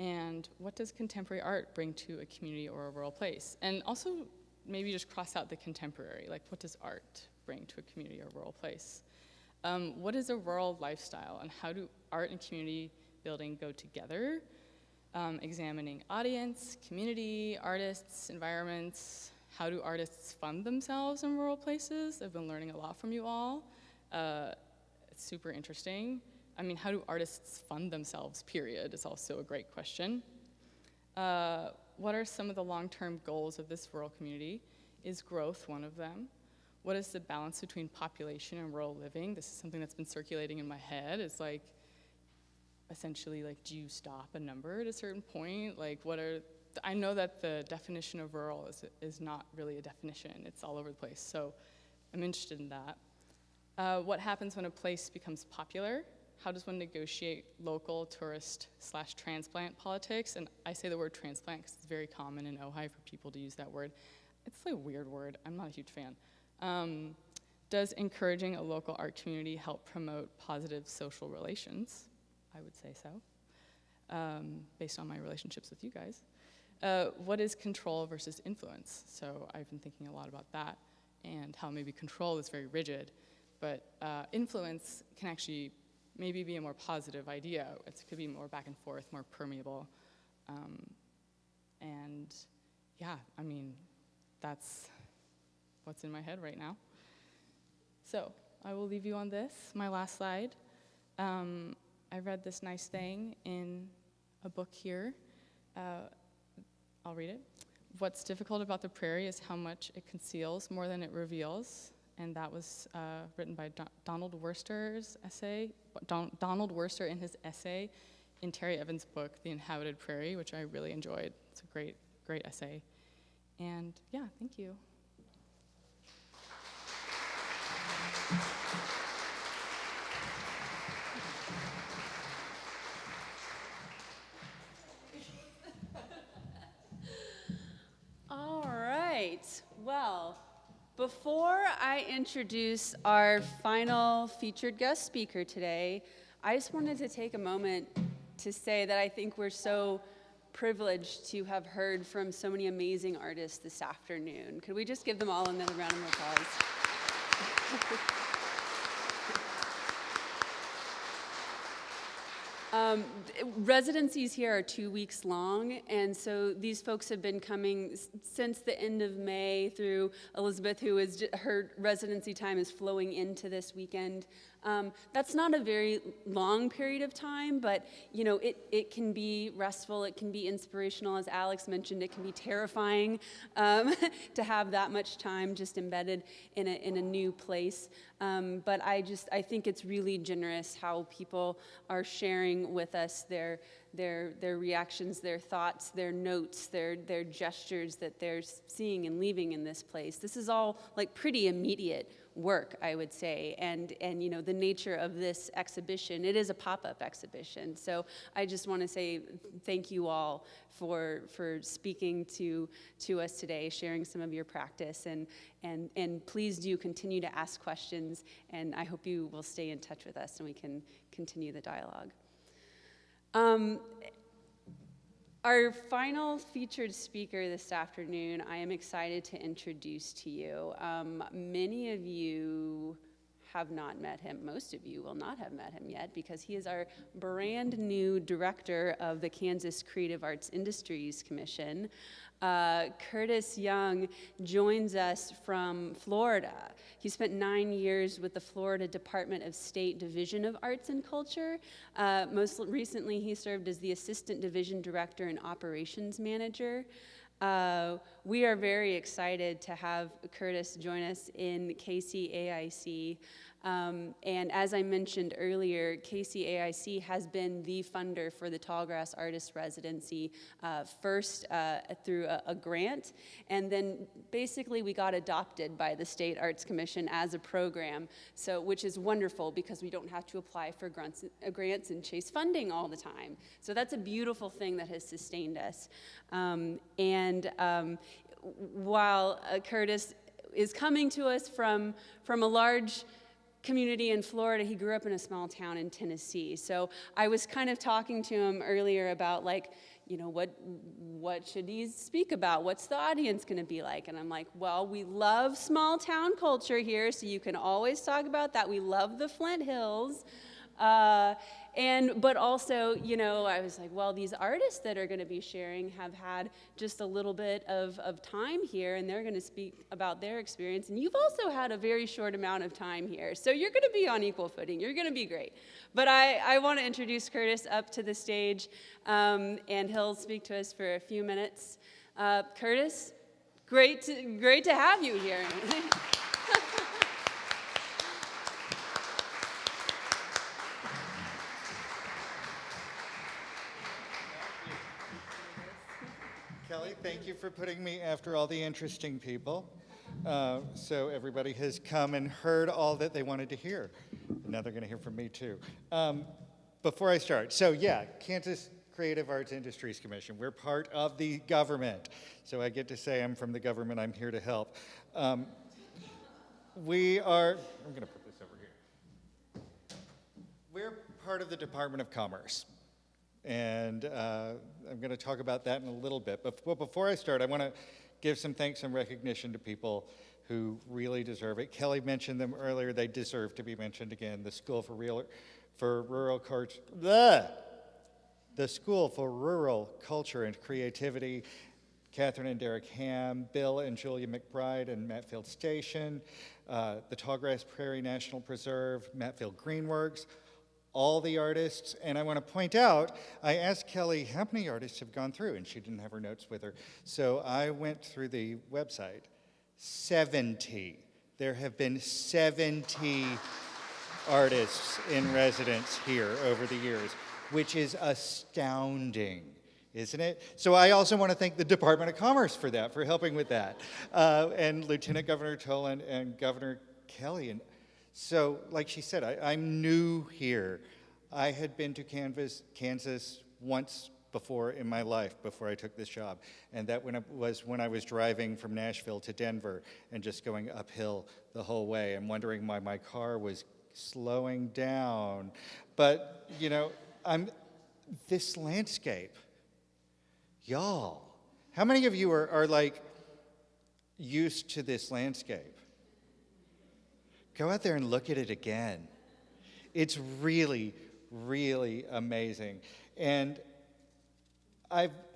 And what does contemporary art bring to a community or a rural place? And also maybe just cross out the contemporary, like what does art bring to a community or rural place? What is a rural lifestyle, and how do art and community building go together? Examining audience, community, artists, environments. How do artists fund themselves in rural places? I've been learning a lot from you all. It's super interesting. I mean, how do artists fund themselves, period, is also a great question. What are some of the long-term goals of this rural community? Is growth one of them? What is the balance between population and rural living? This is something that's been circulating in my head. It's like, essentially, like, do you stop a number at a certain point? Like, I know that the definition of rural is not really a definition. It's all over the place, so I'm interested in that. What happens when a place becomes popular? How does one negotiate local tourist/transplant politics? And I say the word transplant because it's very common in Ojai for people to use that word. It's a weird word. I'm not a huge fan. Does encouraging a local art community help promote positive social relations? I would say so, based on my relationships with you guys. What is control versus influence? So I've been thinking a lot about that and how maybe control is very rigid, but influence can actually maybe be a more positive idea. It could be more back and forth, more permeable. And yeah, I mean, that's what's in my head right now. So I will leave you on this, my last slide. I read this nice thing in a book here. I'll read it. What's difficult about the prairie is how much it conceals more than it reveals. And that was written by Donald Worster's essay. Donald Worster in his essay in Terry Evans' book, The Inhabited Prairie, which I really enjoyed. It's a great, great essay. And yeah, thank you. All right. Well, before I introduce our final featured guest speaker today, I just wanted to take a moment to say that I think we're so privileged to have heard from so many amazing artists this afternoon. Could we just give them all another round of applause? Residencies here are 2 weeks long, and so these folks have been coming since the end of May through Elizabeth, her residency time is flowing into this weekend. That's not a very long period of time, but it can be restful, it can be inspirational, as Alex mentioned, it can be terrifying to have that much time just embedded in a new place. But I think it's really generous how people are sharing with us their reactions, their thoughts, their notes, their gestures that they're seeing and leaving in this place. This is all like pretty immediate work, I would say, and the nature of this exhibition, it is a pop-up exhibition. So I just want to say thank you all for speaking to us today, sharing some of your practice, and please do continue to ask questions, and I hope you will stay in touch with us and we can continue the dialogue. Our final featured speaker this afternoon, I am excited to introduce to you. Many of you have not met him. Most of you will not have met him yet because he is our brand new director of the Kansas Creative Arts Industries Commission. Curtis Young joins us from Florida. He spent 9 years with the Florida Department of State Division of Arts and Culture. Most recently, he served as the Assistant Division Director and Operations Manager. We are very excited to have Curtis join us in KCAIC. And as I mentioned earlier, KCAIC has been the funder for the Tallgrass Artist Residency, first through a grant, and then basically we got adopted by the State Arts Commission as a program, which is wonderful because we don't have to apply for grants and chase funding all the time. So that's a beautiful thing that has sustained us. While Curtis is coming to us from a large community in Florida, he grew up in a small town in Tennessee. So I was kind of talking to him earlier about what should he speak about? What's the audience going to be like? And I'm like, well, we love small town culture here, so you can always talk about that. We love the Flint Hills. But also, I was like, well, these artists that are going to be sharing have had just a little bit of time here, and they're going to speak about their experience. And you've also had a very short amount of time here, so you're going to be on equal footing. You're going to be great. But I want to introduce Curtis up to the stage, and he'll speak to us for a few minutes. Curtis, great to have you here. Kelly, thank you for putting me after all the interesting people. So everybody has come and heard all that they wanted to hear. Now they're going to hear from me too. Before I start, Kansas Creative Arts Industries Commission. We're part of the government. So I get to say I'm from the government. I'm here to help. I'm going to put this over here. We're part of the Department of Commerce. And I'm going to talk about that in a little bit. But before I start, I want to give some thanks and recognition to people who really deserve it. Kelly mentioned them earlier. They deserve to be mentioned again. The School for Rural Culture and Creativity, Catherine and Derek Ham, Bill and Julia McBride and Matfield Station, the Tallgrass Prairie National Preserve, Matfield Greenworks, all the artists. And I want to point out, I asked Kelly how many artists have gone through, and she didn't have her notes with her. So I went through the website. 70. There have been 70 artists in residence here over the years, which is astounding, isn't it? So I also want to thank the Department of Commerce for that, for helping with that, and Lieutenant Governor Toland and Governor Kelly. And so, like she said, I'm new here. I had been to Kansas once before in my life, before I took this job, and that was when I was driving from Nashville to Denver and just going uphill the whole way and wondering why my car was slowing down. But, this landscape, y'all, how many of you are like used to this landscape? Go out there and look at it again. It's really, really amazing. And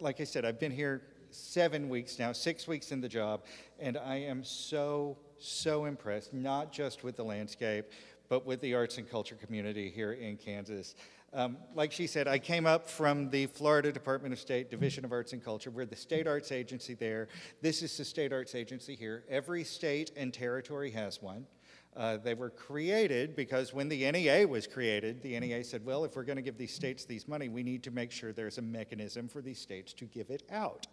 like I said, I've been here 7 weeks now, 6 weeks in the job, and I am so impressed, not just with the landscape, but with the arts and culture community here in Kansas. Like she said, I came up from the Florida Department of State Division of Arts and Culture. We're the state arts agency there. This is the state arts agency here. Every state and territory has one. They were created because when the NEA was created, the NEA said, well, if we're going to give these states these money, we need to make sure there's a mechanism for these states to give it out.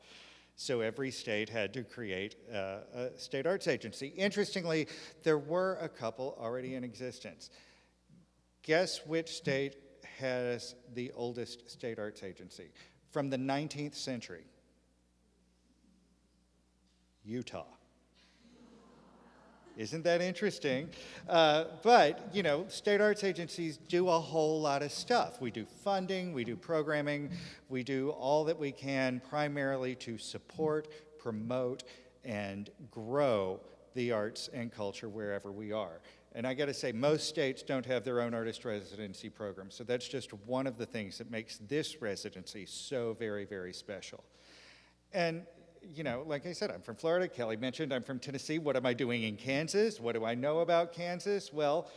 So every state had to create a state arts agency. Interestingly, there were a couple already in existence. Guess which state has the oldest state arts agency? From the 19th century. Utah. Isn't that interesting? But, you know, state arts agencies do a whole lot of stuff. We do funding, we do programming, we do all that we can primarily to support, promote, and grow the arts and culture wherever we are. And I got to say, most states don't have their own artist residency program, so that's just one of the things that makes this residency so very, very special. And you know, like I said, I'm from Florida. Kelly mentioned I'm from Tennessee. What am I doing in Kansas? What do I know about Kansas? Well,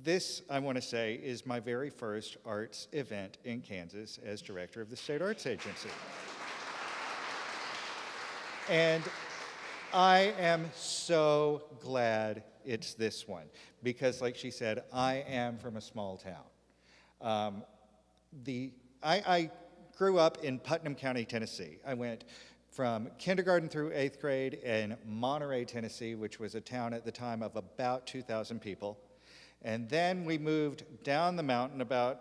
this, I want to say, is my very first arts event in Kansas as director of the State Arts Agency. And I am so glad it's this one because, like she said, I am from a small town. I grew up in Putnam County, Tennessee. I went from kindergarten through 8th grade in Monterey, Tennessee, which was a town at the time of about 2,000 people. And then we moved down the mountain about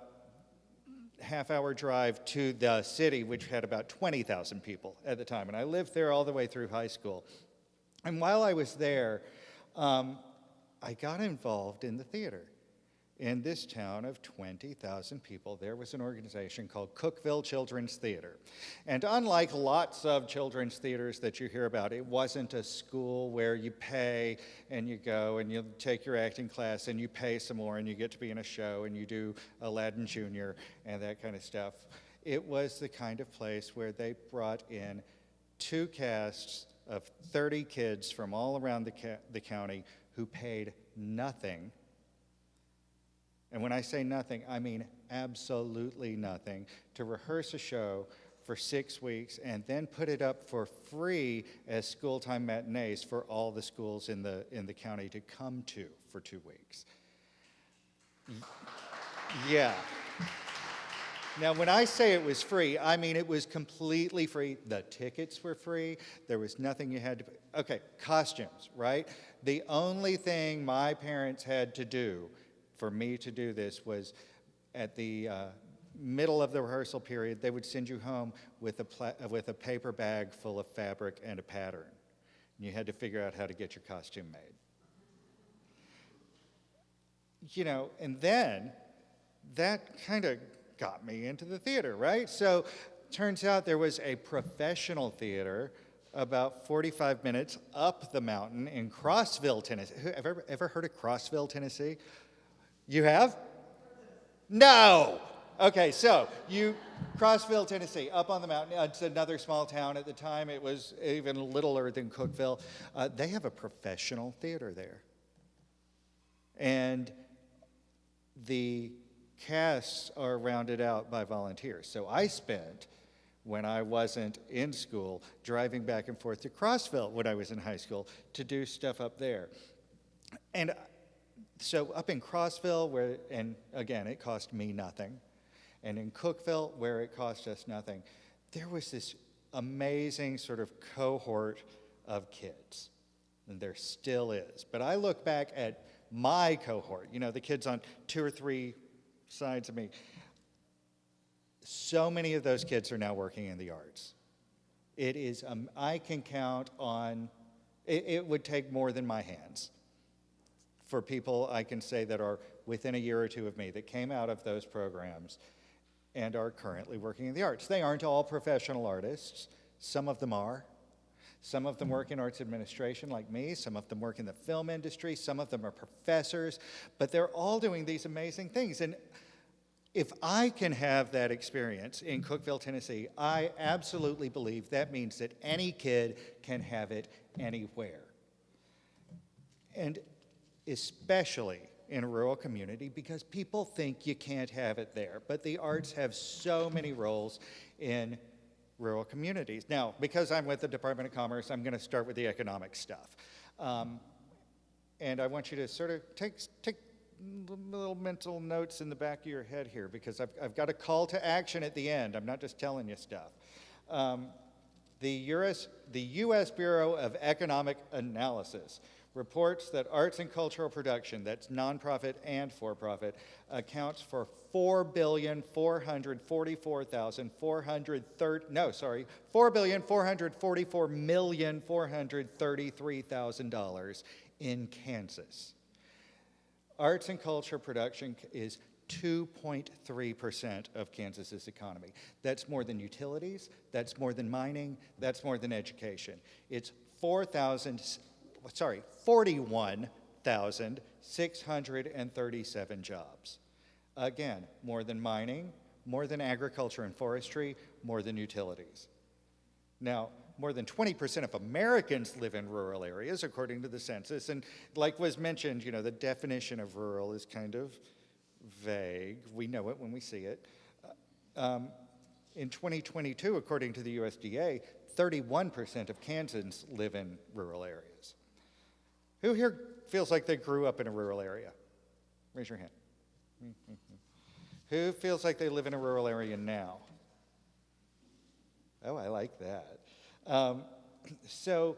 half-hour drive to the city, which had about 20,000 people at the time. And I lived there all the way through high school. And while I was there, I got involved in the theater. In this town of 20,000 people, there was an organization called Cookeville Children's Theater. And unlike lots of children's theaters that you hear about, it wasn't a school where you pay and you go and you take your acting class and you pay some more and you get to be in a show and you do Aladdin Jr. and that kind of stuff. It was the kind of place where they brought in 2 casts of 30 kids from all around the county who paid nothing. And when I say nothing, I mean absolutely nothing, to rehearse a show for 6 weeks and then put it up for free as school-time matinees for all the schools in the county to come to for 2 weeks. Yeah. Now, when I say it was free, I mean it was completely free. The tickets were free. There was nothing you had to pay. Okay, costumes, right? The only thing my parents had to do for me to do this was at the middle of the rehearsal period, they would send you home with a paper bag full of fabric and a pattern. And you had to figure out how to get your costume made. You know, and then that kind of got me into the theater, right? So turns out there was a professional theater about 45 minutes up the mountain in Crossville, Tennessee. Ever heard of Crossville, Tennessee? You have? No! Okay, so Crossville, Tennessee, up on the mountain. It's another small town at the time. It was even littler than Cookeville. They have a professional theater there. And the casts are rounded out by volunteers. So I spent, when I wasn't in school, driving back and forth to Crossville when I was in high school to do stuff up there. And so up in Crossville, and again, it cost me nothing, and in Cookeville, where it cost us nothing, there was this amazing sort of cohort of kids, and there still is. But I look back at my cohort, you know, the kids on 2 or 3 sides of me. So many of those kids are now working in the arts. It is, I can count on, it would take more than my hands for people I can say that are within a year or 2 of me that came out of those programs and are currently working in the arts. They aren't all professional artists. Some of them are. Some of them work in arts administration like me. Some of them work in the film industry. Some of them are professors. But they're all doing these amazing things. And If I can have that experience in Cookeville, Tennessee, I absolutely believe that means that any kid can have it anywhere. And especially in a rural community, because people think you can't have it there. But the arts have so many roles in rural communities. Now, because I'm with the Department of Commerce, I'm going to start with the economic stuff. And I want you to sort of take little mental notes in the back of your head here, because I've got a call to action at the end. I'm not just telling you stuff. The U.S. Bureau of Economic Analysis reports that arts and cultural production, that's nonprofit and for-profit, accounts for $4,444,433,000 in Kansas. Arts and culture production is 2.3% of Kansas's economy. That's more than utilities, that's more than mining, that's more than education. It's 41,637 jobs. Again, more than mining, more than agriculture and forestry, more than utilities. Now, more than 20% of Americans live in rural areas, according to the census. And like was mentioned, you know, the definition of rural is kind of vague. We know it when we see it. In 2022, according to the USDA, 31% of Kansans live in rural areas. Who here feels like they grew up in a rural area? Raise your hand. Who feels like they live in a rural area now? Oh, I like that. So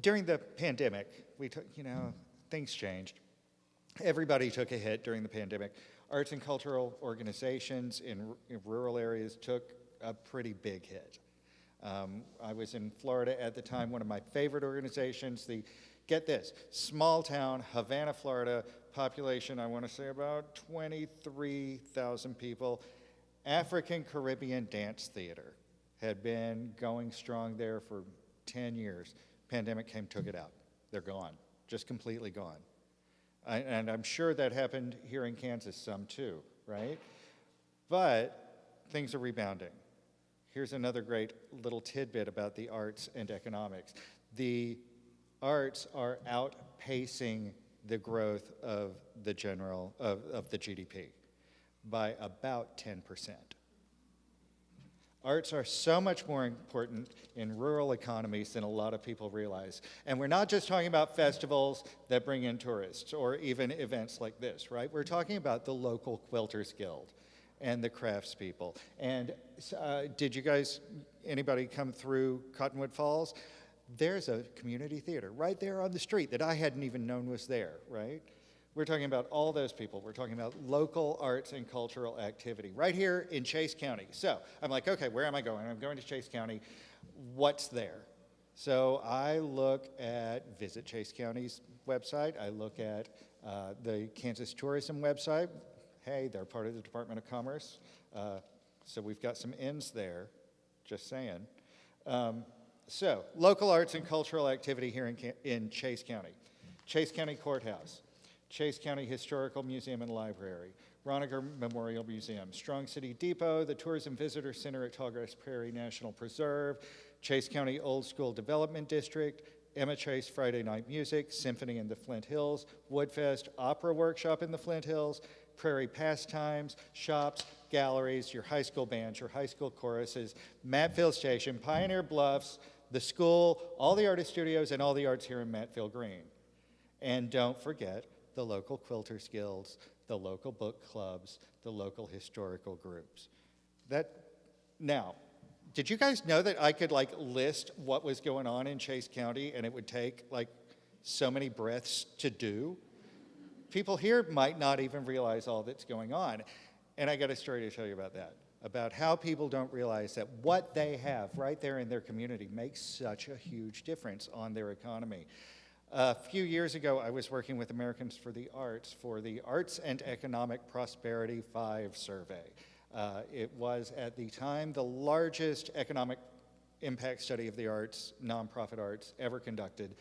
during the pandemic, we took, you know, things changed. Everybody took a hit during the pandemic. Arts and cultural organizations in rural areas took a pretty big hit. I was in Florida at the time. One of my favorite organizations, get this, small town, Havana, Florida, population, I want to say about 23,000 people, African Caribbean Dance Theater had been going strong there for 10 years. Pandemic came, took it out. They're gone, just completely gone. And I'm sure that happened here in Kansas some too, right? But things are rebounding. Here's another great little tidbit about the arts and economics. The arts are outpacing the growth of the GDP by about 10%. Arts are so much more important in rural economies than a lot of people realize. And we're not just talking about festivals that bring in tourists or even events like this, right? We're talking about the local Quilters Guild and the craftspeople. And did you guys, anybody come through Cottonwood Falls? There's a community theater right there on the street that I hadn't even known was there, right? We're talking about all those people. We're talking about local arts and cultural activity right here in Chase County. So I'm like, okay, where am I going? I'm going to Chase County. What's there? So I visit Chase County's website. I look at the Kansas Tourism website. Hey, they're part of the Department of Commerce. So we've got some ins there, just saying. So local arts and cultural activity here in Chase County. Chase County Courthouse. Chase County Historical Museum and Library, Roniger Memorial Museum, Strong City Depot, the Tourism Visitor Center at Tallgrass Prairie National Preserve, Chase County Old School Development District, Emma Chase Friday Night Music, Symphony in the Flint Hills, Woodfest, Opera Workshop in the Flint Hills, Prairie Pastimes, shops, galleries, your high school bands, your high school choruses, Matfield Station, Pioneer Bluffs, the school, all the artist studios, and all the arts here in Matfield Green. And don't forget the local Quilters Guilds, the local book clubs, the local historical groups. Now, did you guys know that I could list what was going on in Chase County and it would take so many breaths to do? People here might not even realize all that's going on. And I got a story to tell you about that, about how people don't realize that what they have right there in their community makes such a huge difference on their economy. A few years ago, I was working with Americans for the Arts and Economic Prosperity 5 survey. It was, at the time, the largest economic impact study of the arts, nonprofit arts, ever conducted.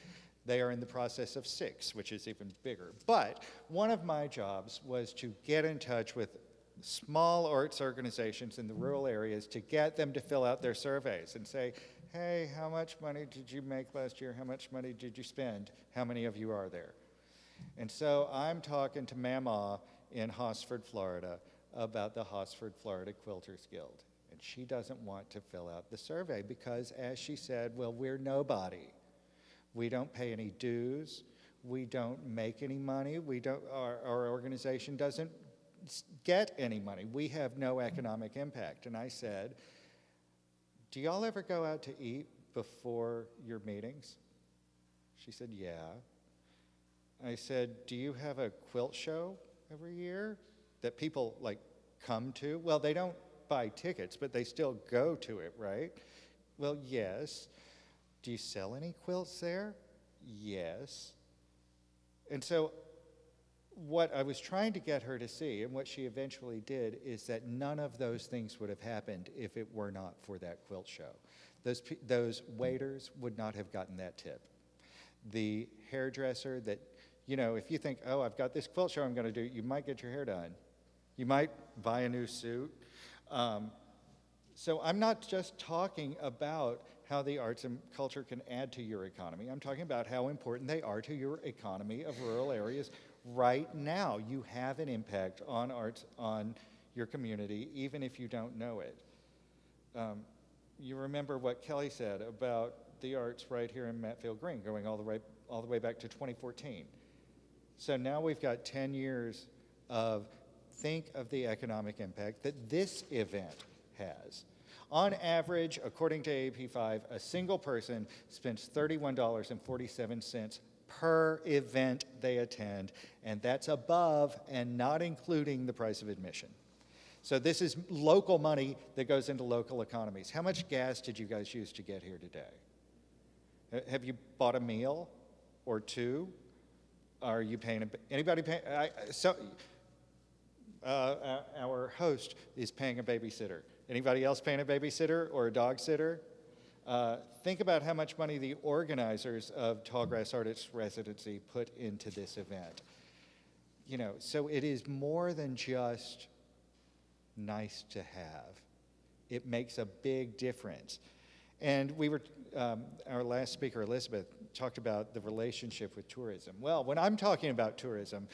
They are in the process of 6, which is even bigger. But one of my jobs was to get in touch with small arts organizations in the rural areas to get them to fill out their surveys and say, hey, how much money did you make last year? How much money did you spend? How many of you are there? And so I'm talking to Mama in Hosford, Florida, about the Hosford, Florida Quilters Guild. And she doesn't want to fill out the survey because, as she said, well, we're nobody. We don't pay any dues. We don't make any money. Our organization doesn't get any money. We have no economic impact. And I said, do y'all ever go out to eat before your meetings? She said, yeah. I said, do you have a quilt show every year that people like come to? Well, they don't buy tickets, but they still go to it, right? Well, yes. Do you sell any quilts there? Yes. And so what I was trying to get her to see, and what she eventually did, is that none of those things would have happened if it were not for that quilt show. Those waiters would not have gotten that tip. The hairdresser that, you know, if you think, oh, I've got this quilt show I'm going to do, you might get your hair done. You might buy a new suit. So I'm not just talking about how the arts and culture can add to your economy. I'm talking about how important they are to your economy of rural areas right now. You have an impact on arts, on your community, even if you don't know it. You remember what Kelly said about the arts right here in Matfield Green, going all the way back to 2014. So now we've got 10 years of think of the economic impact that this event has. On average, according to AAP5, a single person spends $31.47 per event they attend, and that's above and not including the price of admission. So this is local money that goes into local economies. How much gas did you guys use to get here today? Have you bought a meal or two? Are you paying, anybody paying? Our host is paying a babysitter. Anybody else paying a babysitter or a dog sitter? Think about how much money the organizers of Tallgrass Artist Residency put into this event. You know, so it is more than just nice to have. It makes a big difference. And we were, our last speaker, Elizabeth, talked about the relationship with tourism. Well, when I'm talking about tourism,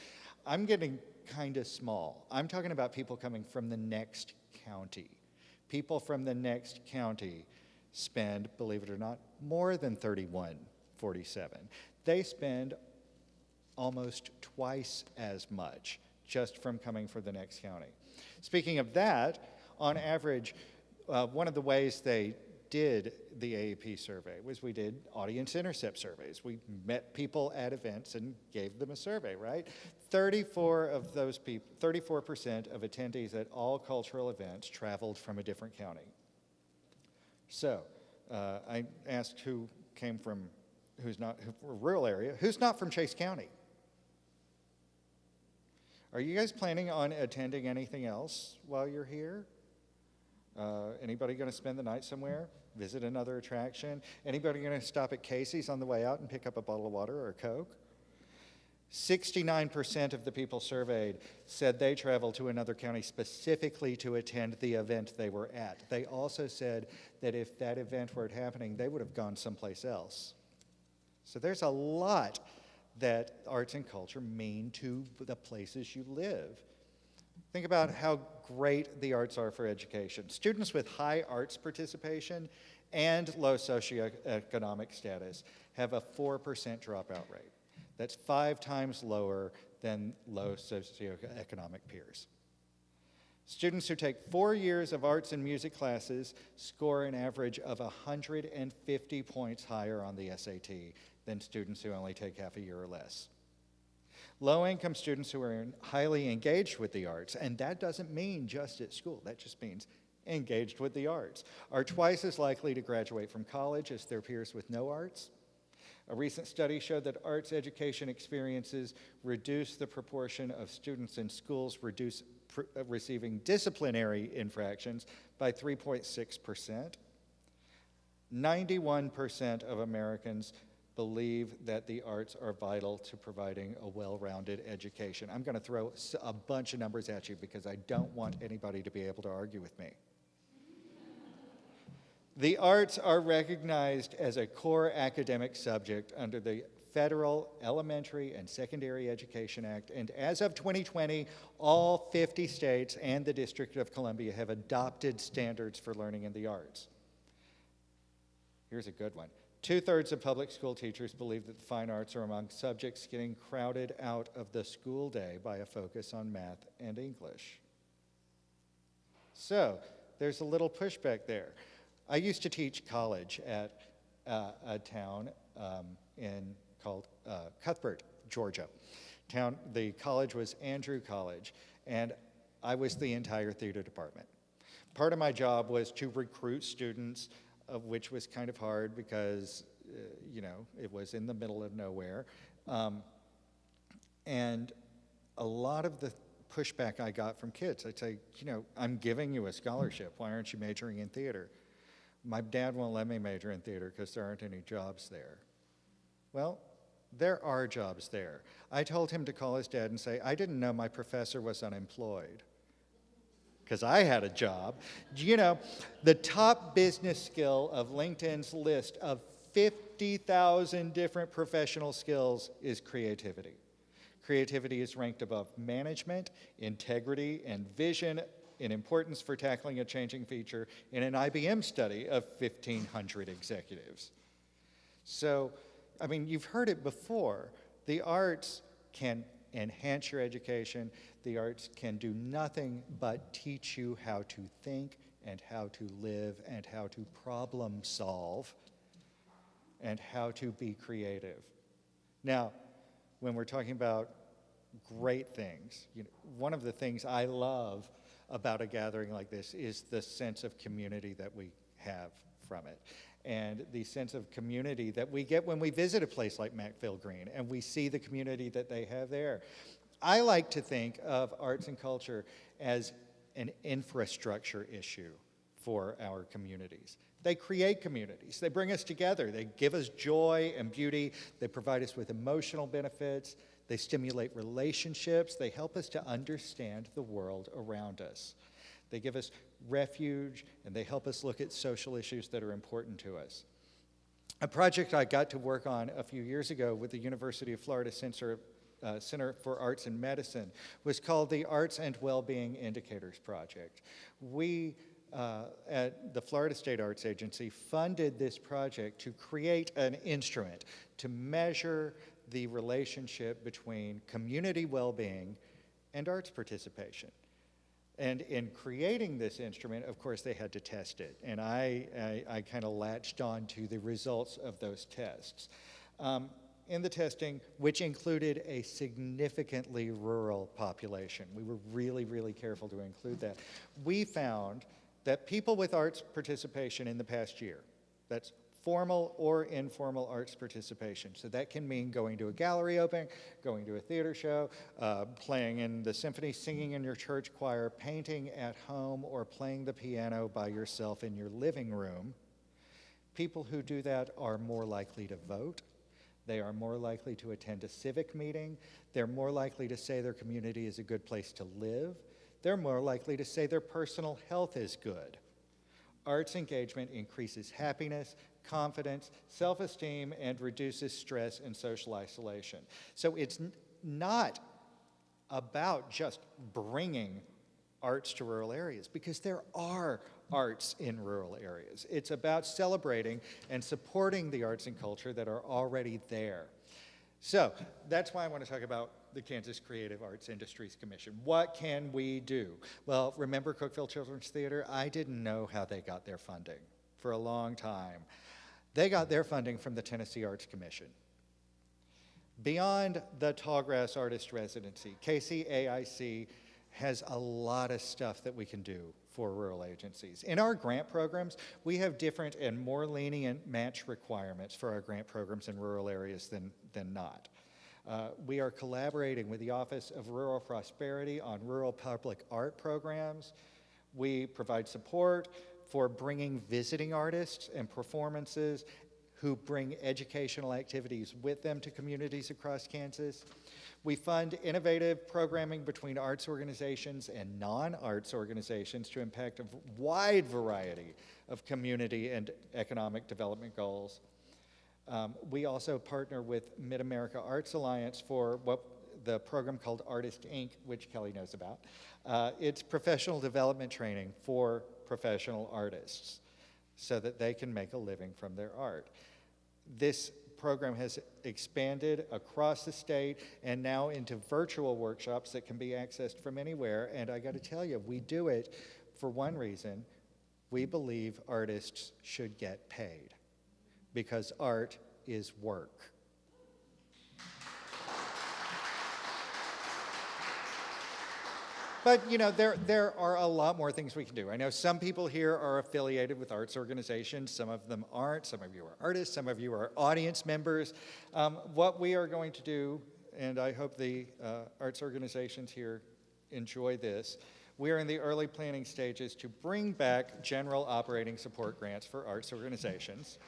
I'm getting kind of small. I'm talking about people coming from the next county. People from the next county spend, believe it or not, more than $31.47. They spend almost twice as much just from coming from the next county. Speaking of that, on average, one of the ways they did the AAP survey was we did audience intercept surveys. We met people at events and gave them a survey, right? 34% of attendees at all cultural events traveled from a different county. So I asked who came from, who's not, rural area, who's not from Chase County? Are you guys planning on attending anything else while you're here? Anybody going to spend the night somewhere? Visit another attraction? Anybody going to stop at Casey's on the way out and pick up a bottle of water or a Coke? 69% of the people surveyed said they traveled to another county specifically to attend the event they were at. They also said that if that event weren't happening, they would have gone someplace else. So there's a lot that arts and culture mean to the places you live. Think about how great the arts are for education. Students with high arts participation and low socioeconomic status have a 4% dropout rate. That's 5 times lower than low socioeconomic peers. Students who take 4 years of arts and music classes score an average of 150 points higher on the SAT than students who only take half a year or less. Low-income students who are highly engaged with the arts, and that doesn't mean just at school, that just means engaged with the arts, are twice as likely to graduate from college as their peers with no arts. A recent study showed that arts education experiences reduce the proportion of students in schools receiving disciplinary infractions by 3.6%. 91% of Americans believe that the arts are vital to providing a well-rounded education. I'm going to throw a bunch of numbers at you because I don't want anybody to be able to argue with me. The arts are recognized as a core academic subject under the Federal Elementary and Secondary Education Act, and as of 2020, all 50 states and the District of Columbia have adopted standards for learning in the arts. Here's a good one. 2/3 of public school teachers believe that the fine arts are among subjects getting crowded out of the school day by a focus on math and English. So, there's a little pushback there. I used to teach college at a town called Cuthbert, Georgia. The college was Andrew College, and I was the entire theater department. Part of my job was to recruit students, of which was kind of hard because, it was in the middle of nowhere. And a lot of the pushback I got from kids, I'd say, I'm giving you a scholarship. Why aren't you majoring in theater? My dad won't let me major in theater because there aren't any jobs there. Well, there are jobs there. I told him to call his dad and say, I didn't know my professor was unemployed, because I had a job. The top business skill of LinkedIn's list of 50,000 different professional skills is creativity. Creativity is ranked above management, integrity, and vision in importance for tackling a changing feature in an IBM study of 1,500 executives. So, you've heard it before. The arts can enhance your education. The arts can do nothing but teach you how to think and how to live and how to problem solve and how to be creative. Now, when we're talking about great things, one of the things I love about a gathering like this is the sense of community that we have from it, and the sense of community that we get when we visit a place like Matfield Green and we see the community that they have there. I like to think of arts and culture as an infrastructure issue for our communities. They create communities. They bring us together. They give us joy and beauty. They provide us with emotional benefits. They stimulate relationships. They help us to understand the world around us. They give us refuge, and they help us look at social issues that are important to us. A project I got to work on a few years ago with the University of Florida Center for Arts and Medicine was called the Arts and Wellbeing Indicators Project. We, at the Florida State Arts Agency, funded this project to create an instrument to measure the relationship between community well-being and arts participation. And in creating this instrument, of course, they had to test it. And I kind of latched on to the results of those tests. In the testing, which included a significantly rural population, we were really, really careful to include that. We found that people with arts participation in the past year, that's formal or informal arts participation. So that can mean going to a gallery opening, going to a theater show, playing in the symphony, singing in your church choir, painting at home, or playing the piano by yourself in your living room. People who do that are more likely to vote. They are more likely to attend a civic meeting. They're more likely to say their community is a good place to live. They're more likely to say their personal health is good. Arts engagement increases happiness, confidence, self-esteem, and reduces stress and social isolation. So it's not about just bringing arts to rural areas, because there are arts in rural areas. It's about celebrating and supporting the arts and culture that are already there. So that's why I want to talk about the Kansas Creative Arts Industries Commission. What can we do? Well, remember Cookeville Children's Theater? I didn't know how they got their funding for a long time. They got their funding from the Tennessee Arts Commission. Beyond the Tallgrass Artist Residency, KCAIC has a lot of stuff that we can do for rural agencies. In our grant programs, we have different and more lenient match requirements for our grant programs in rural areas than not. We are collaborating with the Office of Rural Prosperity on rural public art programs. We provide support for bringing visiting artists and performances who bring educational activities with them to communities across Kansas. We fund innovative programming between arts organizations and non-arts organizations to impact a wide variety of community and economic development goals. We also partner with Mid-America Arts Alliance for the program called Artist Inc., which Kelly knows about. It's professional development training for professional artists so that they can make a living from their art. This program has expanded across the state and now into virtual workshops that can be accessed from anywhere. And I got to tell you, we do it for one reason. We believe artists should get paid because art is work. But, you know, there are a lot more things we can do. I know some people here are affiliated with arts organizations. Some of them aren't. Some of you are artists. Some of you are audience members. What we are going to do, and I hope the arts organizations here enjoy this, we are in the early planning stages to bring back general operating support grants for arts organizations.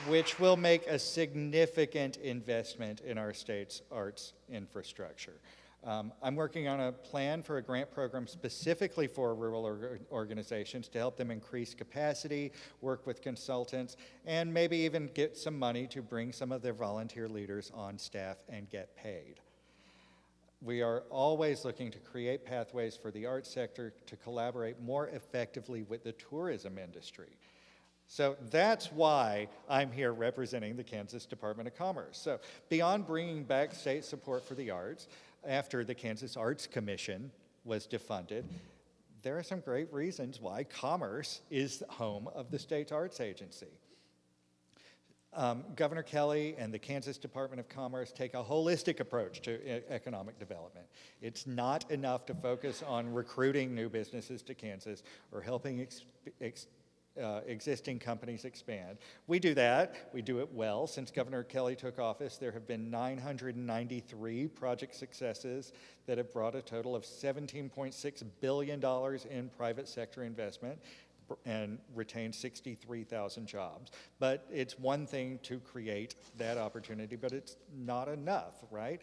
Which will make a significant investment in our state's arts infrastructure. I'm working on a plan for a grant program specifically for rural organizations to help them increase capacity, work with consultants, and maybe even get some money to bring some of their volunteer leaders on staff and get paid. We are always looking to create pathways for the arts sector to collaborate more effectively with the tourism industry. So that's why I'm here representing the Kansas Department of Commerce. So beyond bringing back state support for the arts, after the Kansas Arts Commission was defunded, there are some great reasons why Commerce is the home of the state's arts agency. Governor Kelly and the Kansas Department of Commerce take a holistic approach to economic development. It's not enough to focus on recruiting new businesses to Kansas or helping existing companies expand. We do that. We do it well. Since Governor Kelly took office, there have been 993 project successes that have brought a total of $17.6 billion in private sector investment and retained 63,000 jobs. But it's one thing to create that opportunity, but it's not enough, right?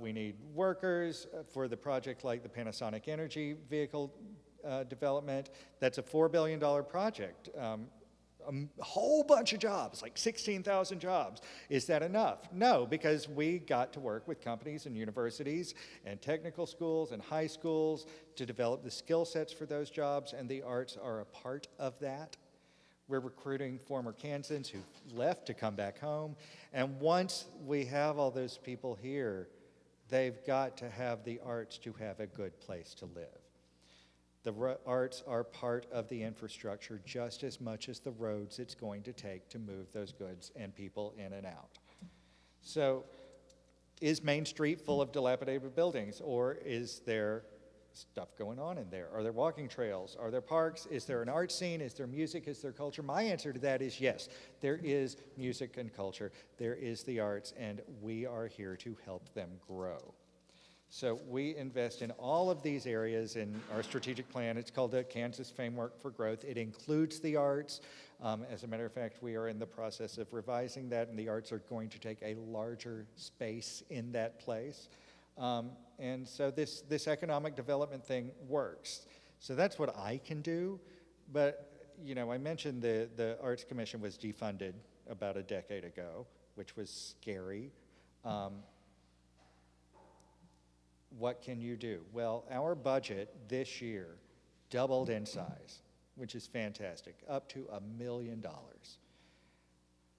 We need workers for the project like the Panasonic Energy Vehicle development. That's a $4 billion project. A whole bunch of jobs, like 16,000 jobs. Is that enough? No, because we got to work with companies and universities and technical schools and high schools to develop the skill sets for those jobs, and the arts are a part of that. We're recruiting former Kansans who left to come back home, and once we have all those people here, they've got to have the arts to have a good place to live. The arts are part of the infrastructure just as much as the roads it's going to take to move those goods and people in and out. So, is Main Street full of dilapidated buildings, or is there stuff going on in there? Are there walking trails? Are there parks? Is there an art scene? Is there music? Is there culture? My answer to that is yes. There is music and culture. There is the arts, and we are here to help them grow. So we invest in all of these areas in our strategic plan. It's called the Kansas Framework for Growth. It includes the arts. As a matter of fact, we are in the process of revising that, and the arts are going to take a larger space in that place. And so this economic development thing works. So that's what I can do. But, you know, I mentioned the Arts Commission was defunded about a decade ago, which was scary. What can you do? Well, our budget this year doubled in size, which is fantastic, up to $1 million.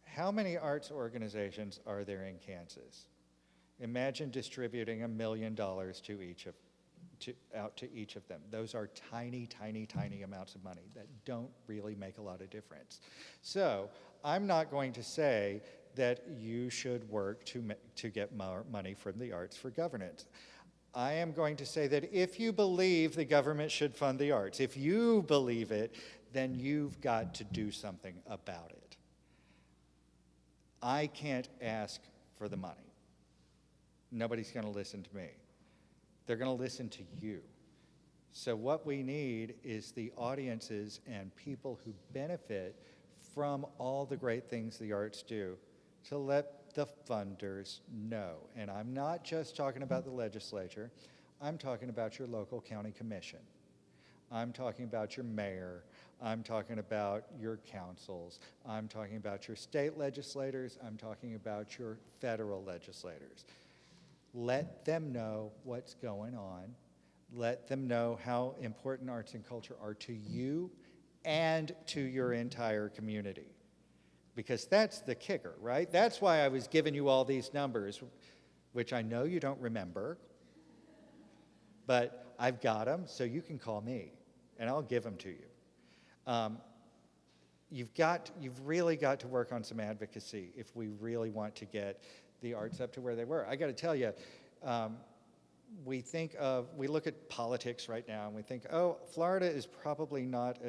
How many arts organizations are there in Kansas? Imagine distributing $1 million to each of them. Those are tiny, tiny, tiny amounts of money that don't really make a lot of difference. So I'm not going to say that you should work to get more money from the arts for governance. I am going to say that if you believe the government should fund the arts, if you believe it, then you've got to do something about it. I can't ask for the money. Nobody's going to listen to me. They're going to listen to you. So what we need is the audiences and people who benefit from all the great things the arts do to let the funders know. And I'm not just talking about the legislature, I'm talking about your local county commission. I'm talking about your mayor. I'm talking about your councils. I'm talking about your state legislators. I'm talking about your federal legislators. Let them know what's going on. Let them know how important arts and culture are to you and to your entire community. Because that's the kicker, right? That's why I was giving you all these numbers, which I know you don't remember, but I've got them, so you can call me, and I'll give them to you. You've really got to work on some advocacy if we really want to get the arts up to where they were. I got to tell you, we look at politics right now, and we think, oh, Florida is probably not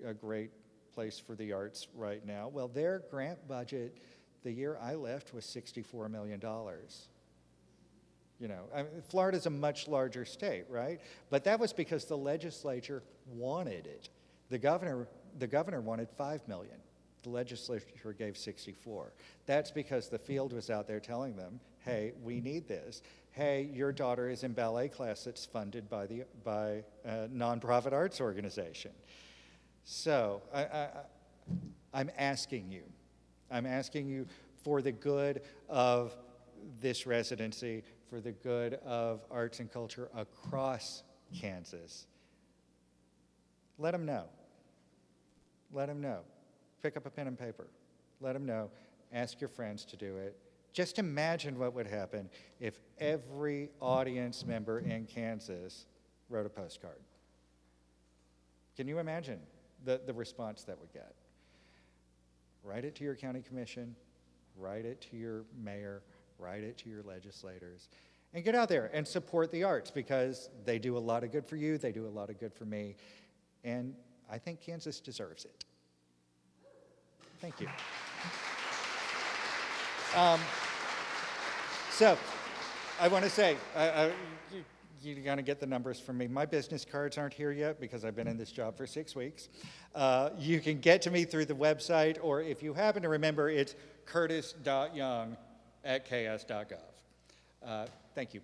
a great place for the arts right now. Well, their grant budget the year I left was $64 million. You know, Florida's a much larger state, right? But that was because the legislature wanted it. The governor wanted $5 million. The legislature gave 64. That's because the field was out there telling them, hey, we need this. Hey, your daughter is in ballet class that's funded by a nonprofit arts organization. So I'm asking you for the good of this residency, for the good of arts and culture across Kansas. Let them know. Let them know. Pick up a pen and paper. Let them know. Ask your friends to do it. Just imagine what would happen if every audience member in Kansas wrote a postcard. Can you imagine the response that would get? Write it to your county commission, write it to your mayor, write it to your legislators, and get out there and support the arts because they do a lot of good for you, they do a lot of good for me, and I think Kansas deserves it. Thank you. So, I want to say, you're going to get the numbers from me. My business cards aren't here yet because I've been in this job for 6 weeks. You can get to me through the website, or if you happen to remember, it's curtis.young@ks.gov. Thank you.